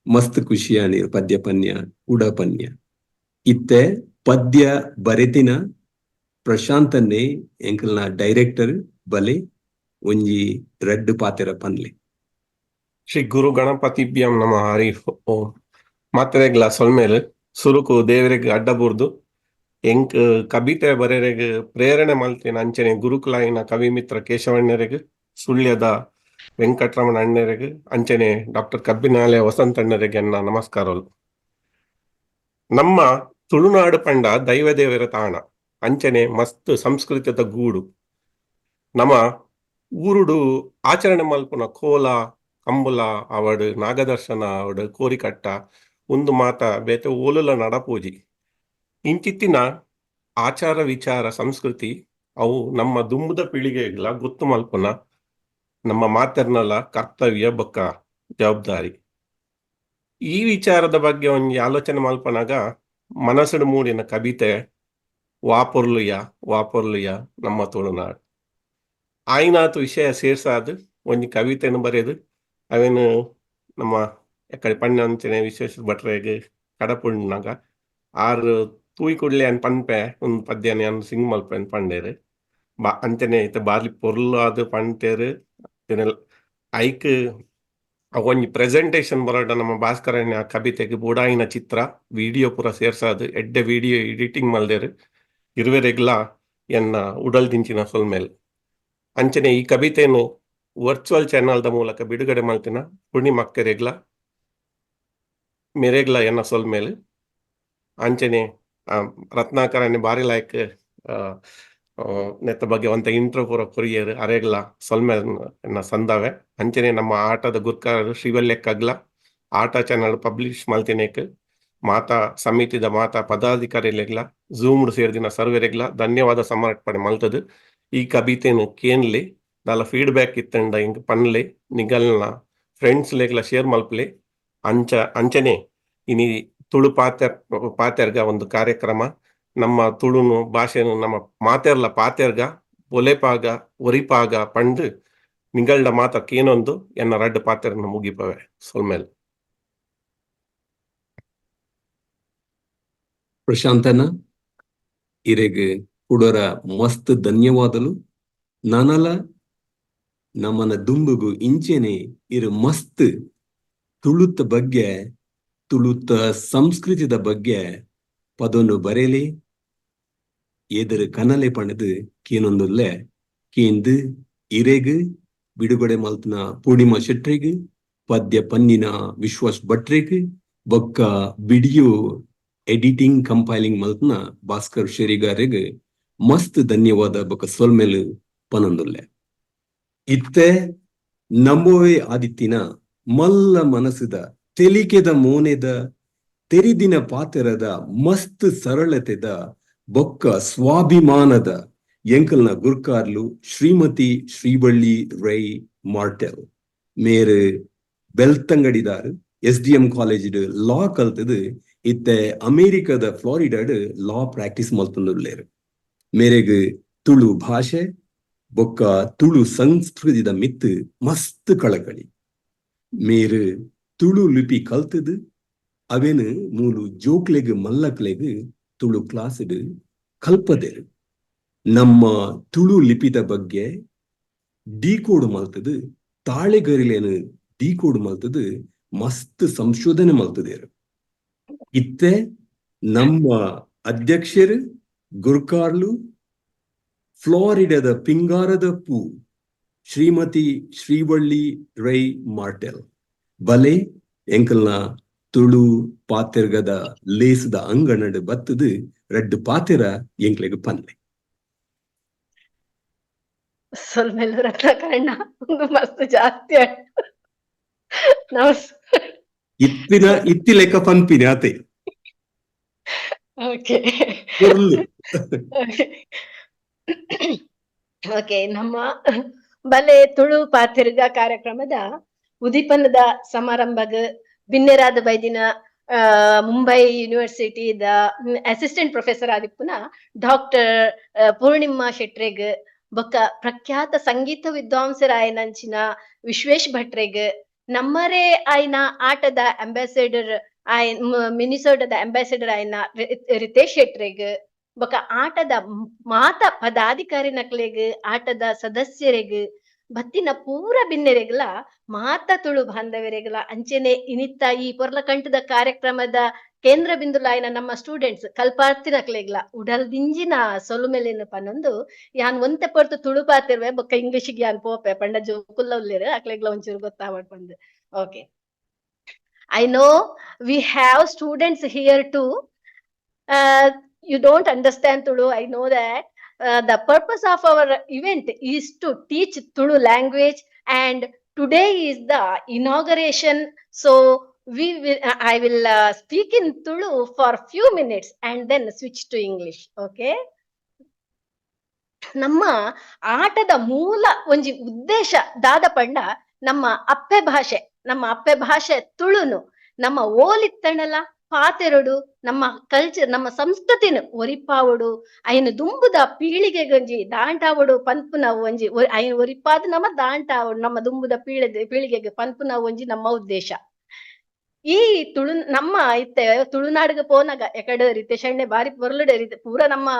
ಮಸ್ತ್ ಖುಷಿಯಾನಿ ಪದ್ಯ ಪನ್ಯ ಕೂಡ ಪನ್ಯ ಇತ್ತೆ ಪದ್ಯ ಬರೆತಿನ ಪ್ರಶಾಂತನ್ನೇ ಎಂಕಲ್ನ ಡೈರೆಕ್ಟರ್ ಬಲೆ ಒಂಜಿ ರೆಡ್ ಪಾತೆರ ಪನ್ಲೆ. ಶ್ರೀ ಗುರು ಗಣಪತಿಭ್ಯಂ ನಮಃ. ಹರಿ ಓಂ. ಮಾತೆರೆಗ್ಲ ಸೊಲ್ಮೇಲೆ ಸುರುಕು ದೇವರಿಗೆ ಅಡ್ಡ ಬುರ್ದು ಎಂಕ್ ಕವಿತೆ ಬರೆರೆಗ್ ಪ್ರೇರಣೆ ಮಲ್ತೇನೆ ಅಂಚನೆ ಗುರುಕುಲಾಯಿನ ಕವಿ ಮಿತ್ರ ಕೇಶವಣ್ಣರೆಗ್, ಸುಳ್ಯದ ವೆಂಕಟರಮಣ ಅಣ್ಣರೆಗ್, ಅಂಚನೆ ಡಾಕ್ಟರ್ ಕಬ್ಬಿನಾಲೆ ವಸಂತ ಅಣ್ಣರೆಗೆ ಎನ್ನ ನಮಸ್ಕಾರಗಳು. ನಮ್ಮ ತುಳುನಾಡು ಪಂಡ ದೈವ ದೇವರ ತಾಣ, ಅಂಚನೆ ಮಸ್ತ್ ಸಂಸ್ಕೃತದ ಗೂಡು. ನಮ್ಮ ಊರುಡು ಆಚರಣೆ ಮಲ್ಪುನ ಕೋಲ ಕಂಬುಲ ಅವಡು ನಾಗದರ್ಶನ ಅವಡು ಕೋರಿಕಟ್ಟ ಒಂದು ಮಾತ ಬೇತೆ ಓಲುಲ ನಡಪೂಜಿ ಇಂಚಿತ್ತಿನ ಆಚಾರ ವಿಚಾರ ಸಂಸ್ಕೃತಿ ಅವು ನಮ್ಮ ದುಂಬುದ ಪೀಳಿಗೆಗಳ ಗೊತ್ತು ಮಲ್ಪುನ ನಮ್ಮ ಮಾತರ್ನಲ ಕರ್ತವ್ಯ ಬೊಕ್ಕ ಜವಾಬ್ದಾರಿ. ಈ ವಿಚಾರದ ಬಗ್ಗೆ ಒಂದು ಆಲೋಚನೆ ಮಲ್ಪನಾಗ ಮನಸ್ಸು ಮೂಡಿನ ಕವಿತೆ ವಾಪೊರ್ಲುಯ ನಮ್ಮ ತುಳುನಾಡು. ಆಯ್ನಾತು ವಿಷಯ ಸೇರ್ಸಾದು ಒಂಜಿ ಕವಿತೆಯನ್ನು ಬರೆದು ಅವೇನು ನಮ್ಮ ಎಕಡೆ ಪಣ್ಣ ಅಂಚನೆ ವಿಶ್ವೇಶ್ ಭಟ್ರೆಗೆ ಕಡಪುಂಡಾಗ ಆರು ತೂಯಿ ಕುಡ್ಲೆ ಅನ್ ಪನ್ಪೆ ಒಂದು ಪದ್ಯನೇ ಅನ್ ಸಿಂಗ್ ಮಲ್ಪೆ ಅನ್ ಪಂಡೇರು ಅಂಚನೆ ಐತೆ ಬಾರ್ಲಿ ಪೊರ್ಲು ಅದು ಪಂಟೇರು ಐಕ್ ಒಂಜಿ ಪ್ರೆಸೆಂಟೇಶನ್ ಬರೋಡ ನಮ್ಮ ಭಾಸ್ಕರಣ್ಯ ಕವಿತೆಗೆ ಬೂಡಾಯಿನ ಚಿತ್ರ ವಿಡಿಯೋ ಪೂರ ಸೇರ್ಸಾದು ಎಡ್ಡೆ ವಿಡಿಯೋ ಎಡಿಟಿಂಗ್ ಮಲ್ದೇರು ಇರುವೆರೆಗ್ಲ ಎನ್ನ ಉಡಲ್ ದಿಂಚಿನ ಸೊಲ್ಮೇಲೆ. ಅಂಚನೆ ಈ ಕವಿತೆಯನ್ನು ವರ್ಚುವಲ್ ಚಾನಲ್ದ ಮೂಲಕ ಬಿಡುಗಡೆ ಮಾಡ್ತೀನ ಪೂರ್ಣಿಮಕ್ಕೆರೆಗ್ಲ ಮೇರೆಗ್ಲ ಎನ್ನ ಸೊಲ್ಮೇಲೆ. ಅಂಚನೆ ರತ್ನಾಕರನೆ ಬಾರಿ ಲಾಯ್ಕ್ ನೆತ್ತ ಬಗ್ಗೆ ಒಂತ ಇಂಟ್ರೋ ಪೂರ ಕೊರಿಯರ್ ಅರೆಗ್ಲ ಸೊಲ್ಮೇಲೆ ಎನ್ನ ಸಂದಾವೆ. ಅಂಚನೆ ನಮ್ಮ ಆಟದ ಗುರ್ಕಾರು ಶ್ರೀವಲ್ಯ ಕಗ್ಲ ಆಟ ಚಾನಲ್ ಪಬ್ಲಿಷ್ ಮಲ್ತಿನೇಕ್ ಮಾತಾ ಸಮಿತಿದ ಮಾತಾ ಪದಾಧಿಕಾರಿಲೆಗ್ಲ ಝೂಮ್ಡ್ ಸೇರ್ದಿನ ಸರ್ವೆರೆಗ್ಲ ಧನ್ಯವಾದ ಸಮರ್ಪಣೆ ಮಲ್ತದು. ಈ ಕವಿತೆನು ಕೇನ್ಲೆ ದಾಲ ಫೀಡ್ಬ್ಯಾಕ್ ಇತ್ತಂಡ ಹಿಂಗ್ ಪನ್ಲೆ ನಿಗಲ್ನ ಫ್ರೆಂಡ್ಸ್ ಲೆಗ್ಲ ಶೇರ್ ಮಲ್ಪಲೆ. ಅಂಚನೆ ಇನಿ ತುಳು ಪಾತೆರ್ಗ ಒಂದು ಕಾರ್ಯಕ್ರಮ ನಮ್ಮ ತುಳುನು ಭಾಷೆನು ನಮ್ಮ ಮಾತೆರ್ಲ ಪಾತೆರ್ಗ ಒಲೆಪಾಗ ಒರಿಪಾಗ ಪಂಡು ನಿಗಲ್ಡ ಮಾತ ಕೇನೊಂದು ಎನ್ನ ರಡ್ಡು ಪಾತೆರ್ನ ಮುಗಿಪವೆ ಸೊಲ್ಮೇಲೆ. ಪ್ರಶಾಂತನ ಇರೆಗ್ ಕುಡರ ಮಸ್ತ್ ಧನ್ಯವಾದಲು. ನನಲ ನಮ್ಮನ ದುಂಬುಗು ಇಂಚೆನೆ ಇರು ಮಸ್ತ್ ತುಳುತ ಬಗ್ಗೆ ತುಳುತ ಸಂಸ್ಕೃತಿದ ಬಗ್ಗೆ ಪದೊಂದು ಬರೆಯಲಿ ಎದುರು ಕನಲೆ ಪಣದು ಕೇನೊಂದುಲ್ಲೆ ಕೇಂದು ಇರೆಗ್ ಬಿಡುಗಡೆ ಮಲ್ತನ ಪೂರ್ಣಿಮಾ ಶೆಟ್ರಿಗ್ ಪದ್ಯ ಪನ್ನಿನ ವಿಶ್ವೇಶ್ ಭಟ್ರಿಗ್ ಬೊಕ್ಕ ವಿಡಿಯೋ ಎಡಿಟಿಂಗ್ ಕಂಪೈಲಿಂಗ್ ಮಲ್ತನ ಭಾಸ್ಕರ್ ಶೆರಿಗಾರಿಗೆ ಮಸ್ತ್ ಧನ್ಯವಾದ ಬೊಕ ಸೊಲ್ಮೆಲು ಪನೊಂದುಲ್ಲೆ. ಇತ್ತೆ ನಮ್ಮೋವೆ ಆದಿತ್ತಿನ ಮಲ್ಲ ಮನಸ್ಸದ ತೆಲಿಕೆದ ಮೋನೆದ ತೆರಿದಿನ ಪಾತೆರದ ಮಸ್ತ್ ಸರಳತೆದ ಬೊಕ್ಕ ಸ್ವಾಭಿಮಾನದ ಎಂಕಲ್ನ ಗುರ್ಕಾರ್ಲು ಶ್ರೀಮತಿ ಶ್ರೀವಳ್ಳಿ ರೈ ಮಾರ್ಟೆಲ್ ಮೇರು ಬೆಳ್ತಂಗಡಿದಾರು SDM ಕಾಲೇಜ್ ಲಾ ಕಲ್ತದು ಇತ್ತೆ ಅಮೆರಿಕದ ಫ್ಲಾರಿಡಾಡ್ ಲಾ ಪ್ರಾಕ್ಟೀಸ್ ಮಲ್ತೊಂದುಲ್ಲೇರು. ಮೇರೆಗ್ ತುಳು ಭಾಷೆ ಬೊಕ್ಕ ತುಳು ಸಂಸ್ಕೃತಿದ ಮಿತ್ತು ಮಸ್ತ್ ಕಳಕಳಿ. ಮೇರು ತುಳು ಲಿಪಿ ಕಲ್ತದು ಅವೇನು ಮೂಲು ಜೋಕ್ಲೆಗ್ ಮಲ್ಲಕ್ಲೆಗ್ ತುಳು ಕ್ಲಾಸ್ಡ್ ಕಲ್ಪದೆರು. ನಮ್ಮ ತುಳು ಲಿಪಿದ ಬಗ್ಗೆ ಡಿಕೋಡ್ ಮಲ್ತದು ತಾಳೆಗರಿಲೇನು ಡಿಕೋಡ್ ಮಲ್ತದು ಮಸ್ತ್ ಸಂಶೋಧನೆ ಮಲ್ತದೇರು. ಇತ್ತೆ ನಮ್ಮ ಅಧ್ಯಕ್ಷರು ಗುರ್ಕಾರ್ಲು ಫ್ಲಾರಿಡಾದ ಪಿಂಗಾರದ ಪೂ ಶ್ರೀಮತಿ ಶ್ರೀವಳ್ಳಿ ರೈ ಮಾರ್ಟೆಲ್ ಬಲೆ ಎಂಕಲ್ನ ತುಳು ಪಾತೆರ್ಗದ ಲೇಸದ ಅಂಗನಡ್ ಬತ್ತದು ರೆಡ್ ಪಾತೆರ ಎಂಕ್ಲೆಗ್ ಪನ್ಲೆ. ಸೊಲ್ಮೆಲು ರತ್ನಕರ್ಣ ಒಂದು ಮಸ್ತ್ ಜಾಸ್ತಿ ಇತ್ತಿ ಲೆಕ್ಕ ಪನ್ಪಿನಿ ಆತೆ ಓಕೆ ಕೊರ್ಲು. ಓಕೆ, ನಮ್ಮ ಬಲೆ ತುಳು ಪಾತೆರ್ಗ ಕಾರ್ಯಕ್ರಮದ ಉದೀಪನದ ಸಮಾರಂಭಗ್ ಬಿನ್ನೆರಾದ ಬೈದಿನ ಮುಂಬೈ ಯೂನಿವರ್ಸಿಟಿದ ಅಸಿಸ್ಟೆಂಟ್ ಪ್ರೊಫೆಸರ್ ಆದಿಪ್ಪುನ ಡಾಕ್ಟರ್ ಪೂರ್ಣಿಮಾ ಶೆಟ್ರೆಗ್ ಬೊಕ್ಕ ಪ್ರಖ್ಯಾತ ಸಂಗೀತ ವಿದ್ವಾಂಸರಾಯನಂಚಿನ ವಿಶ್ವೇಶ್ ಭಟ್ರೆಗ್ ನಮ್ಮರೇ ಆಯ್ನ ಆಟದ ಅಂಬಾಸಿಡರ್ ಆಯ್ ಮಿನಿಸೋಟದ ಅಂಬಾಸಿಡರ್ ಆಯ್ನ ರಿತೇಶ್ ಶೆಟ್ರೆಗ್ ಬೊಕ್ಕ ಆಟದ ಮಾತ ಪದಾಧಿಕಾರಿ ನಕ್ಲೆಗ್ ಆಟದ ಸದಸ್ಯರೆಗ್ ಬತ್ತಿನ ಪೂರ ಬಿನ್ನೆರೆಗ್ಲ ಮಾತ ತುಳು ಬಾಂಧವರೆಗ್ಲ ಅಂಚೆನೆ ಇನಿತ್ತ ಈ ಪೊರ್ಲಕಂಠದ ಕಾರ್ಯಕ್ರಮದ ಕೇಂದ್ರ ಬಿಂದುಲಾಯ್ನ ನಮ್ಮ ಸ್ಟೂಡೆಂಟ್ಸ್ ಕಲ್ಪಾರ್ತಿನಕ್ಲೆಗ್ಲ ಉಡಲ್ ದಿಂಜಿನ ಸೊಲುಮೆಲೆನ ಪನ್ನೊಂದು ಯಾನ್ ಒಂತೆ ಪೊರ್ತು ತುಳು ಪಾತಿರ್ವೆ ಬೊಕ್ಕ ಇಂಗ್ಲಿಷಿಗೆ ಯಾನ್ ಪೋಪೆ ಪಂಡ ಜೋಕುಲ್ಲ ಉಲ್ಲೇರು ಅಕ್ಲೆಗ್ಲ ಒಂಚೂರು ಗೊತ್ತಾವಡ್ಪಂದು. Okay, I know we have students here too. You don't understand Tulu, I know that. The purpose of our event is to teach Tulu language, and today is the inauguration. So I will speak in Tulu for a few minutes and then switch to English. Okay. ನಮ್ಮ ಆಟದ ಮೂಲ ಒಂಜಿ ಉದ್ದೇಶ ದಾದ ಪಂಡ ನಮ್ಮ ಅಪ್ಪೆ ಭಾಷೆ ತುಳುನು ನಮ್ಮ ಓಲಿತ್ತಣಲ ಪಾತೆರಡು ನಮ್ಮ ಕಲ್ಚರ್ ನಮ್ಮ ಸಂಸ್ಕೃತಿನ ಒರಿಪಾವಡು ಐನು ದುಂಬುದ ಪೀಳಿಗೆ ಗಂಜಿ ದಾಂಟಾವಡು ಪನ್ಪುನ ಒಂಜಿ ಐನು ಒರಿಪಾದ ನಮ್ಮ ದಾಂಟಾವಡು ನಮ್ಮ ದುಂಬುದ ಪೀಳಿಗೆಗೆ ಪನ್ಪುನ ಒಂಜಿ ನಮ್ಮ ಉದ್ದೇಶ. ಈ ತುಳು ನಮ್ಮ ಇತ್ತೆ ತುಳುನಾಡಿಗೆ ಪೋನಾಗ ಎಕಡೆ ರಿತೇಶಣ್ಣೆ ಬಾರಿ ಪೊರ್ಲುಡೆ ಪೂರ ನಮ್ಮ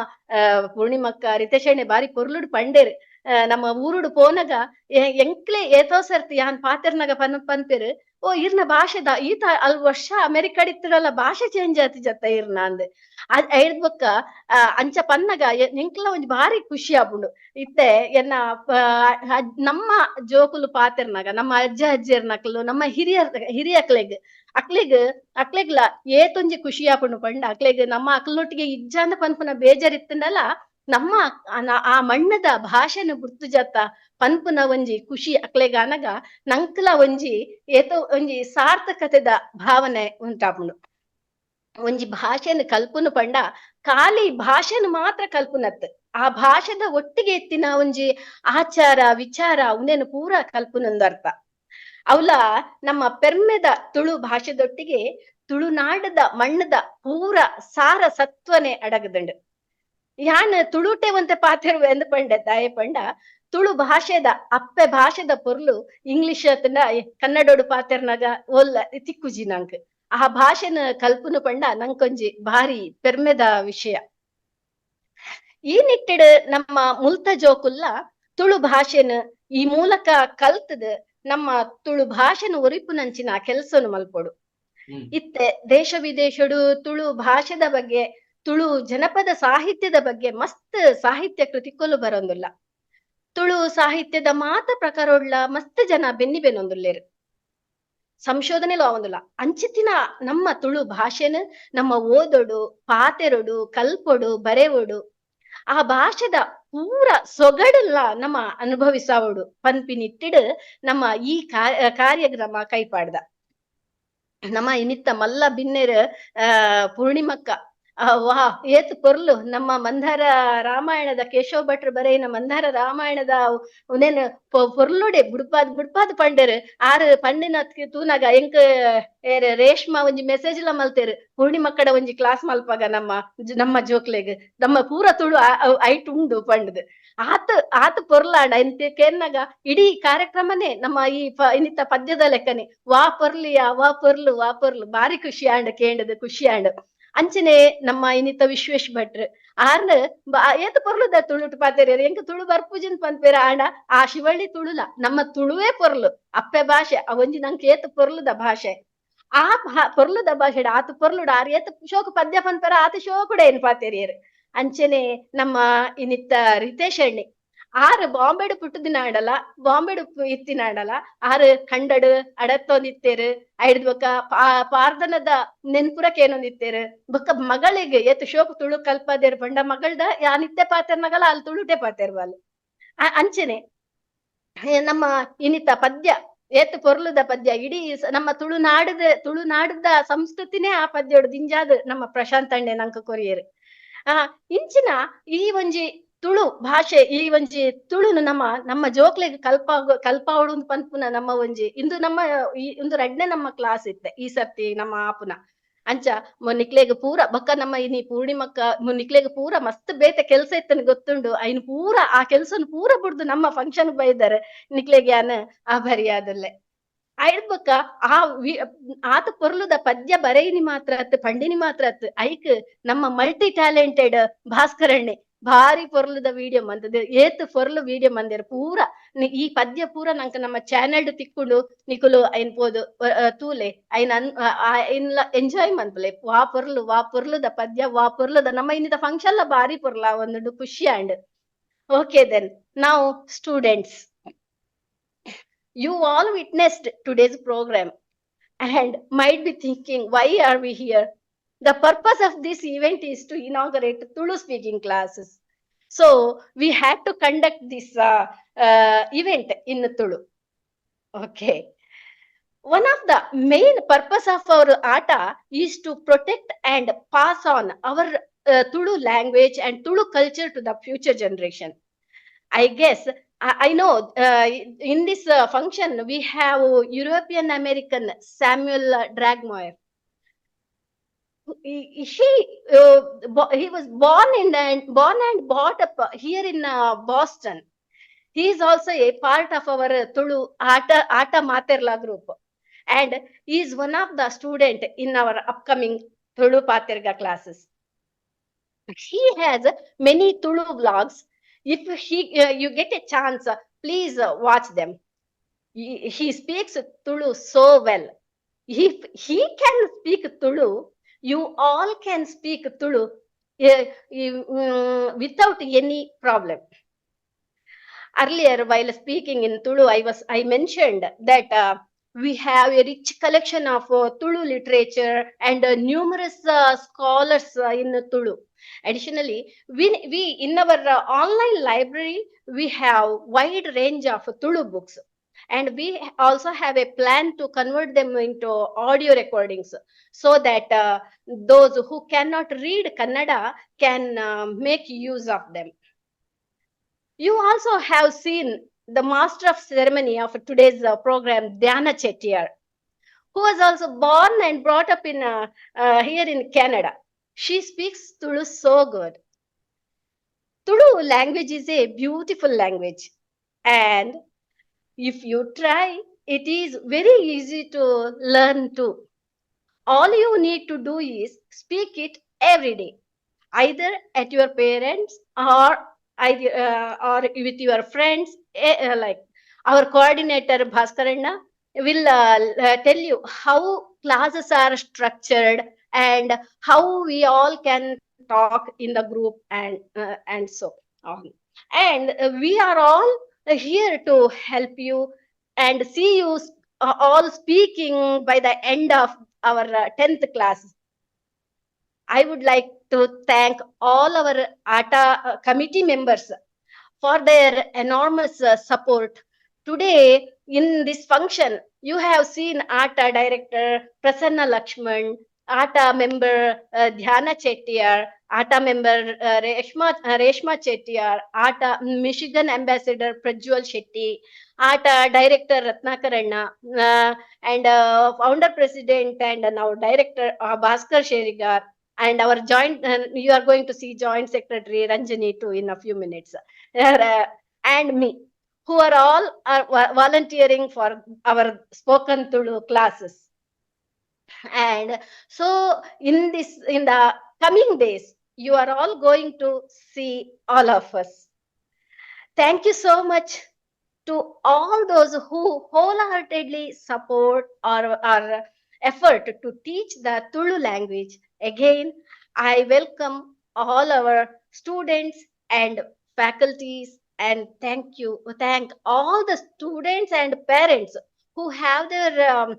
ಪೂರ್ಣಿಮಕ್ಕ ರಿತೇಶಣ್ಣೆ ಬಾರಿ ಪೊರ್ಲುಡು ಪಂಡೇರು. ನಮ್ಮ ಊರುಡು ಪೋನಾಗ ಎಂಕ್ಲೆ ಏತೋ ಸರ್ತಿ ಯಾನ್ ಪಾತೆರ್ನಾಗ ಪನ್ಪೇರು ಓ ಇರ್ನ ಭಾಷೆದ ಈತ ಅಲ್ ವರ್ಷ ಅಮೆರಿಕಡಿತ್ತಿರಲ್ಲ ಭಾಷೆ ಚೇಂಜ್ ಆತಿ ಜತ್ತ ಇರ್ನ ಅಂದ್ ಅದ್ ಹೇಳ್ಬಕ್ಕ ಅಂಚ ಪನ್ನಗ ಎಂಕ್ಲ ಒಂಜಿ ಬಾರಿ ಖುಷಿ ಆಪುಂಡು. ಇತ್ತೆ ಎನ್ನ ನಮ್ಮ ಜೋಕುಲು ಪಾತೆರ್ನಾಗ ನಮ್ಮ ಅಜ್ಜಿಯರ್ನಕ್ಲು ನಮ್ಮ ಅಕ್ಲೆಗ್ ಏತೊಂಜಿ ಖುಷಿ ಆಪುಂಡು ಪಂಡ ಅಕ್ಲೆಗ್ ನಮ್ಮ ಅಕ್ಲೊಟ್ಟಿಗೆ ಇಜ್ಜಾಂದ ಪನ್ಪುನ ಬೇಜಾರಿತ್ತಂಡಲ್ಲ ನಮ್ಮ ಆ ಮಣ್ಣದ ಭಾಷೆನ ಗುರ್ತು ಜತ್ತ ಪನ್ಪುನ ಒಂಜಿ ಖುಷಿ ಅಕ್ಲೆಗ ಅನಗ ನಂಕ್ಲ ಒಂಜಿ ಏತೋ ಒಂಜಿ ಸಾರ್ಥಕತೆದ ಭಾವನೆ ಉಂಟಾಪುಂಡು. ಒಂಜಿ ಭಾಷೆನ ಕಲ್ಪುನು ಪಂಡ ಖಾಲಿ ಭಾಷೆನು ಮಾತ್ರ ಕಲ್ಪುನತ್ ಆ ಭಾಷೆದ ಒಟ್ಟಿಗೆ ಎತ್ತಿನ ಒಂಜಿ ಆಚಾರ ವಿಚಾರ ಅವನೇನು ಪೂರ ಕಲ್ಪುನೊಂದರ್ಥ ಅವಲ ನಮ್ಮ ಪೆರ್ಮೆದ ತುಳು ಭಾಷೆದೊಟ್ಟಿಗೆ ತುಳುನಾಡದ ಮಣ್ಣದ ಪೂರ ಸಾರ ಸತ್ವನೆ ಅಡಗದಂಡು. ಯಾನ್ ತುಳುಟೆ ಒಂತೆ ಪಾತಿರುವೆ ಎಂದು ಪಂಡೆ ತಾಯಿ ಪಂಡ ತುಳು ಭಾಷೆದ ಅಪ್ಪೆ ಭಾಷೆದ ಪೊರ್ಲು ಇಂಗ್ಲಿಷ್ ಕನ್ನಡೋಡು ಪಾತೆರ್ನಾಗ ಒಲ್ಲ ತಿಕ್ಕುಜಿ ನಂಕ್ ಆ ಭಾಷೆನ ಕಲ್ಪುನು ಪಂಡ ನಂಕೊಂಜಿ ಭಾರಿ ಪೆರ್ಮೆದ ವಿಷಯ. ಈ ನಿಟ್ಟಿಡ್ ನಮ್ಮ ಮುಲ್ತ ಜೋಕುಲ್ಲ ತುಳು ಭಾಷೆನ ಈ ಮೂಲಕ ಕಲ್ತದ ನಮ್ಮ ತುಳು ಭಾಷೆನ ಒರಿಪುನಂಚಿನ ಕೆಲ್ಸನು ಮಲ್ಪೊಡು. ಇತ್ತೆ ದೇಶ ವಿದೇಶಡು ತುಳು ಭಾಷೆದ ಬಗ್ಗೆ ತುಳು ಜನಪದ ಸಾಹಿತ್ಯದ ಬಗ್ಗೆ ಮಸ್ತ್ ಸಾಹಿತ್ಯ ಕೃತಿಕೊಲು ಬರೊಂದುಲ್ಲ. ತುಳು ಸಾಹಿತ್ಯದ ಮಾತ ಪ್ರಕಾರೊಡ್ಲ ಮಸ್ತ್ ಜನ ಬೆನ್ನಿಬೆನೊಂದುಲ್ಲೇರು. ಸಂಶೋಧನೆಲು ಆವಂದುಲ್ಲ ಅಂಚಿತ್ತಿನ ನಮ್ಮ ತುಳು ಭಾಷೆನ ನಮ್ಮ ಓದೋಡು ಪಾತೆರೊಡು ಕಲ್ಪೊಡು ಬರೆವೋಡು ಆ ಭಾಷೆದ ಪೂರ ಸೊಗಡಲ್ಲ ನಮ್ಮ ಅನುಭವಿಸಾವೋಡು ಪನ್ಪಿನಿಟ್ಟಿಡು ನಮ್ಮ ಈ ಕಾರ್ಯಕ್ರಮ ಕೈಪಾಡ್ದ ನಮ್ಮ ಇನ್ನಿತ್ತ ಮಲ್ಲ ಬಿನ್ನೆರ್ ಪೂರ್ಣಿಮಕ್ಕ ವಾ ಏತ್ ಪೊರ್ಲು ನಮ್ಮ ಮಂದಾರ ರಾಮಾಯಣದ ಕೇಶವ ಭಟ್ರು ಬರೆಯಿನ ಮಂದಾರ ರಾಮಾಯಣದ ಉನೇನ್ ಪೊರ್ಲುಡೆ ಬುಡ್ಪಾದ್ ಪಂಡರ್ ಆರು ಪಂಡಿನ ತೂನಾಗ ಎಂಕ್ ರೇಷ್ಮಾ ಒಂಜಿ ಮೆಸೇಜ್ ಲ ಮಲ್ತೇರು ಪೂರ್ಣಿಮಕ್ಕಡ ಒಂಜಿ ಕ್ಲಾಸ್ ಮಲ್ಪಾಗ ನಮ್ಮ ಜೋಕ್ಲೆಗ್ ನಮ್ಮ ಪೂರ ತುಳು ಐಟ್ ಉಂಡು ಪಂಡದ್ ಆತ ಪೊರ್ಲಾಂಡ ಎಂತ ಕೇರ್ನಾಗ ಇಡೀ ಕಾರ್ಯಕ್ರಮನೇ ನಮ್ಮ ಈ ಇನ್ನಿತ್ತ ಪದ್ಯದ ಲೆಕ್ಕನೆ ವಾ ಪೊರ್ಲು ಬಾರಿ ಖುಷಿ ಆಂಡ್ ಕೇಂಡದ್ ಖುಷಿ ಆಂಡ್ ಅಂಚನೆ ನಮ್ಮ ಇನ್ನಿತ್ತ ವಿಶ್ವೇಶ್ ಭಟ್ರು ಆರ್ನ ಏತ್ ಪೊರ್ಲುದ ತುಳುಟು ಪಾತೆರ್ ಎಂಕ್ ತುಳು ಬರ್ಪುಜಿನ್ ಪನ್ಪೇರ ಆಂಡ ಆ ಶಿವಳ್ಳಿ ತುಳುಲ ನಮ್ಮ ತುಳುವೇ ಪೊರ್ಲು ಅಪ್ಪೆ ಭಾಷೆ ಅವೊಂಜಿ ನಂಗೆ ಏತ್ ಪೊರ್ಲುದ ಭಾಷೆ ಆ ಪೊರ್ಲುದ ಭಾಷೆ ಆತ ಪೊರ್ಲುಡ ಆರ್ ಏತ್ ಶೋಕು ಪದ್ಯ ಪನ್ಪೇರ ಆತ ಶೋಕುಡೆ ಏನ್ ಪಾತೆರಿಯರ್ ಅಂಚನೆ ನಮ್ಮ ಇನ್ನಿತ್ತ ರಿತೇಶ್ ಅಣ್ಣಿ ಆರು ಬಾಂಬೆಡು ಪುಟ್ಟದಿನ ಆಡಲ್ಲ ಬಾಂಬೆಡು ಇತ್ತಿನ ಆಡಲ್ಲ ಆರು ಕಂಡಡು ಅಡತ್ತೊಂದಿತ್ತೇರು ಐಡ್ ಬೊಕ್ಕ ಪಾರ್ದನದ ನೆನ್ಪುರಕ್ಕೆ ಏನೊಂದಿತ್ತೇರು ಬೊಕ್ಕ ಮಗಳಿಗೆ ಏತ್ ಶೋಕ್ ತುಳು ಕಲ್ಪದೇರು ಪಂಡ ಮಗಳ್ದ ಯಾ ನಿತ್ಯ ಪಾತೆರ್ನಗಲ ಅಲ್ಲಿ ತುಳುಟೆ ಪಾತೆರ್ವಲ್ ಅಂಚನೆ ನಮ್ಮ ಇನ್ನಿತ್ತ ಪದ್ಯ ಏತ್ ಪೊರ್ಲುದ ಪದ್ಯ ಇಡೀ ನಮ್ಮ ತುಳುನಾಡದ ಸಂಸ್ಕೃತಿನೇ ಆ ಪದ್ಯೋಡು ದಿಂಜಾದ್ ನಮ್ಮ ಪ್ರಶಾಂತ್ ಅಣ್ಣೆ ನಂಕ ಕೊರಿಯರು ಇಂಚಿನ ಈ ಒಂಜಿ ತುಳು ಭಾಷೆ ಈ ಒಂಜಿ ತುಳುನು ನಮ್ಮ ಜೋಕ್ಲೆಗ್ ಕಲ್ಪಾವಡು ಪನ್ಪುನ ನಮ್ಮ ಒಂಜಿ ಇಂದು ಇಂದು ರಡ್ನೆ ನಮ್ಮ ಕ್ಲಾಸ್ ಇತ್ತೆ ಈ ಸರ್ತಿ ನಮ್ಮ ಆಪುನ ಅಂಚ ನಿಕ್ಲೆಗ್ ಪೂರ ಬೊಕ್ಕ ನಮ್ಮ ಇನಿ ಪೂರ್ಣಿಮಕ್ಕ ನಿಕ್ಲೆಗ್ ಪೂರ ಮಸ್ತ್ ಬೇತೆ ಕೆಲ್ಸ ಇತ್ತನ ಗೊತ್ತುಂಡು ಐನ್ ಪೂರ ಆ ಕೆಲ್ಸನ್ ಪೂರ ಬಿಡ್ದು ನಮ್ಮ ಫಂಕ್ಷನ್ ಬೈದಾರೆ ನಿಕ್ಲೆಗ್ ಯಾನ್ ಆಭಾರಿಯಾದಲ್ಲೆ ಐಡ್ ಬೊಕ್ಕ ಆತ ಪೊರ್ಲುದ ಪದ್ಯ ಬರೆಯಿನಿ ಮಾತ್ರ ಪಂಡಿನಿ ಮಾತ್ರ ಐಕ್ ನಮ್ಮ ಮಲ್ಟಿ ಟ್ಯಾಲೆಂಟೆಡ್ ಭಾಸ್ಕರಣ್ಣೆ ಭಾರಿ ಪೊರ್ಲುದ ವಿಡಿಯೋ ಮಂತದ ಏತ್ ಪೊರ್ಲು ವಿಡಿಯೋ ಮಂದಿರ ಪೂರ ಈ ಪದ್ಯ ಪೂರ ನಂಕ ನಮ್ಮ ಚಾನೆಲ್ ತಿಕ್ಕುಂಡು ನಿಕುಲು ಐನ್ಪೋದು ತೂಲೆ ಐನ್ಲ ಎಂಜಾಯ್ ಮನ್ಪುಲೆ ವಾ ಪೊರ್ಲುದ ಪದ್ಯ ವಾ ಪೊರ್ಲುದ ನಮ್ಮ ಇನ್ನಿತ ಫಂಕ್ಷನ್ ಲ ಭಾರಿ ಪೊರ್ಲ ಒಂದು ಖುಷಿ and okay then now students you all witnessed today's program and might be thinking, why are we here? The purpose of this event is to inaugurate Tulu speaking classes. So we had to conduct this event in Tulu. Okay. One of the main purpose of our AATA is to protect and pass on our Tulu language and Tulu culture to the future generation. I guess I know in this function we have European American Samuel Dragmoyer. He was born and brought up here in Boston. He is also a part of our Tulu AATA Materla group, and he is one of the student in our upcoming Tulu Paatherga classes. He has many Tulu vlogs. If you get a chance, please watch them. He speaks Tulu so well. If he can speak Tulu, you all can speak Tulu without any problem. Earlier, while speaking in Tulu, I mentioned that we have a rich collection of Tulu literature and numerous scholars in Tulu. Additionally, we in our online library, we have wide range of Tulu books, and we also have a plan to convert them into audio recordings so that those who cannot read Kannada can make use of them. You also have seen the master of ceremony of today's program, Dhyana Chettiar, who was also born and brought up in here in Canada. She speaks Tulu so good. Tulu language is a beautiful language, and if you try, it is very easy to learn too. All you need to do is speak it every day, either at your parents or with your friends. Like our coordinator Bhaskaranna will tell you how classes are structured and how we all can talk in the group and so on. And we are all here to help you and see you all speaking by the end of our 10th class. I would like to thank all our ATA committee members for their enormous support. Today, in this function, you have seen ATA Director Prasanna Lakshman, ATA member Dhyana Chettiar, ATA member Reshma Chettiar, ATA Michigan Ambassador Prajwal Shetty, ATA Director Ratnakaranna, and Founder President and now Director Bhaskar Sherigar, and our joint, you are going to see Joint Secretary Ranjani too in a few minutes, and me, who are all volunteering for our spoken Tulu classes. And so in the coming days, you are all going to see all of us. Thank you so much to all those who wholeheartedly support our effort to teach the Tulu language. Again, I welcome all our students and faculties, and thank all the students and parents who have their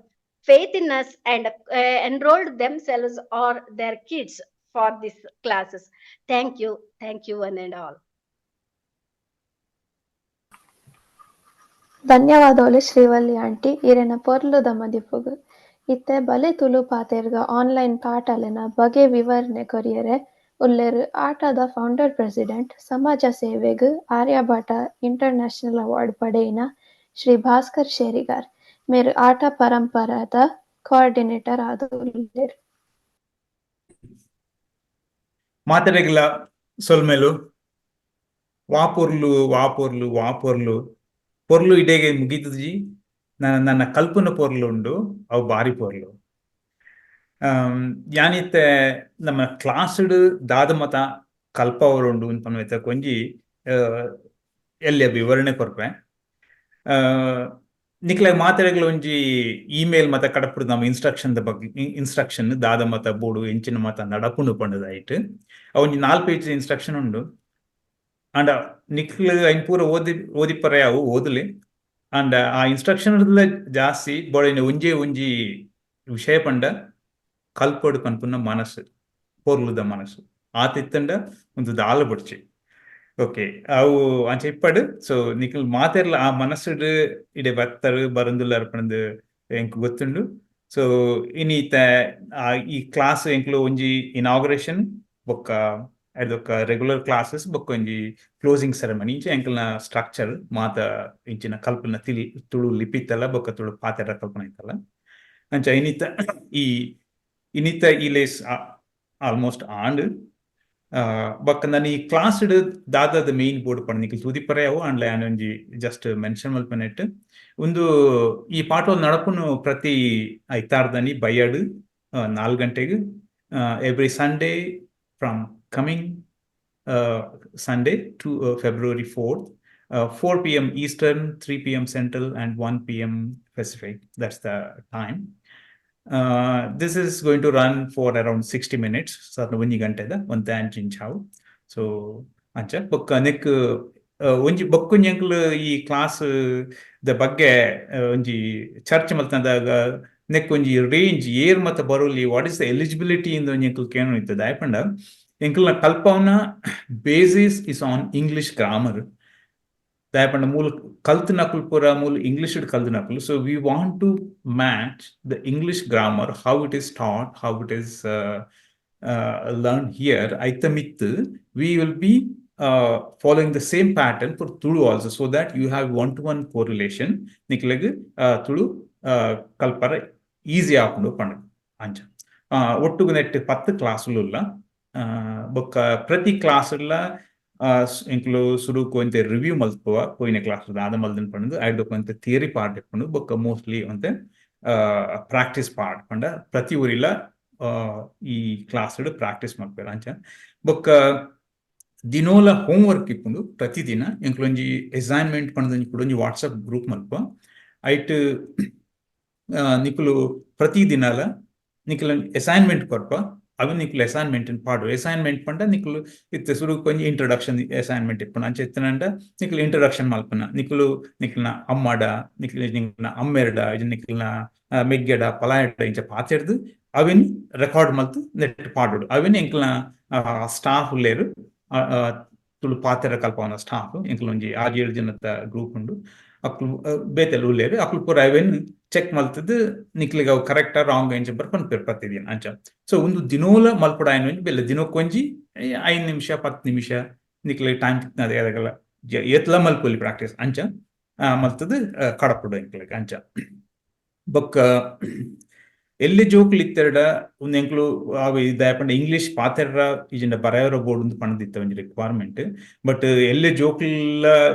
faith in us and enrolled themselves or their kids for these classes. Thank you, one and all. ಧನ್ಯವಾದಗಳು Srivalli aunty ಇರೆನ ಪೊರ್ಲುದ ಮದಿಪುಗು ಇತ್ತೆ ಬಲೆ Tulu ಪಾತೆರ್ಗ online ಪಾಠಲೆನ ಬಗೆ ವಿವರಣೆ ಕೊರಿಯರೆ ಉಲ್ಲೆರು ಆಟದ founder president ಸಮಾಜ ಸೇವೆಗ್ Aryabhata international award ಪಡೆಯಿನ ಶ್ರೀ ಭಾಸ್ಕರ್ ಶೇರಿಗಾರ್ ಮೇರು ಆಟ ಪರಂಪರಾದ ಕೋಆರ್ಡಿನೇಟರ್ ಆದುಲ್ಲೆರು. ಮಾತೆರೆಗ್ಲ ಸೊಲ್ಮೆಲು ವಾಪೊರ್ಲು ವಾಪೊರ್ಲು ವಾಪೊರ್ಲು ಪೊರ್ಲು ಇಡೆಗೆ ಮುಗಿತುಜಿ ನನ್ನ ಕಲ್ಪನ ಪೊರ್ಲು ಉಂಡು ಅವು ಬಾರಿ ಪೊರ್ಲು ಯಾನಿತ್ತೆ ನಮ್ಮ ಕ್ಲಾಸ್ಡ್ ದಾದ ಮತ ಕಲ್ಪ ಅವರುಂಡು ಅಂತ ಕೊಂಜಿ ಎಲ್ಲಿ ವಿವರಣೆ ಕೊರ್ಪೆ ನಿಕ್ಲ ಮಾತಾಡಗಳು ಒಂಜಿ ಇಮೇಲ್ ಮತ ಕಡಪುಡು ನಮ್ಮ ಇನ್ಸ್ಟ್ರಕ್ಷನ್ ದಾದ ಮತ ಬೋಡು ಎಂಚಿನ ಮತ ನಡಪುಂಡು ಪಂಡದಾಯಿಟ್ಟು ಅವೊಂಜಿ 4 ಪೇಜ್ ಇನ್ಸ್ಟ್ರಕ್ಷನ್ ಉಂಡು. ಅಂಡ್ ನಿಕ್ಲು ಐನ್ ಪೂರ ಓದಿ ಪರ್ಯಾವು ಓದಲಿ ಅಂಡ್ ಆ ಇನ್ಸ್ಟ್ರಕ್ಷನ್ ಜಾಸ್ತಿ ಬೋಳಿನ ಒಂಜಿ ವಿಷಯ ಪಂಡ ಕಲ್ಪಡು ಕನ್ಪುನ ಮನಸ್ಸು ಪೊರ್ಲುದ ಮನಸ್ಸು ಆತಿತ್ತಂಡ ಒಂದು ದಾಲ ಬಿಡ್ಚಿ ಓಕೆ ಅವು ಅಂಚ ಇಪ್ಪಡು. ಸೊ ನಿಕ್ಲು ಮಾತೆರ್ಲ ಆ ಮನಸ್ಸುಡು ಇಡೆ ಬತ್ತರು ಬರಂದುಲ್ಲ ಅರ್ಪಣದು ಎಂಕ್ ಗೊತ್ತುಂಡು. ಸೊ ಇನ್ನೀತ ಈ ಕ್ಲಾಸ್ ಎಂಕ್ಲು ಒಂಜಿ ಇನಾಗ್ರೇಷನ್ ಬೊಕ್ಕ ಅದೊಕ್ಕ ರೆಗ್ಯುಲರ್ ಕ್ಲಾಸಸ್ ಬೊಕ್ಕ ಒಂಜಿ ಕ್ಲೋಸಿಂಗ್ ಸೆರೆಮನಿ ಇಂಚ ಎಂಕಲ್ನ ಸ್ಟ್ರಕ್ಚರ್ ಮಾತ ಇಂಚಿನ ಕಲ್ಪನ ತುಳು ಲಿಪಿತ್ತಲ್ಲ ಬೊಕ್ಕ ತುಳು ಪಾತೆರ ಕಲ್ಪನ ಇತ್ತಲ್ಲ ಅಂಚ ಇನ್ನಿತ ಈ ಲೇಸ್ ಆಲ್ಮೋಸ್ಟ್ ಆಂಡ್ ಬೊಕ್ಕ ನಾನು ಈ ಕ್ಲಾಸ್ ದಾದಾದ ಮೇನ್ ಬೋರ್ಡ್ ಪಂಡ ನಿಕ್ಲು ತೂದಿಪರೆಯವು ಅಂಡ್ಲ ಒಂಜಿ ಜಸ್ಟ್ ಮೆನ್ಷನ್ ಮಲ್ಪನೆಟ್ ಒಂದು ಈ ಪಾಠ ನಡಪುನು ಪ್ರತಿ ಐತಾರ್ದನಿ ಬಯ್ಯಡ್ 4 ಗಂಟೆಗೆ every Sunday from coming Sunday to February 4th, 4 p.m. Eastern, 3 p.m. Central, and 1 p.m. Pacific. That's the time. This is going to run for around 60 minutes. So, one So, ancha book nek onji bokkunyanklu ee class the bagge onji church maltanaga nek onji range year mata baruli what is the eligibility in the onyanklu kenu ittada aypanda enkulna kalpavna basis is on English grammar dayapanda mool kaltunakul pura mool English kaltunakul. So we want to match the English grammar, how it is taught, how it is learned here aithamittu we will be following the same pattern for Tulu also, so that you have one-to-one correlation. Nikleg Tulu kalpara easy apundu pandu ancha. Ottugu net 10 classulu ulla bokka prati class ulla inclu suru konte review malpuva poine class dada maldan pandu aidu konte theory part eppundu bokka mostly onte practice part panda prati urila ಈ class practice ಮಾಡ್ತಾರೆ ಅಂಚ ಬೊಕ್ಕ ದಿನೋಲ homework ಇಪ್ಪುಂಡು ಪ್ರತಿದಿನ ಎಂಕ್ಲೊಂಜಿ assignment ಪಂಡದಂಜಿ ಕೂಡ ಒಂಜಿ WhatsApp group ಮಲ್ಪ ಐಟ್ ನಿಕ್ಲು ಪ್ರತಿದಿನಲ ನಿಕ್ಲ assignment ಕೊರ್ಪ ಅವು ನಿಕ್ಲು assignment ಪಾಡು ಅಸೈನ್ಮೆಂಟ್ ಪಂಡ ನಿಕ್ಲು ಇತ್ತೆ ಸುರು ಕೊಂಚ ಇಂಟ್ರೊಡಕ್ಷನ್ ಅಸೈನ್ಮೆಂಟ್ ಇಪ್ಪುನ ಅಂಚ ಎತ್ತನಂಡ ನಿಕ್ಲು ಇಂಟ್ರೊಡಕ್ಷನ್ ಮಲ್ಪನ ನಿಕ್ಲಿನ ಅಮ್ಮಡ ನಿಕ್ಲಿನ ಅಮ್ಮೆರಡ ನಿಕ್ಲಿನ ಮೆಗ್ಗೆಡ ಪಲಾಯಡ ಇಂಚ ಪಾತೆರ್ದು ಅವಿನ್ ರೆಕಾರ್ಡ್ ಮಲ್ತು ನೆಟ್ ಪಾಡುಡು ಅವಿನ್ ಎಂಕ್ಲಿನ ಸ್ಟಾಫ್ ಲೇರು ತುಳು ಪಾತೆರ ಕಲ್ಪವನ ಸ್ಟಾಫ್ ಎಂಕ್ಲು ಒಂಜಿ 6-7 ಜನದ ಗ್ರೂಪ್ ಉಂಡು ಅಕ್ಲು ಬೇತೆಲ್ ಉಲ್ಲೇರು ಅಕ್ಲು ಪೂರ ಅವೆನ್ ಚೆಕ್ ಮಲ್ತದ್ದು ನಿಕ್ಲಿಗೆ ಅವು ಕರೆಕ್ಟಾ ರಾಂಗ್ ಎಂಚ ಬರ್ಪನ್ ಪೆರ್ಪತ್ತಿದೀನಿ ಅಂಚ ಸೊ ಒಂದು ದಿನೋಲ ಮಲ್ಪಡ ಆಯ್ನ ಬೆಲ್ಲ ದಿನಕ್ಕೊಂಜಿ 5 ನಿಮಿಷ 10 ನಿಮಿಷ ನಿಕ್ಲಿಗೆ ಟೈಮ್ ತಿಕ್ನದೆ ಅದಕ್ಕೆಲ್ಲ ಎತ್ಲ ಮಲ್ಪೊಲಿ ಪ್ರಾಕ್ಟೀಸ್ ಅಂಚ ಮಲ್ತದ್ದು ಕಡಪುಡು ಎಂಕ್ಲಿಗೆ ಅಂಚ ಬೊಕ್ಕ ಎಲ್ಲಿ ಜೋಕ್ಲು ಇತ್ತೆರಡ ಒಂದು ಎಂಕ್ಲು ಅವು ಇದಾಯಪಂಡ ಇಂಗ್ಲಿಷ್ ಪಾತೆರ್ರ ಇಜಿಂಡ ಬರೆಯವರ ಬೋರ್ಡ್ ಒಂದು ಪಣದಿತ್ತ ಒಂಜಿ ರಿಕ್ವೈರ್ಮೆಂಟ್ ಬಟ್ ಎಲ್ಲಿ ಜೋಕ್ಲ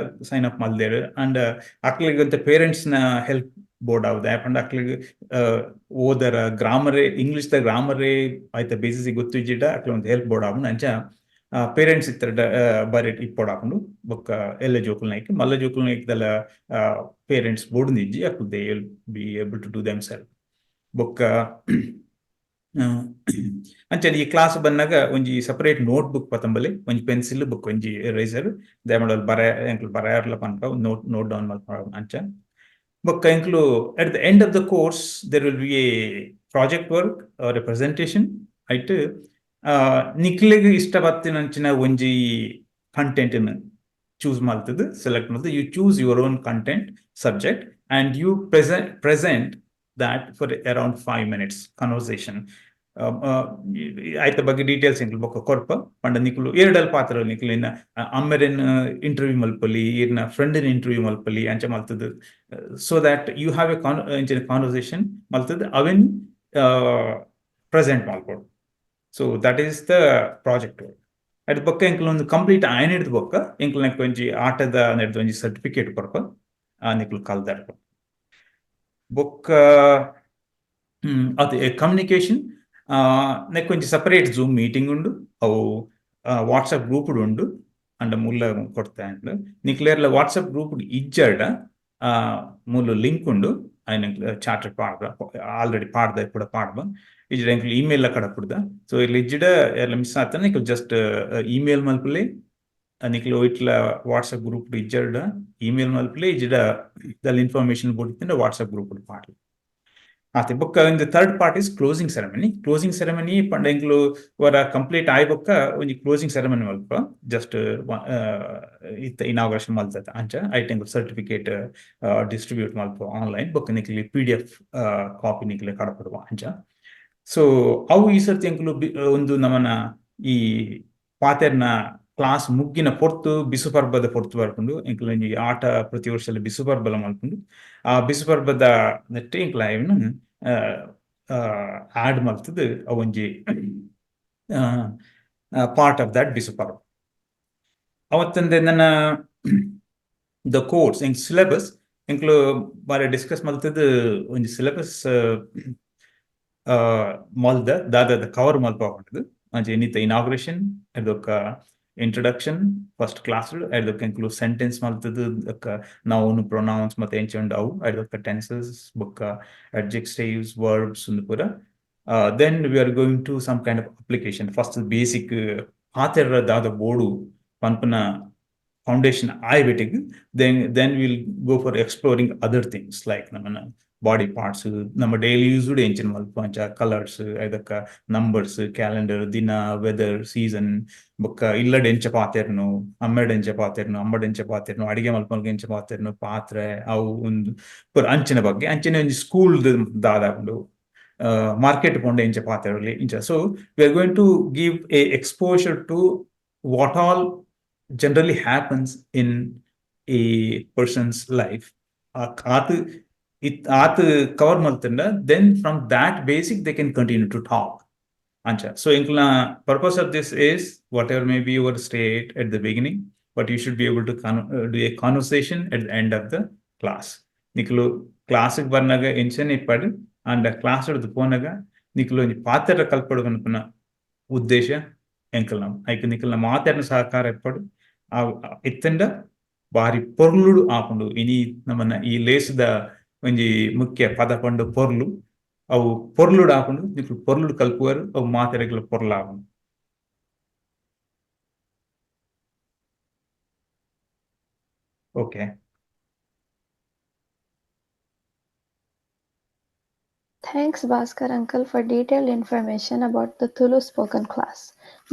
ಸೈನ್ ಅಪ್ ಮಲ್ದೇರು ಅಂಡ್ ಅಕ್ಲಿಗೆ ಅಂತ ಪೇರೆಂಟ್ಸ್ ನ ಹೆಲ್ಪ್ ಬೋರ್ಡ್ ಆಗುದು ಯಾಪಂಡ ಅಕ್ಲಿಗೆ ಓದರ ಗ್ರಾಮರೇ ಇಂಗ್ಲಿಷ್ ದ ಗ್ರಾಮರೇ ಆಯ್ತ ಬೇಸಿಸ್ ಗೊತ್ತಿಜ್ಜಿಡ ಅಕ್ಲ ಒಂದು ಹೆಲ್ಪ್ ಬೋರ್ಡ್ ಆಗುಂಡು ಅಂಚ ಪೇರೆಂಟ್ಸ್ ಇತ್ತರ ಬರೀ ಇಪ್ಪೋಡ್ ಹಾಕೊಂಡು ಬೊಕ್ಕ ಎಲ್ಲ ಜೋಕುಲ್ ನಾಯ್ಕೆ ಮಲ್ಲ ಜೋಕುಲ್ ನಾಯ್ಕದಲ್ಲ ಪೇರೆಂಟ್ಸ್ ಬೋರ್ಡ್ ನಿಜ್ಜಿ ಅಕ್ಲು they will be able to do themself ಬೊಕ್ಕ ಅಂಚನೆ ಈ ಕ್ಲಾಸ್ ಬಂದಾಗ ಒಂಜಿ ಸಪರೇಟ್ ನೋಟ್ ಬುಕ್ ಪತಂಬಲಿ ಒಂಜಿ ಪೆನ್ಸಿಲ್ ಬುಕ್ ಒಂಜಿ ಎರೇಸರ್ ದಯಮಾಡಲ್ ಬರೆಯರ್ಲ ಪನ್ಪ ನೋಟ್ ಡೌನ್ ಮಲ್ಪ ಅಂಚ ಬೊಕ್ಕ ಎಂಕ್ಲು at the end of the course there will be a project work or a presentation ಐಟ್ ನಿಕ್ಲಿಗೆ ಇಷ್ಟ ಬತ್ತಿನಂಚಿನ ಒಂಜಿ ಕಂಟೆಂಟ್ ಚೂಸ್ ಮಾಡ್ತದೆ ಸೆಲೆಕ್ಟ್ ಮಾಡ್ತದೆ you choose your own content subject and you present that for around 5 minutes conversation ಆಯ್ತ ಬಗ್ಗೆ details ಎಂಕ್ಲು ಬೊಕ್ಕ ಕೊರ್ಪ ಪಂಡ ನಿಕ್ಲು ಎರಡಲ್ ಪಾತ್ರ ನಿಕ್ಲು ಇನ್ನ ಅಮ್ಮೆರಿನ್ ಇಂಟರ್ವ್ಯೂ ಮಲ್ಪಲಿ ಇರ್ನ ಫ್ರೆಂಡಿನ ಇಂಟರ್ವ್ಯೂ ಮಲ್ಪಲಿ ಅಂಚ ಮಲ್ತದ so that you have a conversation ಮಲ್ತದ ಅವೆನ್ ಪ್ರೆಸೆಂಟ್ ಮಲ್ಪೋಡು so that is the project ಅದ್ ಬೊಕ್ಕ ಎಂಕ್ಲು ಒಂದು ಕಂಪ್ಲೀಟ್ ಆಯ್ನ ಹಿಡ್ದು ಬೊಕ್ಕ ಎಂಕ್ಲು ನೆಕ್ ಒಂಜಿ ಆಟದ ನೆಡ್ದು ಒಂಜಿ ಸರ್ಟಿಫಿಕೇಟ್ ಕೊರ್ಪ ನಿಕ್ಲು ಕಲ್ದಾಡ್ಪ ಬುಕ್ ಅದು ಕಮ್ಯುನಿಕೇಶನ್ ನೆಕ್ ಒಂಜಿ ಸಪರೇಟ್ ಜೂಮ್ ಮೀಟಿಂಗ್ ಉಂಡು ಅವು ವಾಟ್ಸಪ್ ಗ್ರೂಪ್ ಉಂಡು ಅಂಡ ಮುಲ್ಲ ಕೊಡ್ತಾ ಉಂಡು ನಿಕ್ಲೇರ್ಲ ವಾಟ್ಸಪ್ ಗ್ರೂಪ್ ಇಜ್ಜಡ ಮುಲ್ಲು ಲಿಂಕ್ ಉಂಡು ಐನ ಚಾರ್ಟರ್ ಪಾಡ್ದ ಆಲ್ರೆಡಿ ಪಾಡ್ದ ಕೂಡ ಪಾಡ್ಬ ಇಜ್ಜಡ ಎಂಕ್ಲು ಇಮೇಲ್ ಕಡಪುಡ್ದ ಸೊ ಇಲ್ಲಿ ಇಜ್ಜಡ ಎಲ್ಲ ಮಿಸ್ ಆತ ನಿಕ್ಲು ಜಸ್ಟ್ ಇಮೇಲ್ ಮಲ್ಪಲೆ ನಿಕ್ಲು ಇಟ್ಲ ವಾಟ್ಸಪ್ ಗ್ರೂಪ್ ಇಜ್ಜಡ ಇಮೇಲ್ ಮಲ್ಪಲೆ ಇಜ್ಜಡ ದಲ್ ಇನ್ಫಾರ್ಮೇಶನ್ ಬೋಡಿತ್ತಿಂದ ವಾಟ್ಸಪ್ ಗ್ರೂಪ್ ಪಾಡ್ಲಿ ಆತ ಬೊಕ್ಕ ಒಂದು third part is closing ceremony ಪಂಡ ಎಂಕ್ಲು ವರ ಕಂಪ್ಲೀಟ್ ಆಯ್ ಬೊಕ್ಕ ಒಂಜಿ ಕ್ಲೋಸಿಂಗ್ ಸೆರೆಮನಿ ಮಲ್ಪ ಜಸ್ಟ್ ಇತ್ತ ಇನಾಗ್ರೇಷನ್ ಮಲ್ತದ ಅಂಚ ಐಟ್ ಎಂಕ್ಲು ಸರ್ಟಿಫಿಕೇಟ್ ಡಿಸ್ಟ್ರಿಬ್ಯೂಟ್ ಮಲ್ಪ ಆನ್ಲೈನ್ ಬೊಕ್ಕ ನಿಕ್ಲಿ PDF ಕಾಪಿ ನಿಕ್ಲೆ ಕಡಪಡುವ ಅಂಚ ಸೊ ಅವು ಈ ಸರ್ತಿ ಎಂಕ್ಲು ಒಂದು ನಮನ ಈ ಪಾತೆರ್ನ ಕ್ಲಾಸ್ ಮುಗ್ಗಿನ ಪೊರ್ತು ಬಿಸುಪರ್ಬದ ಪೊರ್ತು ಬರ್ಕೊಂಡು ಎಂಕ್ಲು ಆಟ ಪ್ರತಿ ವರ್ಷ ಬಿಸುಪರ್ಬಲ ಮಲ್ಕೊಂಡು ಆ ಬಿಸುಪರ್ಬದ ನೆಟ್ಟೆ ಎಂಕ್ಲ ಆಯ್ನು ಆಡ್ ಮಲ್ತದು ಅವೊಂಜಿ ಪಾರ್ಟ್ ಆಫ್ ದಟ್ ಬಿಸುಪರ್ಬ ಅವತ್ತಂದೆ ನನ್ನ ದ ಕೋರ್ಸ್ ಎಂಕ್ ಸಿಲೆಬಸ್ ಎಂಕ್ಲು ಬಾರಿ ಡಿಸ್ಕಸ್ ಮಲ್ತದು ಒಂಜಿ ಸಿಲೆಬಸ್ ಮಲ್ದ ದಾದಾದ ಕವರ್ ಮಲ್ಪ ಹೊಂಟದು ಅಂಚೆ ಎನಿತ ಇನಾಗ್ರೇಷನ್ ಅದೊಕ್ಕ ಇಂಟ್ರೊಡಕ್ಷನ್ ಫಸ್ಟ್ ಕ್ಲಾಸ್ ಅದಕ್ಕೆ ಇನ್ಕ್ಲೂಡ್ ಸೆಂಟೆನ್ಸ್ ಮಲ್ತದು ನೌನ್ ಪ್ರೊನೌನ್ಸ್ ಮತ್ತೆ ಎಂಚಂಡ್ ಅವು ಅದಕ್ಕೆ ಟೆನ್ಸಸ್ ಬೊಕ್ಕ ಅಡ್ಜೆಕ್ಟಿವ್ಸ್ ವರ್ಬ್ಸ್ ಉಂದು ಪೂರ then we are going to some kind of application first basic ಪಾತೆರ್ರ ದಾದ ಬೋರ್ಡು ಪನ್ಪನ ಫೌಂಡೇಶನ್ ಆಯ್ಬಿಟ್ಟಿಗೆ then will go for exploring other things like ನಮ್ಮನ್ನ ಬಾಡಿ ಪಾರ್ಟ್ಸ್ ನಮ್ಮ ಡೈಲಿ ಯೂಸ್ಡ್ ಎಂಚಿನ ಮಲ್ಪ ಅಂಚ ಕಲರ್ಸ್ ಅದಕ್ಕೆ ನಂಬರ್ಸ್ ಕ್ಯಾಲೆಂಡರ್ ದಿನ ವೆದರ್ ಸೀಸನ್ ಬೊಕ್ಕ ಇಲ್ಲಡ್ ಎಂಚ ಪಾತೆರ್ನು ಅಮ್ಮೆಡ್ ಎಂಚ ಪಾತೆರ್ನು ಅಮ್ಮಡ್ ಎಂಚ ಪಾತೆರ್ನು ಅಡಿಗೆ ಮಲ್ಪಲ್ಗೆ ಎಂಚ ಪಾತೆರ್ನು ಪಾತ್ರೆ ಅವು ಒಂದು ಪೂರ ಅಂಚಿನ ಬಗ್ಗೆ ಅಂಚಿನ ಒಂಜಿ ಸ್ಕೂಲ್ ದಾದಾಂಡು ಮಾರ್ಕೆಟ್ ಪೋಂಡ ಎಂಚ ಪಾತೆರ್ಲಿ ಇಂಚ so we are going to give a exposure to what all generally happens in a person's life. Cover maltanda, then from that basic they can continue to talk. Ancha. So the purpose of this is whatever may be your state at the beginning, but you should be able to do a conversation at the end of the class. Niklu class barnaga enchane ippadu and class adu ponaga niklu paatra kalpaduganapuna uddesha enkalam aiku nikla maatarna sahakara ippadu ಇತ್ತಂಡ ಬಾರಿ ಪೊರ್ಲುಡು ಆಪುಂಡು ಇನಿ ನಮ್ಮನ್ನ ಈ ಲೇಸದ ಒಂಜಿ ಮುಖ್ಯ ಪದ ಪಂಡು ಪೊರ್ಲು ಅವು ಪೊರ್ಲುಡ್ ಹಾಕೊಂಡು ನಿಕ್ಲು ಪೊರ್ಲುಡ್ ಕಲ್ಪುವರು ಅವು ಮಾತೆರೆಗ್ಲ ಪೊರ್ಲ ಹಾಕೊಂಡು. Okay. Thanks, Bhaskar uncle, for detailed information about the Tulu spoken class.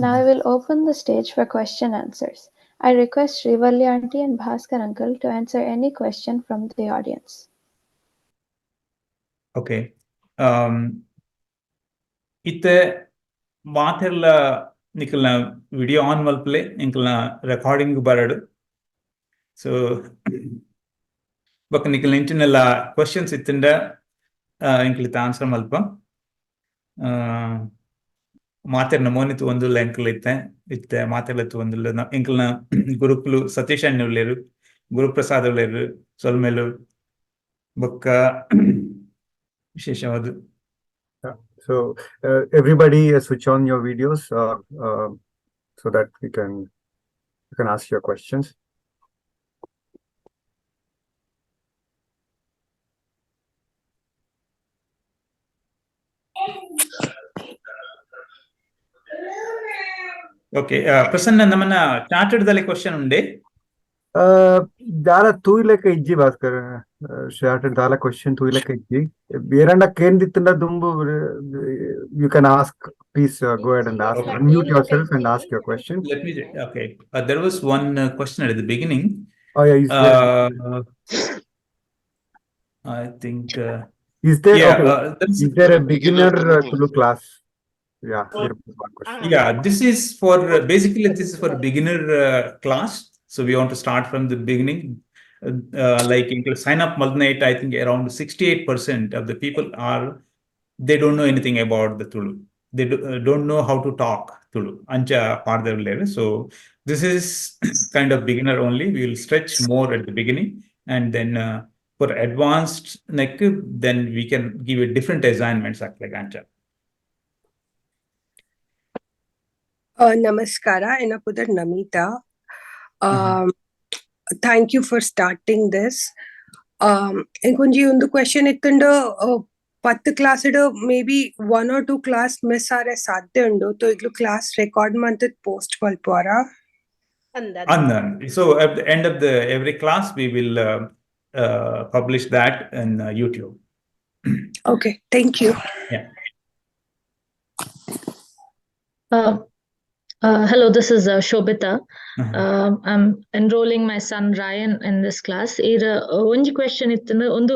Now I will open the stage for question answers. I request Shreevalli auntie and Bhaskar uncle to answer any question from the audience. Okay. ಇತ್ತೆ ಮಾತೆಲ್ಲ ನಿಕಲ್ನ video on ಮಲ್ಪಲೆ ನಿಕಲ್ನ recording ಬರಡು. So ಬೊಕ್ಕ ನಿಕಲ್ನ ಇಂಟಿನೆಲ್ಲ questions ಇತ್ತಿಂಡ ಎಂಕ್ಲಿತ answer ಮಲ್ಪ. ಮಾತೆರ್ನ ಮೋನಿತು ಒಂದುಲ್ಲ ಎಂಕಲ್ ಇತ್ತೆ ಮಾತೆರ್ಲತ್ತು ಒಂದುಲ್ಲ ಎಂಕಲ್ನ ಗುರುಕುಲು ಸತೀಶ್ ಅಣ್ಣ ಉಳ್ಳೇರು, ಗುರುಪ್ರಸಾದ್ ಉಳ್ಳೇರು, ಸೊಲ್ಮೇಲು ಬೊಕ್ಕ ವಿಶೇಷವಾದ. So everybody switch on your videos so that you can ask your questions. Okay, Prasanna ನಮ್ಮನ್ನ chartered ದಲ್ಲಿ ಕ್ವಶನ್ ಉಂಡೆ. ದಾಲ ತೂಯಿಲೆಕ್ಕ ಇಜ್ಜಿ ಭಾಸ್ಕರ್ ಚಾರ್ಟರ್ಡ್ ದಾಲ ಕ್ವಶನ್ ತೂಯಿಲೆಕ್ಕ ಇಜ್ಜಿ ಬೇರಂಡ ಕೇಂದಿತ್ತಂಡ ದುಂಬು you can ask, please go ahead and ask. Unmute yourself and ask your question. Let me okay, there was one question at the beginning. Oh yeah, is there, I think is there yeah, okay, is there a beginner Tulu class? Yeah, there was one question. Yeah, this is for basically this is for beginner class, so we want to start from the beginning. Like in sign up Malnate, I think around 68% of the people they don't know anything about the Tulu. They don't know how to talk Tulu. Ancha farther level. So this is kind of beginner only. We will stretch more at the beginning, and then for advanced then we can give a different assignments like Ancha. Namaskara, Enapuder Namita. Thank you for starting this. Enkunji undu question ittunda 10 class maybe 1 or 2 class miss are sadhya undu to iglu class record month post palpara. So at the end of the every class we will publish that in YouTube. Okay, thank you. Yeah. Hello, this is Shobita. I'm enrolling my son Ryan in this class. One question ittanda ondu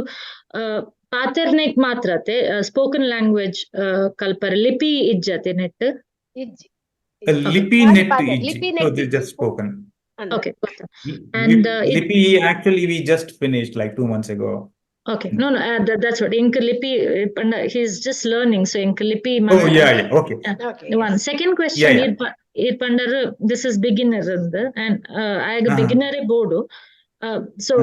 paaternek maatrate spoken language kalpar lipi ijjate net ಇಜ್ಜಿ Lipi net lipi so net they just spoken. okay and Lipi actually we just finished like 2 months ago. okay no that's what ink lipi he's just learning, so ink lipi Oh yeah, okay. Okay. One second question, Yeah. this is beginner and I have beginner board. So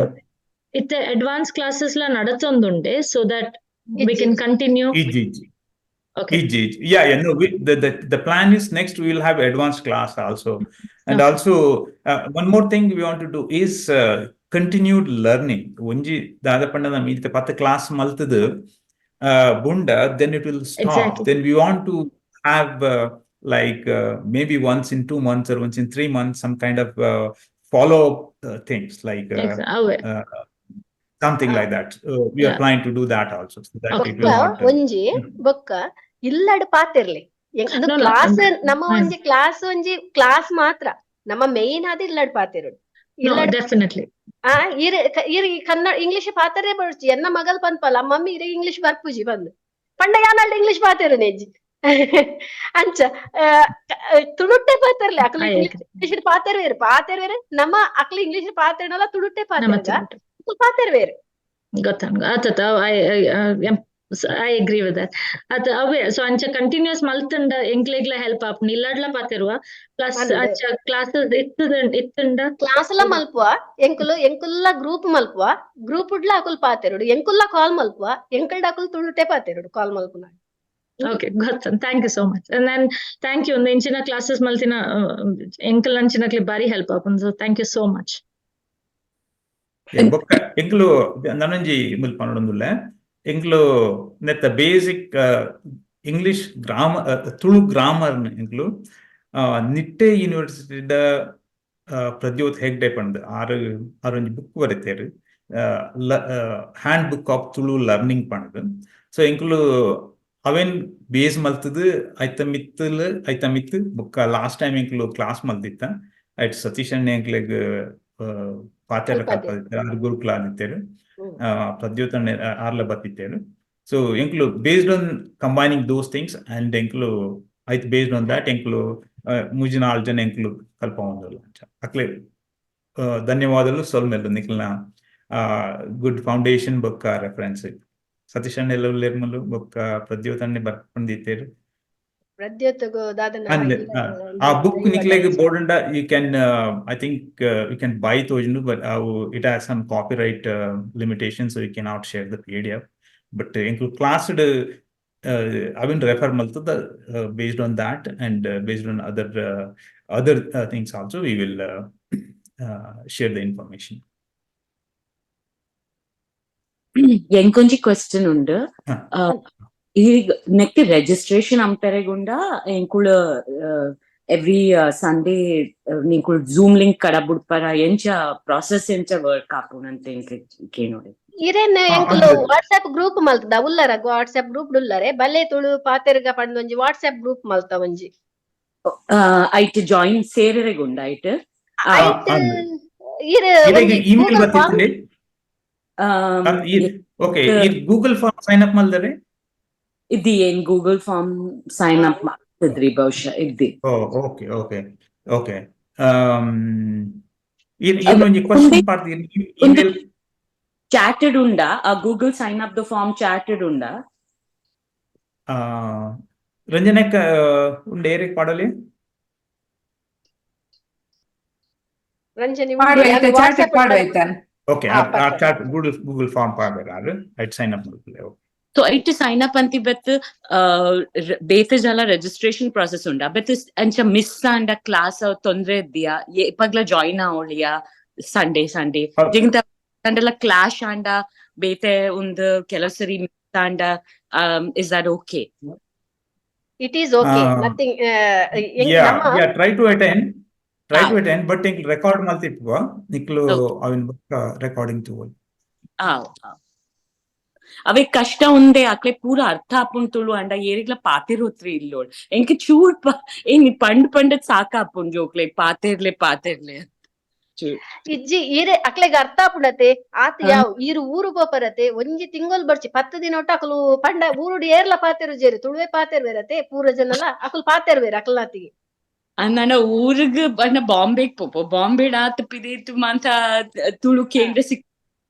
it's advanced classes la nadatondunde so that we can continue. Iji. Okay. Yeah, no, the plan is next we will have advanced class also. And Okay. also one more thing we want to do is continued learning. Onji dada pandana meet 10 class maltadu bunda, then it will stop. Exactly. Then we want to have like maybe once in 2 months or once in 3 months some kind of follow things like something like that. We are trying to do that also, so that it will not ಒಂಜಿ ಬೊಕ್ಕ ಇಲ್ಲಡ್ ಪಾತಿರ್ಲಿ class ನಮ್ಮ ಒಂಜಿ class ಮಾತ್ರ ನಮ್ಮ main ಆದ ಇಲ್ಲಡ್ ಪಾತಿರು No, definitely. Kannada English ಪಾತರೇ ಬಡ್ಚಿ ಎನ್ನ ಮಗಲ್ ಪನ್ಪಲ್ಲ ಮಮ್ಮಿ ಇರ ಇಂಗ್ಲಿಷ್ ಬರ್ಪುಜಿ ಬಂದು ಪಂಡ ಯಾನಲ್ಡ ಇಂಗ್ಲಿಷ್ ಪಾತಿರು ನೆಜ್ಜಿ ಅಂಚ ತುಳುಟ್ಟೆ ಪಾತಿರ್ಲಿ ಅಕ್ಲ ಇಂಗ್ಲಿಷ್ ಪಾತಿರ್ವೇರು ನಮ್ಮ ಅಕ್ಲ ಇಂಗ್ಲಿಷ್ ಪಾತಿರ್ನಲ್ಲ ತುಳುಟ್ಟೆ ಪಾತಿರ್ವೇರು ಗೊತ್ತಾಗ ಆತತ I agree with that. So ancha continuous maltunda enklagla help up nilladla patirwa plus ancha classes ittunda class la malpwa enkulla group malpwa group udla akul patirudu enkulla call malpwa enkalda akul tulute patirudu call malpuna. Okay, got thank you so much. And then thank you the inchina classes maltina enkal anchinakli bari help up, so thank you so much. ಎಂಕಲು ನನಂಜಿ ಮುಲ್ಪ ನೋಡೊಂದುಲ್ಲೆ ಎಂಕ್ಲು ನೆತ್ತ basic English grammar Tulu grammar ಎಂಕ್ಲು ನಿಟ್ಟೆ ಯೂನಿವರ್ಸಿಟಿದ ಪ್ರದ್ಯೋತ್ ಹೆಗ್ಡೆ ಪಂಡ್ ಆರೊಂಜಿ book ಬರೆತೇರು handbook of Tulu learning ಪಂಡ್. ಸೊ ಎಂಕ್ಲು ಅವೆನ್ ಬೇಸ್ ಮಲ್ತದು ಐತ ಮಿತ್ತು ಬುಕ್ಕ ಲಾಸ್ಟ್ ಟೈಮ್ ಎಂಕ್ಲು ಕ್ಲಾಸ್ ಮಲ್ತಿತ್ತ ಐಟ್ ಸತೀಶ್ ಅಣ್ಣ ಎಂಕ್ಲೆಗ್ ಪಾತ್ಯಾರ ಕಲ್ಪದಿತ್ತೇರು ಗುರುಕ್ಲ ಆದಿತ್ತೇರು ಪ್ರದ್ಯೋತ್ ಅಣ್ಣ ಆರ್ಲ ಬತ್ತಿತ್ತೇರು. ಸೊ ಎಂಕ್ಲು based on combining those things and ಎಂಕ್ಲು ಐತ್ ಬೇಸ್ಡ್ ಆನ್ ದಾಟ್ ಎಂಕ್ಲು ಮೂಜಿ 4 ಜನ ಎಂಕ್ಲು ಕಲ್ಪ ಒಂದಲ್ಲ ಅಕ್ಲೆ ಧನ್ಯವಾದಗಳು ಸೊಲ್ಮೆಲು ನಿಕ್ಲ್ನ ಗುಡ್ ಫೌಂಡೇಶನ್ ಬೊಕ್ಕ ರೆಫರೆನ್ಸ್ ಸತೀಶ್ ಅಣ್ಣ ಎಲ್ಲ ಉಲ್ಲೇರ್ಮಲು ಬೊಕ್ಕ ಪ್ರದ್ಯೋತ್ ಅಣ್ಣ ಬರ್ಪಂದಿತ್ತೇರು ಆ ಬುಕ್ ನಿಕ್ಲೆಗ್ board you can I think you can buy ತೋಜುಂಡು but it has some copyright limitation so you can not share the PDF. But ಎಂಕ್ಲು ಕ್ಲಾಸ್ ಅವಿನ್ ರೆಫರ್ ಮಲ್ತದ based on that and based on other things also we will share the information. ಎಂಕೊಂಜಿ question ಉಂಡು ಈ next registration ಅಂಪೆರೆಗುಂಡ ಎಂಕುಳು every Sunday ನಿಂಕುಳು Zoom link ಕಡ ಬುಡ್ಪರ ಎಂಚ ಪ್ರಾಸೆಸ್ ಎಂಚ ವರ್ಕ್ ಆಪುನಂತ ಕೇನೋಡಿ ಇರೇನ್ ಎಂಕ್ಲು ವಾಟ್ಸ್ಆಪ್ ಗ್ರೂಪ್ ಮಲ್ತದ ಉಲ್ಲರ ವಾಟ್ಸ್ಆಪ್ ಗ್ರೂಪ್ ಉಲ್ಲರೆ ಬಲೆ ತುಳು ಪಾತೆರ್ಗ ಪಂಡೊಂಜಿ ವಾಟ್ಸ್ಆಪ್ ಗ್ರೂಪ್ ಮಲ್ತ ಒಂಜಿ ಐಟ್ ಜಾಯಿನ್ ಸೇರೆಗುಂಡ ಐಟ್ ಇಮೇಲ್ ಬತ್ತಿತ್ತಲೆ okay Google form sign up ಮಲ್ದರೆ ಇದ್ದಿ ಏನ್ ಗೂಗಲ್ ಫಾರ್ಮ್ ಸೈನ್ ಅಪ್ ಮಾಡ್ತಿದ್ರಿ ಬಹುಶಃ ಇದ್ದಿ. ಓಕೆ ಓಕೆ ಓಕೆ ಇನ್ನೊಂದು ಕ್ವೆಶ್ಚನ್ ಪಾಡ್ತೀರಿ ಇಮೇಲ್ ಚಾಟೆಡ್ ಉಂಡಾ ಆ ಗೂಗಲ್ ಸೈನ್ ಅಪ್ ದ ಫಾರ್ಮ್ ಚಾಟೆಡ್ ಉಂಡಾ ರಂಜನಕ್ಕ ಉಂಡೇರೆ ಪಾಡಲಿ ರಂಜನಿ ಓಕೆ ಆ ಚಾಟ್ ಗೂಗಲ್ ಫಾರ್ಮ್ ಪಾಡ್ಬೇಕಾರ ಐಟ್ ಸೈನ್ ಅಪ್ ಮಾಡ್ಕೊಳ್ಳಿ. ಸೊ ಐಟ್ ಸೈನ್ ಅಪ್ ಅಂತಿ ಬೆತ್ ಬೇತೆ ಜಲ ರಿಜಿಸ್ಟ್ರೇಷನ್ ಪ್ರಾಸೆಸ್ ಉಂಡಾ ಬೆತ್ ಅಂಚ ಮಿಸ್ ಆಂಡ ಕ್ಲಾಸ್ ತೊಂದ್ರೆ ಇದ್ದೀಯಾ ಇಪ್ಪಗ್ಲ ಜಾಯಿನ್ ಆವಳಿಯಾ ಸಂಡೇ ಜಿಂತ ಅಂಡೆಲ್ಲ ಕ್ಲಾಶ್ ಆಂಡ ಬೇತೆ ಒಂದು ಕೆಲವು ಸರಿ miss and is that okay? It is okay. Nothing. Try to attend. But you record maltipwa. Niklu avin recording tool. ಅವೆ ಕಷ್ಟ ಉಂದೆ ಅಕ್ಲೆ ಪೂರ ಅರ್ಥ ಆಪುಂಡ್ ತುಳು ಅಂಡ ಏರಿಗ್ಲ ಪಾತಿರೋತ್ರಿ ಇಲ್ಲೋಡ್ ಎಂಕ್ ಚೂಡ್ ಏನ್ ಪಂಡ್ ಸಾಕ ಆಪುಂಡ್ ಜೋಕ್ಲೆ ಪಾತಿರ್ಲೆ ಇಜ್ಜಿ ಈರೆ ಅಕ್ಲೆಗ್ ಅರ್ಥ ಆಪುಂಡತೆ ಆತ ಯಾವ್ ಈರು ಊರು ಗೋಪರತೆ ಒಂಜಿ ತಿಂಗೊಲ್ ಬರ್ಚಿ 10 ದಿನ ಒಟ್ಟ ಅಕಲು ಪಂಡ ಊರುಡು ಏರ್ಲ ಪಾತೆರು ಜೇರಿ ತುಳುವೆ ಪಾತೆರ್ ಬೇರತೆ ಪೂರ ಜನಲ ಅಕಲು ಪಾತೆರ್ ಬೇರೆ ಅಕಲ್ನಾತಿಗೆ ನನ್ನ ಊರಿಗ್ ಬಣ್ಣ ಬಾಂಬೆಗ್ ಪೋಪೋ ಬಾಂಬೆಡ್ ಆತ ಪಿದೇತು ಮಂತ ತುಳು ಕೇಂದ್ರ ಸಿಕ್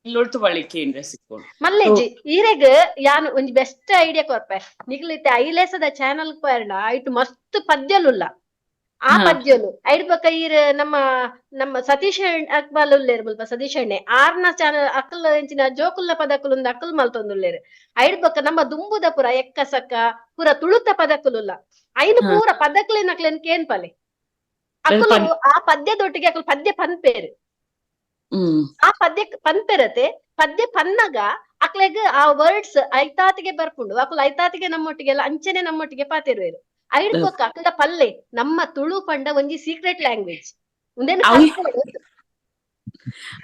ಇಲ್ಲೋಡ್ತು ಬಳಿ ಕೇಂದ್ರ ಸಿಕ್ಕೊಂಡು ಮಲ್ಲೆಜ್ಜಿ ಈರೆಗ್ ಯಾನ್ ಒಂಜಿ ಬೆಸ್ಟ್ ಐಡಿಯಾ ಕೊರ್ಪೆ ನಿಗ್ಲಿತ್ತೆ ಐಲೇಸದ ಚಾನಲ್ ಪರ್ನ ಐಟು ಮಸ್ತ್ ಪದ್ಯಲುಲ್ಲ ಆ ಪದ್ಯಲು ಐಡ್ ಬೊಕ ಈರ್ ನಮ್ಮ ಸತೀಶ್ ಅಕ್ಬಲ್ ಉಲ್ಲೇರ್ ಮುಲ್ಪ ಸತೀಶ್ ಅಣ್ಣೆ ಆರ್ನ ಚಾನಲ್ ಅಕ್ಕಲ್ ಎಂಚಿನ ಜೋಕುಲ್ನ ಪದಕುಲುಂದ ಅಕ್ಕಲ್ ಮಲ್ತೊಂದುಲ್ಲೇರ್ ಐಡ್ ಬೊಕ ನಮ್ಮ ದುಂಬುದ ಪುರ ಎಕ್ಕಸಕ್ಕ ಪುರ ತುಳುತ ಪದಕುಲುಲ್ಲ ಐನು ಪೂರ ಪದಕ್ಲೆನಕ್ಲೆನ್ ಕೇನ್ ಪಲೆ ಅಕ್ಕಲು ಆ ಪದ್ಯದೊಟ್ಟಿಗೆ ಅಕ್ಕಲು ಪದ್ಯ ಪನ್ಪೇರು ಆ ಪದ್ಯ ಪನ್ಪೆರತೆ ಪದ್ಯ ಪನ್ನಗ ಅಕ್ಲೆಗ್ ಆ ವರ್ಡ್ಸ್ ಐತಾತಿಗೆ ಬರ್ಪುಂಡು ಅಕುಲು ಐತಾತಿಗೆ ನಮ್ಮೊಟ್ಟಿಗೆಲ್ಲ ಅಂಚನೆ ನಮ್ಮೊಟ್ಟಿಗೆ ಪಾತಿರುವೆರು ಐಡ್ ಬೊಕ್ಕ ಅಕ್ಕಲ ಪಲ್ಲೆ ನಮ್ಮ ತುಳು ಪಂಡ ಒಂಜಿ ಸೀಕ್ರೆಟ್ ಲ್ಯಾಂಗ್ವೇಜ್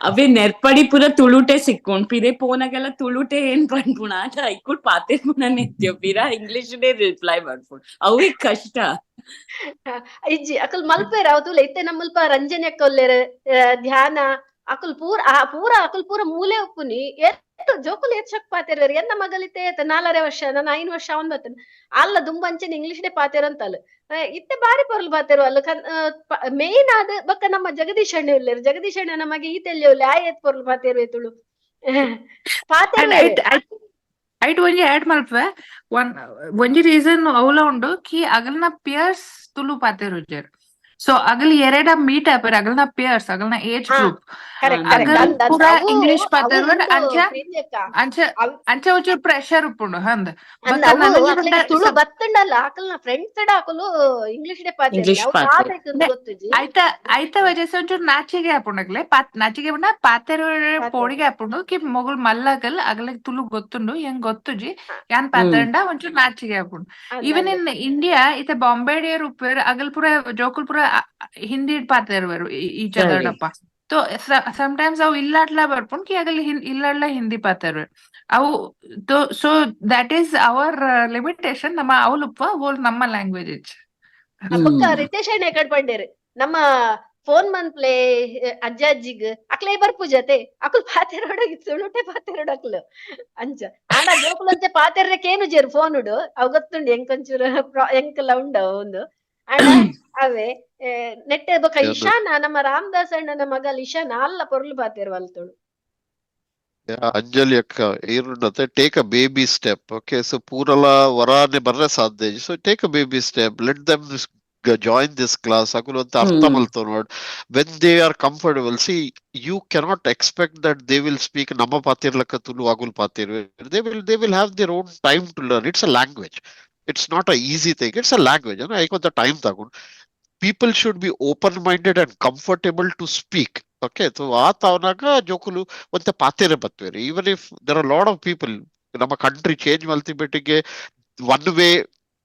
ಅವೇ ನೆರ್ಪಡಿ ಪುರ ತುಳುಟೆ ಸಿಕ್ಕೊಂಡ್ ಪಿದೆ ಪೋನಗೆಲ್ಲ ತುಳುಟೆ ಏನ್ ಪನ್ಪುಣ ಅಂತ ಐಕುಡ್ ಪಾತಿರ್ಪುಣ ನಿತ್ಯ ಪಿರ ಇಂಗ್ಲಿಷ್ ಡೇ ರಿಪ್ಲೈ ಮಾಡ್ಪುಣ ಅವೇ ಕಷ್ಟ ಇಜ್ಜಿ ಅಕಲ್ ಮಲ್ಪೇರ ಅವತುಲ ಇತ್ತೆ ನಮ್ಮಲ್ಪ ರಂಜನೆ ಅಕ್ಕೊಲ್ಲೇರ ಧ್ಯಾನ ಅಕಲ್ ಪೂರ ಅಕಲ್ ಪೂರ ಮೂಲೆ ಉಪ್ಪುನಿ ಜೋಕುಲು ಹೆಚ್ಚಕ್ ಪಾತಿರ್ವೇರು ಎನ್ನ ಮಗಲಿತ್ತೆ 4 ವರ್ಷ ನಾನು 5 ವರ್ಷ ಅವನ್ ಬತ್ತನ ಅಲ್ಲ ದುಂಬಂಚೆನ್ ಇಂಗ್ಲಿಷ್ ಡೇ ಪಾತಿರಂತಲ್ಲ ಇತ್ತೆ ಬಾರಿ ಪೊರ್ಲು ಪಾತಿರು ಅಲ್ಲ ಮೇನ್ ಆದ ಬಕ್ಕ ನಮ್ಮ ಜಗದೀಶ್ ಅಣ್ಣೆ ಉಲ್ಲೇರು ಜಗದೀಶ್ ಅಣ್ಣ ನಮಗೆ ಈತೆಲ್ಲಿ ಉಲ್ಲೆ ಆಯತ್ ಪೊರ್ಲು ಪಾತಿರ್ವೆ ತುಳು ಐಟ್ ಒಂಜಿ ಆಡ್ ಮಲ್ಪೆ ಒಂಜಿ ರೀಸನ್ ಅವಲ ಉಂಡು ಕಿ ಅಗಲ್ನ ಪಿಯರ್ಸ್ ತುಳು ಪಾತೆರುಜೆರ್ ಸೊ ಅಗಲ್ ಎರಡ ಮೀಟ್ ಆಪರ್ ಅಗಲ್ನ ಪೇರ್ಸ್ ಅಗಲ್ನ ಏಜ್ ಹಾ ಗ್ರೂಪ್ ಕರೆಕ್ಟ್ ಅಗಲ್ ಕರೆಕ್ಟ್ ಅಂದ್ ಪೂರ ಅವು ಇಂಗ್ಲಿಷ್ ಅವು ಪಾತೆರ್ವರ್ ಇಂದು ಅಂಚ ಪ್ರೀತಿ ಅಕ್ಕ ಅಂಚ ಅವ್ ಅಂಚ ಒಂಚೂರು ಪ್ರೆಷರ್ ಉಪ್ಪುಂಡು ಹಂದ್ ಅಂದ್ ಬೊಕ್ಕ ಅವು ನನಂಜಿ ಪಂಡ ಅಕ್ಲೆಗ್ ತುಳು ಬತ್ತಂಡಲ್ಲ ಆಕಲ್ನ ಫ್ರೆಂಡ್ಸ್ ಆಕಲು ಇಂಗ್ಲಿಷ್ ಡೆ ಪಾತೆರ್ನೆ ಇಂಗ್ಲಿಷ್ ಅವು ಪಾತ್ರ ದಾದೆಕ್ ಗೊತ್ತುಜಿ ಐತ ಐತ ವಜಸ ಒಂಚೂರು ನಾಚಿಗೆ ಆಪುಂಡಕ್ಲೆ ನಾಚಿಗೆ ಪಂಡ ಪಾತೆರ್ ಪಾತೆರ್ ಪೋಡಿಗೆ ಆಪುಂಡು ಕಿ ಮೊಗುಲ್ ಮಲ್ಲಗಲ್ ಅಗಲಗ್ ತುಳು ಗೊತ್ತುಂಡು ಹೆಂಗ್ ಗೊತ್ತುಜಿ ಹ, ಯಾನ್ ಪಾತೆರಂಡ ಒಂಚೂರು ನಾಚಿಗೆ ಆಪುಂಡು ಅಂದ್ ಈವನ್ ಅಂದ್ ಇನ್ ಇಂಡಿಯಾ ಇತ್ತೆ ಬಾಂಬೆಡಿಯರ್ ಉಪ್ಪೇರ್ ಅಗಲ್ ಪೂರ ಜೋಕುಲ್ ಪೂರ ಹಿಂದಿ ಪಾತೆರ್ವೆರು ಈಚ ಸರಿ ದಡಪ್ಪ तो sometimes ಅವು ಇಲ್ಲಾಟ್ಲ ಬರ್ಪುಂಡ್ ಕಿ ಅಗಲ್ ಇಲ್ಲಾಡ್ಲ ಹಿಂದಿ ಪಾತೆರ್ವೆರು ಅವು तो so that is our limitation ನಮ್ಮ ಅವಲುಪ್ಪ ಓಲ್ ನಮ್ಮ ಲ್ಯಾಂಗ್ವೇಜ್ ಇಚ್ ಬೊಕ್ಕ ರಿತೇಶ್ ಅಣ್ಣ ಎಕಡ್ ಪಂಡೇರ್ ನಮ್ಮ ಫೋನ್ ಮನ್ಪ್ಲೆ ಅಜ್ಜ ಅಜ್ಜಿಗ್ ಅಕ್ಲೆ ಬರ್ಪುಜತೆ ಅಕುಲ್ ಪಾತೆರೋಡ ತುಳುಟೆ ಪಾತೆರೋಡ ಅಕ್ಲು ಅಂಚ ಆಂಡ ಜೋಕುಲು ಅಂಚೆ ಪಾತೆರ್ರೆ ಕೇನು ಜೇರು ಫೋನ್ ಉಡು ಅವ್ ಗೊತ್ತುಂಡು ಎಂಕೊಂಚೂರು ಎಂಕಲ ಉಂಡ ಒಂದು ಆಂಡ ಅವೇ ನೆಟ್ಟೆ ಬೊಕ ಇಶಾನ ನಮ್ಮ ರಾಮದಾಸ್ ಅಣ್ಣನ ಮಗಲ್ ಇಶಾನ ಅಲ್ಲ ಪೊರ್ಲು ಪಾತೆರ್ ವಲ್ತುಡು ಅಂಜಲಿ ಅಕ್ಕ ಏನುಂಡತೆ take a baby step okay so ಪೂರಲ ವರಾನೆ ಬರ್ರೆ ಸಾಧ್ಯ so take a baby step let them join this class akulu anta artha malto nod when they are comfortable see you cannot expect that they will speak nama patirlaka tulu agul patir they will have their own time to learn it's a language it's not a easy thing it's a language you know I got the time tagun people should be open minded and comfortable to speak okay so ಆ ತಾವನಾಗ ಜೋಕುಲು ಒಂತೆ ಪಾತೆರೆ ಬತ್ವೇರಿ even if there are a lot of people ನಮ್ಮ country change ಮಲ್ತಿಬೆಟ್ಟಿಗೆ one way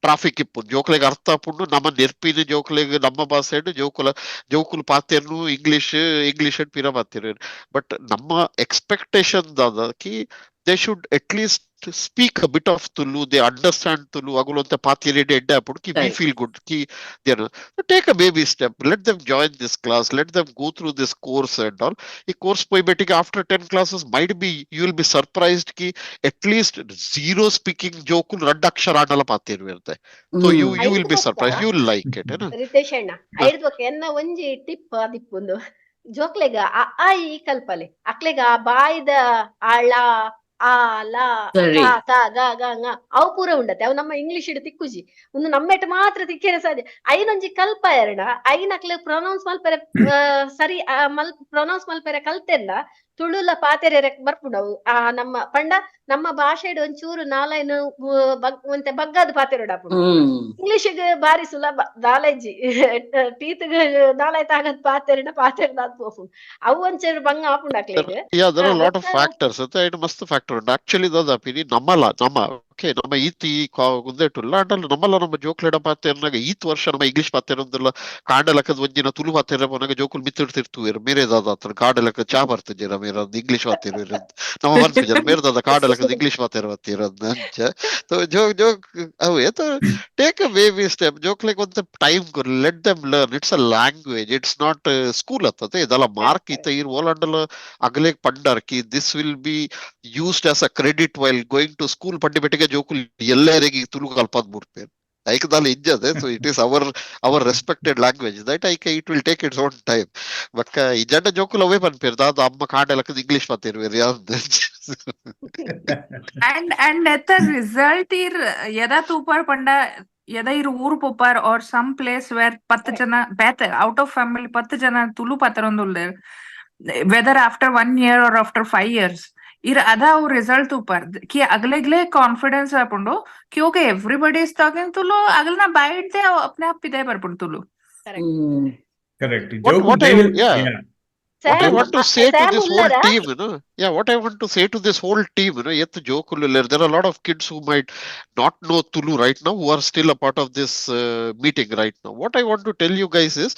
traffic ಇಪ್ಪು ಜೋಕ್ಲೆಗ್ ಅರ್ಥ ಆಪುಂಡು ನಮ್ಮ ನೆರ್ಪಿನ ಜೋಕ್ಲೆಗ್ ನಮ್ಮ ಭಾಷೆಡ್ ಜೋಕುಲು ಪಾತೆರ್ನು ಇಂಗ್ಲಿಷ್ ಪಿರ ಪಾತೆರ್ ಬಟ್ ನಮ್ಮ ಎಕ್ಸ್ಪೆಕ್ಟೇಷನ್ ದಾದ ಕಿ they should at least speak a bit of Tulu, they understand Tulu, agulonte patirede edda appudu ki we feel good ki they know. So take a baby step, let them join this class, let them go through this course and all. Ee course poi betige after 10 classes might be you will be surprised ki at least zero speaking jokul red akshara anala patiru irte. So you will be surprised, you will like it, you know. Ritesh ಅಣ್ಣ ಐಡ್ ಬೊಕ ಎನ್ನ ಒಂಜಿ tip ಆದಿಪ್ಪುಂದು ಜೋಕ್ಲೆಗ ಆ ಈ ಕಲ್ಪಲೆ ಅಕ್ಲೆಗ ಆ ಬಾಯ್ದ ಆಳ ಆ ಲ ಸರಿ ಕ ಕ ಗ ಗ ಂಗ ಅವು ಪೂರ ಉಂಡತೆ ಅವು ನಮ್ಮ ಇಂಗ್ಲಿಷ್ ಇಡ್ ತಿಕ್ಕುಜಿ ಒಂದು ನಮ್ಮೆಟ್ ಮಾತ್ರ ತಿಕ್ಕೇನೆ ಸಾಧ್ಯ ಐನೊಂಜಿ ಕಲ್ಪ ಎರಡ ಐನಕ್ಲೆ ಪ್ರೊನೌನ್ಸ್ ಮಲ್ಪೆರೆ ಸರಿ ಪ್ರೊನೌನ್ಸ್ ಮಲ್ಪೆರೆ ಕಲ್ತೆಲ್ಲ ತುಳುಲ ಪಾತೆರೆ ಬರ್ಪುಂಡವು ಆ ನಮ್ಮ ಪಂಡ ನಮ್ಮ ಭಾಷೆಡ್ ಒಂಚೂರು ನಾಲೈನು ಒಂತೆ ಬಗ್ಗದ ಪಾತೆರೋಡ ಆಪುಂಡು ಇಂಗ್ಲಿಷ್ಗೆ ಬಾರಿ ಸುಲಭ ನಾಲೆಜಿ ಟೀತ್ ನಾಲಾಯ್ತ ಆಗದ್ ಪಾತೆರ್ನ ಪೋಪುಂಡು ಅವು ಒಂಚೂರು ಬಂಗ ಆಪುಂಡು ಅಕ್ಲೆಗ್ Yeah, there are a lot of factors. It must factor. Actually, the opinion nama okay nama ಈತ್ ಈ ಗುಂದೇಟುಲ್ಲ ಅಂಡಲ್ಲ ನಮ್ಮಲ್ಲ ನಮ್ಮ ಜೋಕ್ಲೆಡ ಪಾತೆರ್ನಾಗ ಈತ್ ವರ್ಷ ನಮ್ಮ ಇಂಗ್ಲಿಷ್ ಪಾತೆರೊಂದಿಲ್ಲ ಕಾಂಡಲಕದ ಒಂಜಿನ ತುಳು ಪಾತೆರ ಪೋನಾಗ ಜೋಕುಲ್ ಮಿತ್ತಿಡ್ತಿರ್ತುವೇರು ಮೇರೆ ದಾದ ಹತ್ರ ಕಾಡಲಕ ಚಾ ಬರ್ತಿದ್ದೀರ ಮೇರ ಇಂಗ್ಲಿಷ್ ಪಾತೆರು ನಮ್ಮ ಬರ್ತಿದ್ದೀರ ಮೇರೆ ದಾದ ಕಾಡಲಕದ ಇಂಗ್ಲಿಷ್ ಪಾತೆರ ಬರ್ತಿರೋದ್ ಅಂಚ ಜೋಕ್ ಜೋಕ್ ಅವೇ ಟೇಕ್ ಅ ಬೇಬಿ ಸ್ಟೆಪ್ ಜೋಕ್ಲೆಗ್ ಒಂದು time let them learn it's a language it's not school ಅತ್ತತೆ ಇದಲ್ಲ ಮಾರ್ಕ್ ಈತ ಇರ್ ಓಲಾಂಡಲ ಅಗಲೇಗ್ ಪಂಡಾರ್ ಕಿ this will be used as a credit while going to school ಪಂಡಿ ಬೆಟ್ಟಿಗೆ ಜೋಕುಲ್ ಎಲ್ಲರಿಗೆ ತುಳು ಕಲ್ಪದ್ ಮುರ್ಪೇರ್ ಐಕದಾಲ ಇಜ್ಜದೆ so it is our respected language that it will take its own time ಬಕ್ಕ ಇಜ್ಜಂಡ ಜೋಕುಲ್ ಅವೇ ಪನ್ಪೇರ್ ದಾದ ಅಮ್ಮ ಕಾಂಡಲಕ್ಕದ ಇಂಗ್ಲಿಷ್ ಪಾತಿರ್ವೇರ್ ಯಾವ್ದು and at the result ir yada tupar panda yada ir ಊರು ಪೊಪ್ಪಾರ್ or some place where 10 ಜನ ಬೇತೆ out of family 10 ಜನ Tulu ಪಾತರೊಂದುಲ್ಲೆ whether after 1 year or after 5 years ir ada aw result upar ki aglegle confidence apundu ki okay everybody is talking Tulu aglna bite de apne aap ide barpund Tulu Correct. what I what I want to say to Sam this whole Ullera team, you know, what I want to say to this whole team, you know, yet there are a lot of kids who might not know Tulu right now, who are still a part of this meeting right now. What I want to tell you guys is,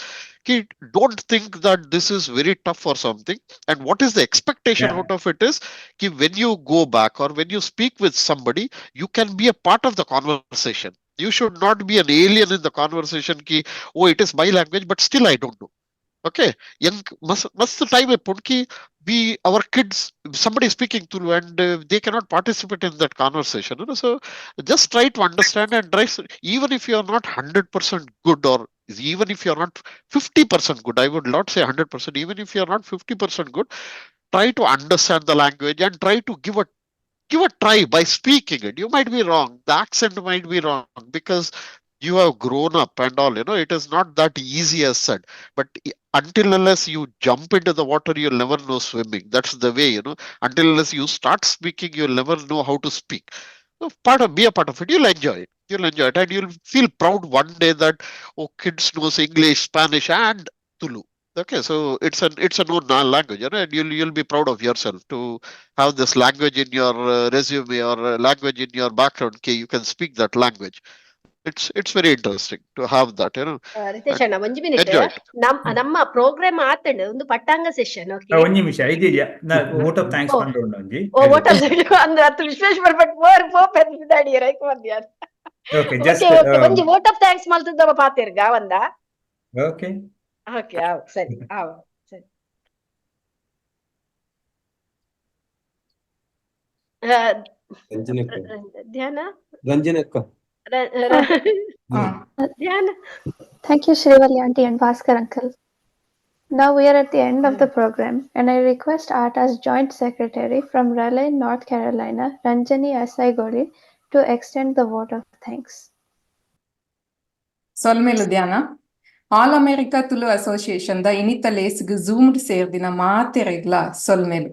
don't think that this is very tough or something. And what is the expectation out of it is, when you go back or when you speak with somebody, you can be a part of the conversation. You should not be an alien in the conversation. Oh, it is my language, but still I don't know. Okay, young must time punki be our kids somebody speaking Tulu and they cannot participate in that conversation, you know? So just try to understand and try, even if you are not 100% good or even if you are not 50% good, I would not say 100%, even if you are not 50% good, try to understand the language and try to give a try by speaking it. You might be wrong, the accent might be wrong, because you have grown up and all, it is not that easy as said. But until unless you jump into the water, you'll never know swimming. That's the way, until unless you start speaking, you'll never know how to speak. So be a part of it. You'll enjoy it. And you'll feel proud one day that, oh, kids knows English, Spanish, and Tulu. Okay, so it's a known language, and you'll be proud of yourself to have this language in your resume or language in your background. Okay, you can speak that language. It's very interesting to have that, Ritesh and Anna, 1 minute. enjoy it. ನಮ್ಮ program ಆತಂಡು ಒಂದು ಪಟ್ಟಾಂಗ session. Okay, ಒಂದ್ ನಿಮಿಷ ಇದೆಯಾ ನಾ vote of thanks ಪಂಡೋಂಡು ಒಂಜಿ what are ಅಂದ್ರೆ ಅತ್ತು ವಿಶ್ವೇಶ್ವರ ಭಟ್ ಪೋ ಪೆದ್ದಾಡಿ ರೈಕ್ ಮಂದ್ಯಾರ. ಓಕೆ ಜಸ್ಟ್ ಓಕೆ ಒಂಜಿ ವೋಟ್ ಆಫ್ ಥ್ಯಾಂಕ್ಸ್ ಮಲ್ತದವ ಪಾತಿರ್ಗ ಒಂದ. ಓಕೆ ಓಕೆ ಆವ್ ಸರಿ ಸರಿ. ಧ್ಯಾನ ರಂಜನಕ್ಕ ಧ್ಯಾನ. Thank you, Shreevalli auntie and Bhaskar uncle. Now we are at the end of the program, and I request AATA's Joint Secretary from Raleigh, North Carolina, Ranjani Asai-Goli, to extend the vote of thanks. ಸೊಲ್ಮೇಲು ಧ್ಯಾನ all America Tulu association ದ ಇನಿತ ಲೇಸ್ಗ್ ಝೂಮ್ಡ್ ಸೇರ್ದಿನ ಮಾತೆರೆಗ್ಲ ಸೊಲ್ಮೇಲು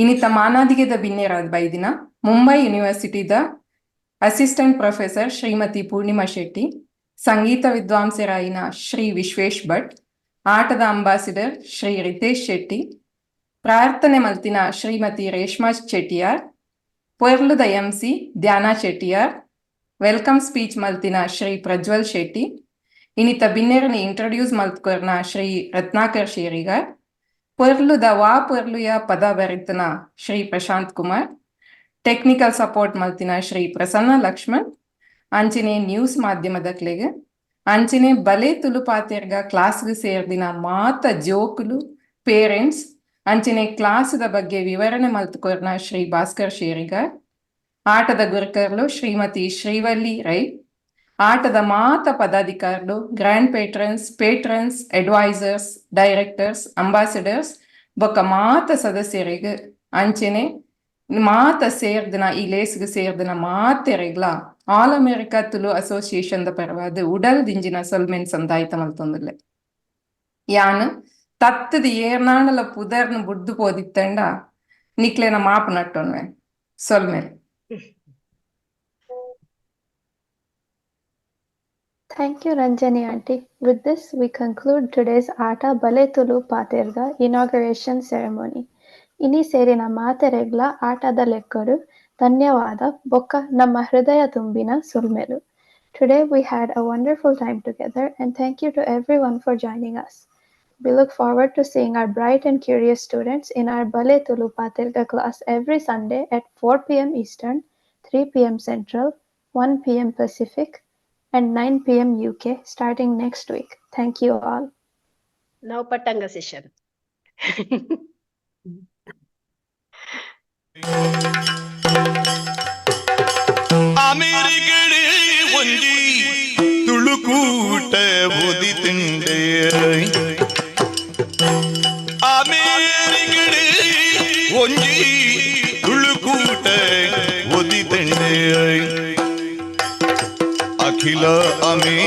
ಇನಿತ ಮಾನಾದಿಗೆದ ಬಿನ್ನೆರಾದ ಬೈದಿನ ಮುಂಬೈ ಯೂನಿವರ್ಸಿಟಿದ assistant professor Shrimati Purnima Shetty, ಸಂಗೀತ ವಿದ್ವಾಂಸರಾಯಿನ ಶ್ರೀ ವಿಶ್ವೇಶ್ ಭಟ್, ಆಟದ ambassador Shri Ritesh Shetty, ಪ್ರಾರ್ಥನೆ ಮಲ್ತಿನ ಶ್ರೀಮತಿ ರೇಷ್ಮಾ ಚೆಟ್ಟಿಯಾರ್, ಪೊರ್ಲುದ ಎಂಸಿ ಧ್ಯಾನ ಚೆಟ್ಟಿಯಾರ್, ವೆಲ್ಕಮ್ ಸ್ಪೀಚ್ ಮಲ್ತಿನ ಶ್ರೀ ಪ್ರಜ್ವಲ್ ಶೆಟ್ಟಿ, ಇನಿತ ಬಿನ್ನೆರನಿ ಇಂಟ್ರೊಡ್ಯೂಸ್ ಮಲ್ತ್ಕೊರ್ನ ಶ್ರೀ ರತ್ನಾಕರ್ ಶೇರಿಗಾರ್, ಪೊರ್ಲುದ ಪೊರ್ಲುಯ ಪದ ಬರಿತನ ಶ್ರೀ ಪ್ರಶಾಂತ್ ಕುಮಾರ್, ಟೆಕ್ನಿಕಲ್ ಸಪೋರ್ಟ್ ಮಲ್ತಿನ ಶ್ರೀ ಪ್ರಸನ್ನ ಲಕ್ಷ್ಮಣ್, ಅಂಚಿನೆ ನ್ಯೂಸ್ ಮಾಧ್ಯಮದ ಕ್ಲೆಗ್, ಅಂಚಿನೆ ಬಲೆ ತುಳು ಪಾತೆರ್ಗ ಕ್ಲಾಸ್ಗೆ ಸೇರ್ದಿನ ಮಾತ ಜೋಕುಲು ಪೇರೆಂಟ್ಸ್, ಅಂಚಿನೆ ಕ್ಲಾಸ್ದ ಬಗ್ಗೆ ವಿವರಣೆ ಮಲ್ತುಕೊರ್ನ ಶ್ರೀ ಭಾಸ್ಕರ್ ಶೇರಿಗಾರ್, ಆಟದ ಗುರ್ಕರ್ಲು ಶ್ರೀಮತಿ ಶ್ರೀವಲ್ಲಿ ರೈ, ಆಟದ ಮಾತ ಪದಾಧಿಕಾರುಲು grand patrons advisors, directors, ambassadors ಬೊಕ್ಕ ಮಾತ ಸದಸ್ಯರಿಗೆ ಅಂಚೆನೆ ಮಾತ ಸೇರ್ದಿನ ಈ ಲೇಸ್ಗೆ ಸೇರ್ದಿನ ಮಾತೆರೆಗ್ಲ ಆಲ್ ಅಮೆರಿಕಾ ತುಳು ಅಸೋಸಿಯೇಷನ್ ದ ಪರವಾದ ಉಡಲ್ ದಿಂಜಿನ ಸೊಲ್ಮೆನ್ ಸಂದಾಯಿತ ಮಲ್ತೊಂದುಲ್ಲೆ. ಯಾನ್ ತತ್ತದ ಏರ್ನಾಂಡಲ ಪುದರ್ನ ಬುಡ್ದು ಪೋದಿತ್ತಂಡ ನಿಕ್ಲೆನ ಮಾಪು ನಟ್ಟೊನ್ವೆ ಸೊಲ್ಮೇಲ್. Thank you, Ranjani auntie. With this, we conclude today's AATA Bale Tulu Paatherga inauguration ceremony. ಇನಿ ಸೇರಿನ ಮಾತೆರೆಗ್ಲ ಆಟದ ಲೆಕ್ಕರು ಧನ್ಯವಾದ ಬೊಕ್ಕ ನಮ್ಮ ಹೃದಯ ತುಂಬಿನ ಸುಲ್ಮೆಲು. Today we had a wonderful time together, and thank you to everyone for joining us. We look forward to seeing our bright and curious students in our Bale Tulu Paatherga class every Sunday at 4 p.m. Eastern, 3 p.m. Central, 1 p.m. Pacific, and 9 p.m. UK starting next week. Thank you all. Now Patanga session. ಅಮೆರಿಕಡೆ ಒಂದಿ ತುಳುಕೂಟ ಓದಿತಂಡೆ, ಅಮೆರಿಕಡೆ ಒಂದಿ ತುಳುಕೂಟ ಓದಿತಂಡೆ, ಅಖಿಲ ಅಮೇ